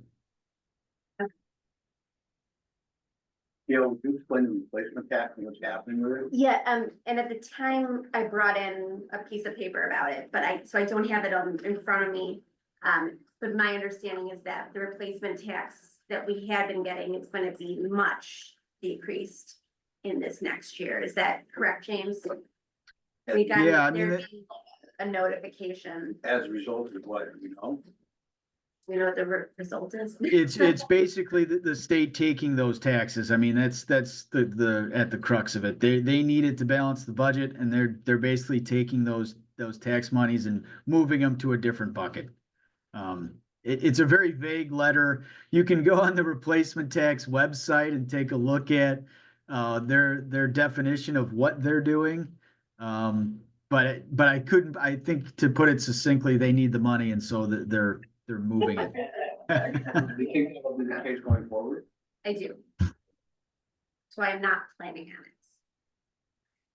Would you explain the replacement tax and what's happening with it? Yeah, and at the time I brought in a piece of paper about it, but so I don't have it in front of me. But my understanding is that the replacement tax that we had been getting is going to be much decreased in this next year. Is that correct, James? We got, Yeah, I mean, there'd be a notification. As a result of what, You know what the result is? It's basically the state taking those taxes. I mean, that's the at the crux of it. They need it to balance the budget, and they're basically taking those tax monies and moving them to a different bucket. It's a very vague letter. You can go on the replacement tax website and take a look at their definition of what they're doing. But I think, to put it succinctly, they need the money, and so they're moving it. Do you think that'll be the case going forward? I do. So I'm not planning on it.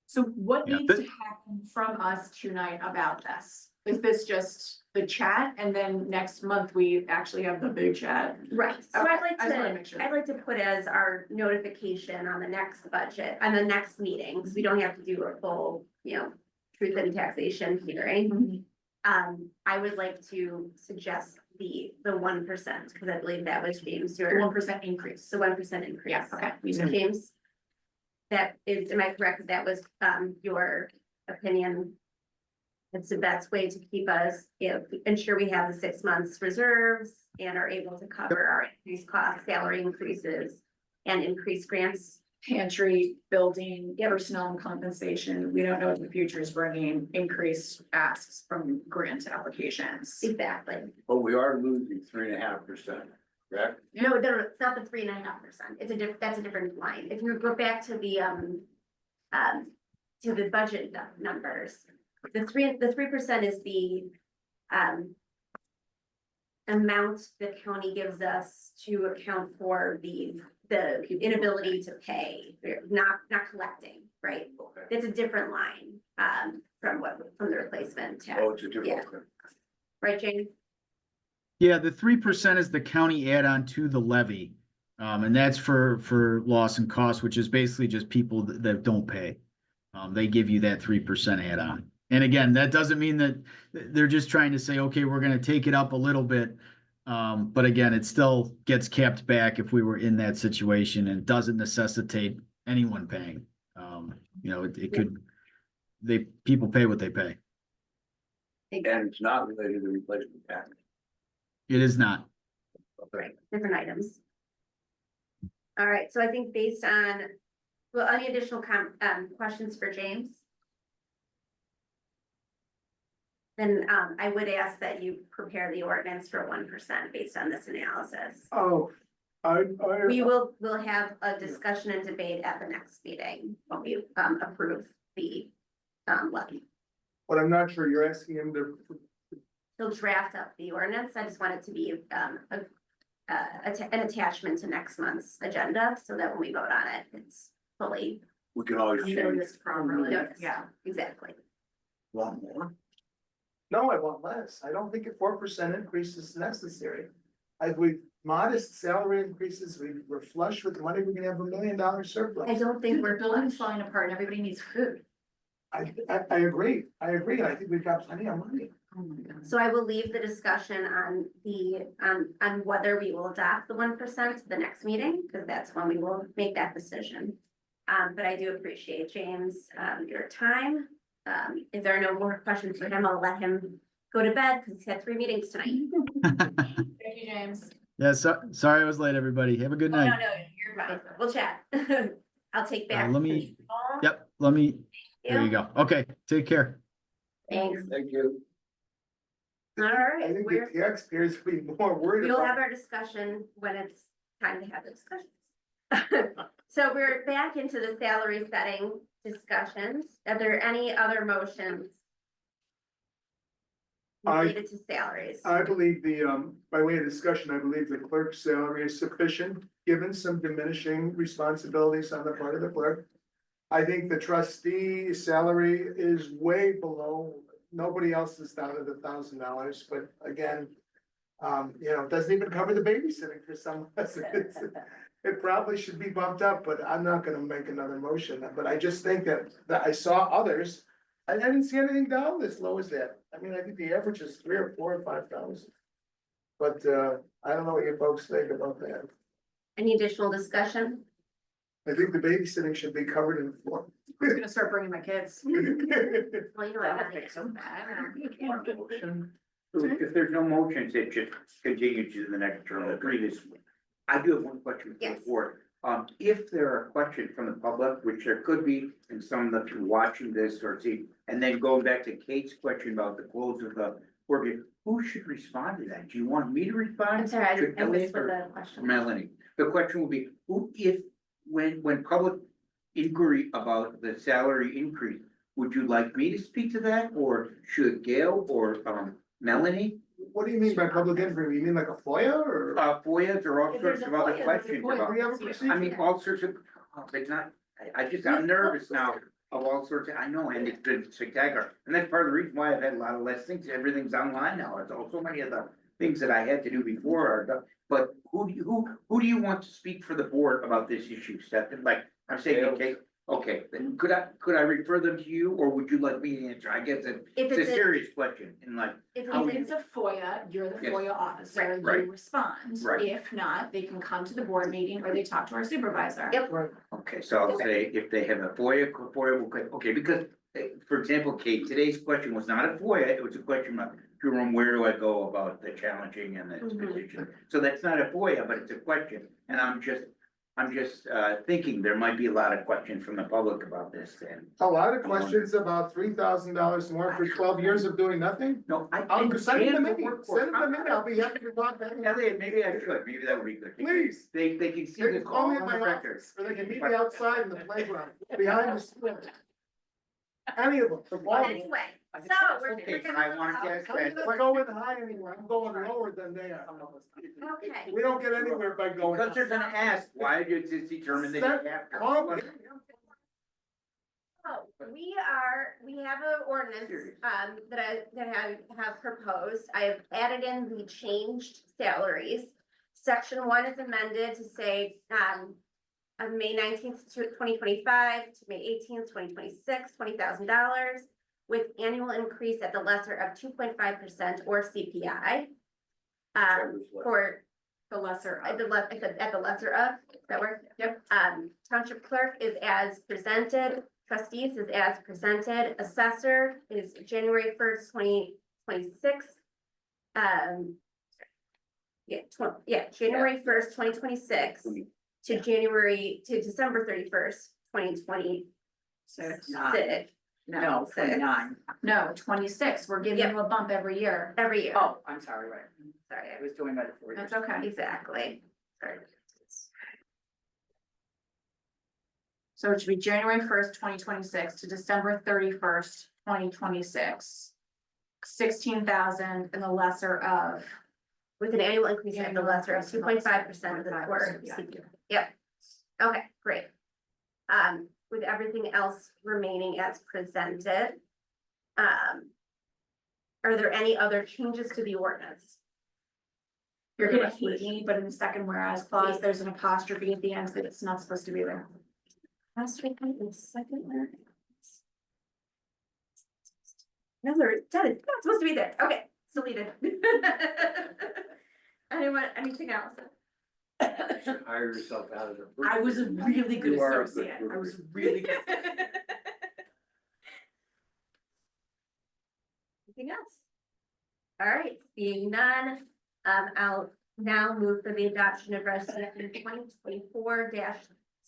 So what Yeah, needs but- to happen from us tonight about this? Is this just the chat, and then next month we actually have the big chat? Right, so Okay, I'd like I just wanna make sure. I'd like to put as our notification on the next budget, on the next meeting, because we don't have to do a full, truth and taxation hearing. I would like to suggest the 1%, because I believe that was James, your 1% increase. the 1% increase. Yes, okay. James? That is, am I correct, that was your opinion? It's the best way to keep us, ensure we have the 6 months reserves and are able to cover our increased costs, salary increases, and increased grants. Pantry, building, personnel and compensation. We don't know what the future is bringing, increased asks from grant applications. Exactly. But we are losing 3.5%, correct? No, it's not the 3.5%. It's that's a different line. If you go back to the budget numbers, the 3% is the amount the county gives us to account for the inability to pay, not collecting, right? Okay. It's a different line from the replacement tax. Oh, it's a different. Yeah. Right, Jane? Yeah, the 3% is the county add-on to the levy. And that's for loss and cost, which is basically just people that don't pay. They give you that 3% add-on. And again, that doesn't mean that they're just trying to say, okay, we're gonna take it up a little bit. But again, it still gets kept back if we were in that situation, and doesn't necessitate anyone paying. It could, people pay what they pay. And it's not related to replacement tax. It is not. Right, different items. All right, so I think based on, well, any additional questions for James? Then, I would ask that you prepare the ordinance for 1% based on this analysis. Oh, We'll have a discussion and debate at the next meeting when we, approve the, levy. but I'm not sure you're asking him to, He'll draft up the ordinance. I just want it to be, an attachment to next month's agenda, so that when we vote on it, it's fully We can always change. noticed properly. Noticed. Yeah, exactly. Want more? no, I want less. I don't think a 4% increase is necessary. We modest salary increases, we're flush with the money, we're gonna have $1 million surplus. I don't think we're Building's falling apart and everybody needs food. I agree, I think we've got plenty of money. So I will leave the discussion on the, on whether we will adopt the 1% to the next meeting, because that's when we will make that decision. But I do appreciate, James, your time. If there are no more questions for him, I'll let him go to bed, because he's had 3 meetings tonight. Thank you, James. Yeah, sorry I was late, everybody. Have a good night. No, you're fine. We'll chat. I'll take back. let me- control. Yep, there you go. Okay, take care. Thanks. Thank you. All I right, think we're, the taxpayers will be more worried we'll about. have our discussion when it's time to have the discussion. So we're back into the salary setting discussions. Are there any other motions related to salaries? I believe by way of discussion, I believe the clerk's salary is sufficient, given some diminishing responsibilities on the part of the clerk. I think the trustee salary is way below, nobody else is down at $1,000, but again, it doesn't even cover the babysitting for some of us. It probably should be bumped up, but I'm not gonna make another motion, but I just think that I saw others. I didn't see anything down as low as that. I mean, I think the average is 3 or 4 or 5,000. But I don't know what you folks think about that. Any additional discussion? I think the babysitting should be covered in full. I'm gonna start bringing my kids. Well, you know, I That'll don't think fix so them. bad. If there's no motions, it just continues to the next term, the previous. I do have one question for Yes. the board. If there are questions from the public, which there could be, and some that are watching this or see, and then going back to Kate's question about the close of the work, who should respond to that? Do you want me to respond? I'm sorry, Should I missed Elliot what or the question. Melanie? The question will be, when public inquiry about the salary increase, would you like me to speak to that, or should Gail or Melanie? What do you mean by public inquiry? You mean like a FOIA or? FOIAs or all If sorts there's of a other FOIA, there's a questions FOIA. about, We have a I procedure. mean, all sorts of, I'm nervous now of all sorts of, I know, and it's been spectacular. And that's part of the reason why I've had a lot of less things, everything's online now, it's all so many of the things that I had to do before are done. But who do you want to speak for the board about this issue, Stephen? Like, I'm saying, okay, then could I refer them to you, or would you like me to answer? I guess If it's a it's a- serious question, and like, If How If it's it's a FOIA, you're the Yes. FOIA officer, Right. you respond. Right. If not, they can come to the board meeting or they talk to our supervisor. Yep. Right. okay, so I'll say if they have a FOIA, okay, because, for example, Kate, today's question was not a FOIA, it was a question of, Jerome, where do I go about the challenging and the Mhm. position? So that's not a FOIA, but it's a question, and I'm just thinking there might be a lot of questions from the public about this, and, A lot of questions about $3,000 more for 12 years of doing nothing? no, I. I'll send them to understand the me, workforce. send them to me, I'll be happy to talk to them. Elliot, maybe I should, maybe that would be good. Please. They can see They this can call all me on at the my record. office, or they can meet me outside in the playground, behind the school. Any of them. the ball. Anyway, so we're. Okay, we're I gonna wanna move guess on. I'm not going high anywhere, I'm going lower than they are. Okay. We don't get anywhere by going. Because they're gonna ask, why did it determine that you have to? Call me. So we have an ordinance, that I have proposed. I have added in the changed salaries. Section 1 is amended to say, on May 19th, 2025 to May 18th, 2026, $20,000 with annual increase at the lesser of 2.5% or CPI. For The lesser at of. the lesser of, does that work? Yep. Township clerk is as presented, trustees is as presented, assessor is January 1st, 2026. January 1st, 2026 to December 31st, 2026. No, 29. No, 26, we're giving you a bump every year. Every year. Oh, I'm sorry, right. Sorry, I was doing that for you. That's okay. exactly. Sorry. So it should be January 1st, 2026 to December 31st, 2026. 16,000 and the lesser of. With an annual increase of the lesser of 2.5% of the quarter. Yep. Okay, great. With everything else remaining as presented. Are there any other changes to the ordinance? You're gonna hate me, but in the second whereas clause, there's an apostrophe at the end that it's not supposed to be there. Last week, the second one. No, it's not supposed to be there. Okay, deleted. Anything else? Hire yourself out of the. I was a really good You are a associate. good I was really good. Anything else? All right, seeing none, I'll now move for the adoption of resolution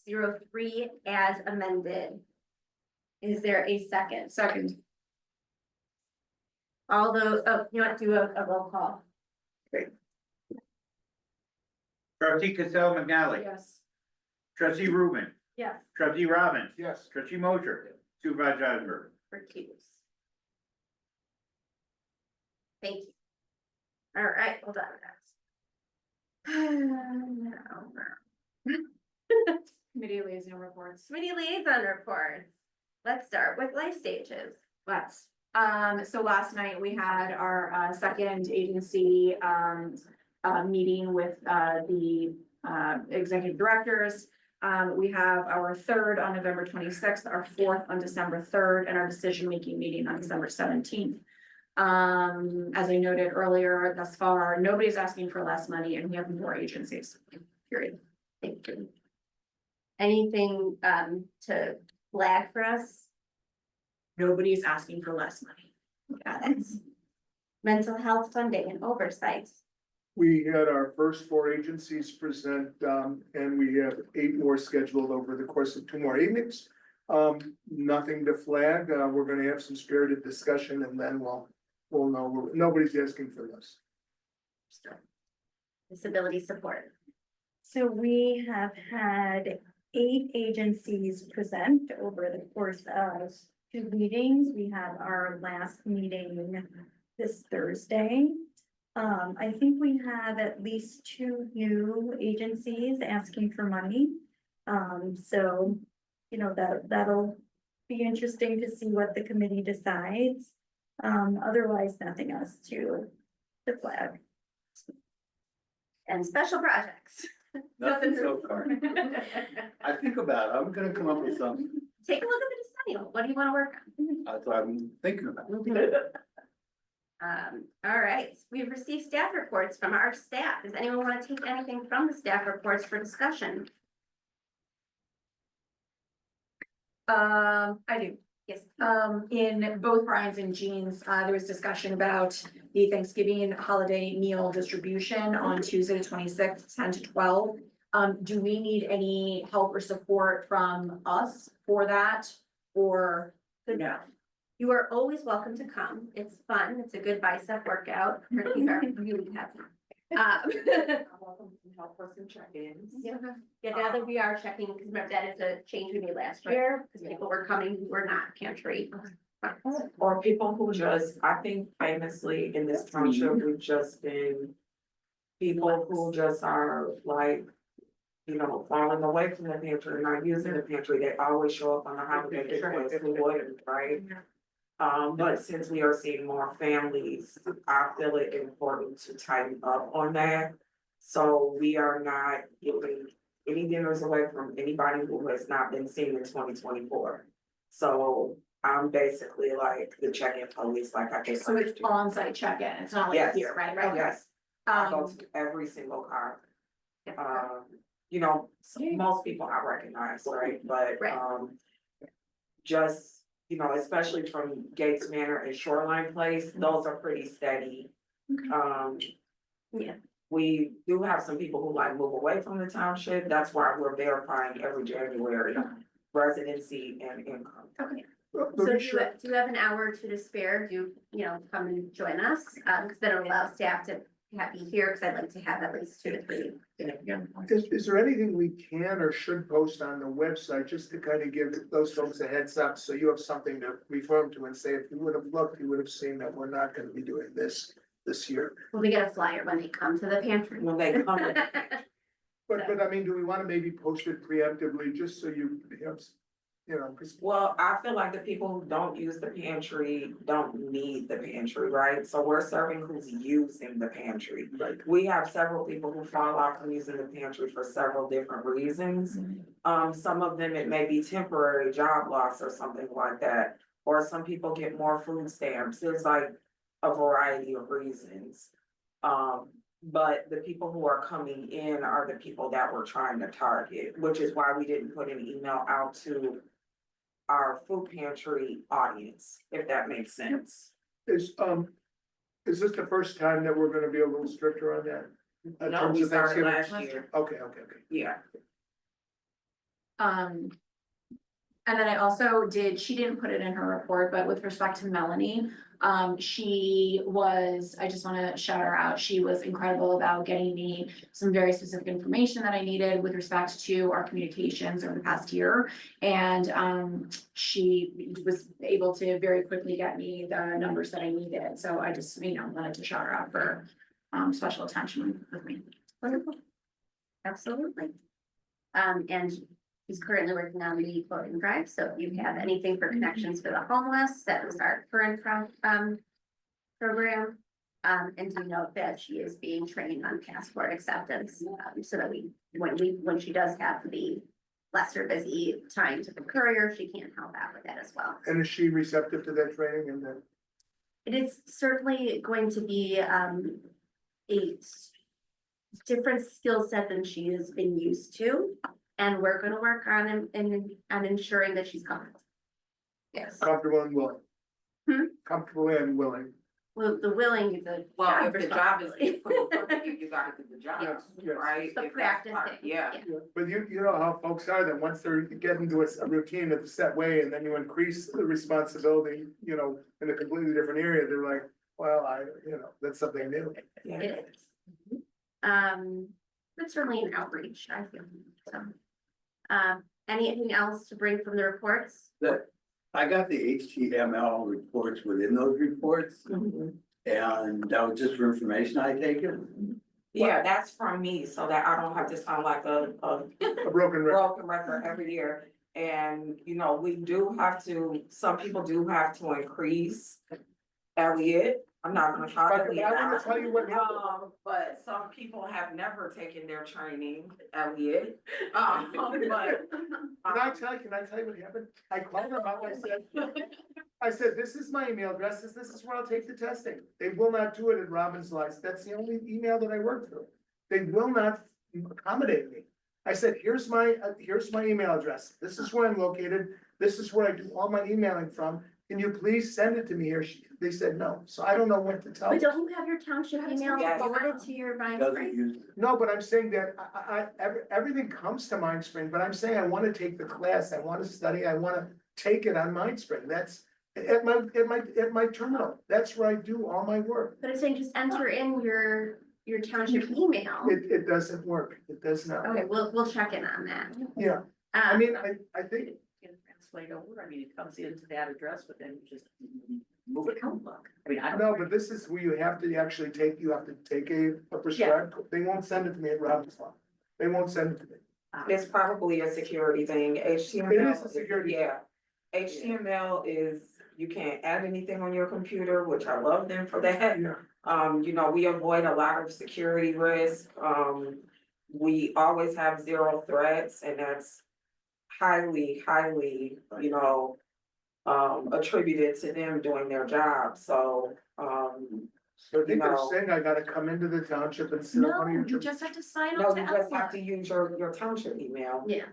2024-03 as amended. Is there a second? Second. All those, you want to do a roll call? Trustee Cassell McNally. Yes. Trustee Rubin. Yes. Trustee Robbins. Yes. Trustee Mosher. Supervisor Osborne. Recuse. Thank you. All right, hold on, guys. Committee liaison reports. Committee liaison reports. Let's start with life stages. So last night we had our second agency meeting with the executive directors. We have our third on November 26th, our fourth on December 3rd, and our decision-making meeting on December 17th. As I noted earlier, thus far, nobody's asking for less money and we have more agencies, period. Thank you. Anything to flag for us? Nobody's asking for less money. Got it. Mental health funding and oversight. We had our first 4 agencies present, and we have 8 more scheduled over the course of 2 more evenings. Nothing to flag. We're gonna have some spirited discussion and then we'll know, nobody's asking for this. Disability support. So we have had 8 agencies present over the course of 2 meetings. We have our last meeting this Thursday. I think we have at least 2 new agencies asking for money. So, you know, that'll be interesting to see what the committee decides. Otherwise, nothing else to flag. And special projects. Nothing so far. I think about it, I'm gonna come up with something, Take a look at the decennial. What do you want to work on? that's what I'm thinking about. All right, we've received staff reports from our staff. Does anyone want to take anything from the staff reports for discussion? I do. Yes. In both Brian's and Jean's, there was discussion about the Thanksgiving holiday meal distribution on Tuesday, the 26th, 10 to 12. Do we need any help or support from us for that or no? You are always welcome to come. It's fun. It's a good bicep workout. Turkeys are really happy. Welcome to help us in check-ins. Yeah, now that we are checking, because remember that is a change we made last year, because people were coming who were not pantry. Or people who just, I think famously in this township, we've just been people who just are like, you know, falling away from the pantry, not using the pantry. They always show up on the holiday, because who wouldn't, right? But since we are seeing more families, I feel it important to tighten up on that. So we are not giving any dinners away from anybody who has not been seen in 2024. So I'm basically like the check-in police, like I guess. So it's on-site check-in. It's not like Yes. here, right? Yes, I go to every single car. You know, most people I recognize, right, but, Right. just you know, especially from Gates Manor and Shoreline Place, those are pretty steady. Yeah. We do have some people who like move away from the township, that's why we're verifying every January residency and income. Okay. Well, So Alicia, do you have an hour or two to spare? Come and join us? Cause then it'll allow staff to be here, cause I'd like to have at least 2 to 3. is there anything we can or should post on the website, just to kind of give those folks a heads up, so you have something to refer them to and say, if you would have looked, you would have seen that we're not gonna be doing this year. Well, we get a flyer when they come to the pantry. When they come, But I mean, do we wanna maybe post it preemptively, just so you have, cause well, I feel like the people who don't use the pantry don't need the pantry, right? So we're serving who's using the pantry. like, We have several people who fall off from using the pantry for several different reasons. Some of them, it may be temporary job loss or something like that, or some people get more food stamps, there's like a variety of reasons. But the people who are coming in are the people that we're trying to target, which is why we didn't put an email out to our food pantry audience, if that makes sense. is this the first time that we're gonna be a little stricter on that? In No, terms we of started Thanksgiving? last year, Okay. yeah. And then I also she didn't put it in her report, but with respect to Melanie, I just wanna shout her out. She was incredible about getting me some very specific information that I needed with respect to our communications over the past year. And, she was able to very quickly get me the numbers that I needed. So I just, wanted to shout her out for, special attention with me. Wonderful. Absolutely. And he's currently working on the floating drive, so if you have anything for connections for the homeless, that was our current program. And do note that she is being trained on passport acceptance, so that when she does have the lesser busy time to the courier, she can help out with that as well. And is she receptive to that training and then? It is certainly going to be a different skill set than she has been used to. And we're gonna work on ensuring that she's comfortable. Yes, Comfortable and willing. Hmm? Comfortable and willing. well, the willing is a. Well, if the job is put in front of you, you gotta do the job, Yes, yes. right? The If that's part- practicing, Yeah. But you know how folks are, that once they're getting into a routine of a set way, and then you increase the responsibility, in a completely different area, they're like, well, that's something new. Yeah. It is. But certainly an outreach, I feel, so. Anything else to bring from the reports? I got the HTML reports within those reports, Mhm. and that was just for information, I take it. Yeah, that's from me, so that I don't have to sound like a A broken record. broken record every year. And, we do have to, some people do have to increase Elliot. I'm not gonna call But Elliot I wanna out. tell you what happened. But some people have never taken their training, Elliot. But. Can I tell you what happened? I called them up, I said, this is my email address, this is where I'll take the testing. They will not do it at Robin's License, that's the only email that I work through. They will not accommodate me. I said, here's my email address, this is where I'm located, this is where I do all my emailing from. Can you please send it to me here? They said no, so I don't know what to tell But you. don't you have your township email Yes. forwarded to your Vine Doesn't Spring? use it. No, but I'm saying that everything comes to Mindspring, but I'm saying I wanna take the class, I wanna study, I wanna take it on Mindspring, that's at my terminal, that's where I do all my work. But I'm saying just enter in your township email. It doesn't work, it does not. Okay, we'll check in on that. Yeah, I mean, I think, Can translate over, it comes into that address, but then you just move it Outlook. I don't. no, but this is where you have to actually take, a prescribed, they won't send it to me at Robin's Law. They won't send it to me. It's probably a security thing, HTML. It is a security thing. Yeah, HTML is, you can't add anything on your computer, which I love them for that. Yeah. We avoid a lot of security risk, we always have 0 threats, and that's highly, attributed to them doing their job, so, So I think they're saying I gotta come into the township and sit on one of No, your. you just have to sign no, up to you just have Outlook. to use your township email. Yeah,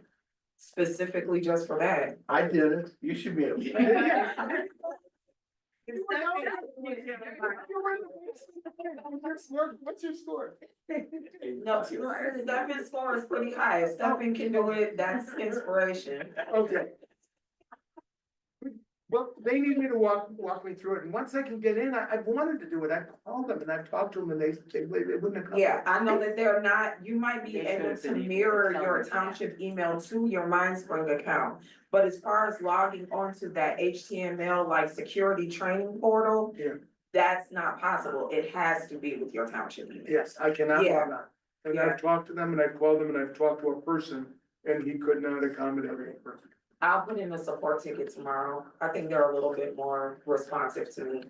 specifically just for that. I did it, you should be able to. What's your score? No, Stefan's score is pretty high. If Stefan can do it, that's inspiration. Okay. Well, they need me to walk me through it, and once I can get in, I've wanted to do it, I've called them and I've talked to them, and they wouldn't have come. Yeah, I know that they're not, you might be able to mirror your township email to your MindSpring account. But as far as logging onto that HTML like security training portal. Yeah. That's not possible. It has to be with your township email. Yes, I cannot Yeah. log on. And Yeah. I've talked to them and I've called them and I've talked to a person, and he could not accommodate a person. I'll put in a support ticket tomorrow. I think they're a little bit more responsive to me.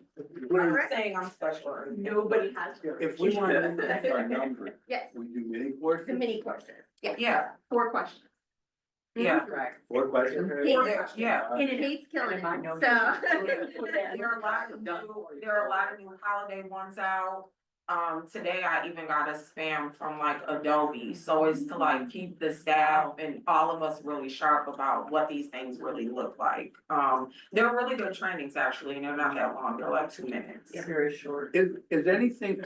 I'm not saying I'm special or anything. Nobody has. If we want to increase our number, Yes, we do mini the courses, mini courses, yeah. Yeah, 4 questions. yeah. Correct. 4 questions. Yeah. And it hates killing And I it, know- so. There are a lot of new holiday ones out. Today I even got a spam from like Adobe, so it's to like keep the staff and all of us really sharp about what these things really look like. They're really good trainings actually, and they're not that long, they're like 2 minutes. It's very short. Is anything,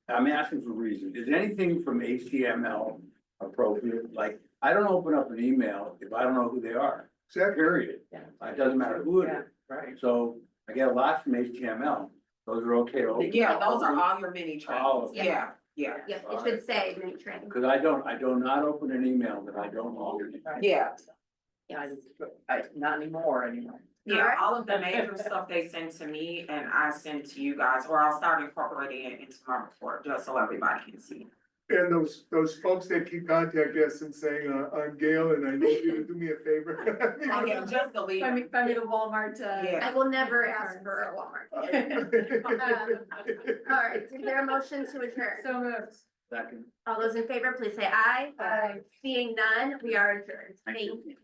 I'm asking for a reason, is anything from HTML appropriate? Like, I don't open up an email if I don't know who they are, Exactly. period. Yeah. It doesn't matter who it Yeah, is. right. So I get a lot from HTML. Those are okay. to open. Yeah, those are all your mini Oh. trainings, yeah, yeah, Yeah, it should say mini training. Cause I do not open an email that I don't know. yeah. Yeah, not anymore anyway. Yeah, Alright. all of the major stuff they send to me and I send to you guys, or I'll start incorporating it into my report, just so everybody can see. And those folks that keep contacting us and saying, I'm Gail and I need you to do me a favor. I can just delete Find me, it. find me the Walmart, Yeah. I will never ask for a Walmart. All right, is there a motion to adjourn? So moved. Second. All those in favor, please say aye. Aye. Seeing none, we are adjourned. Thank you.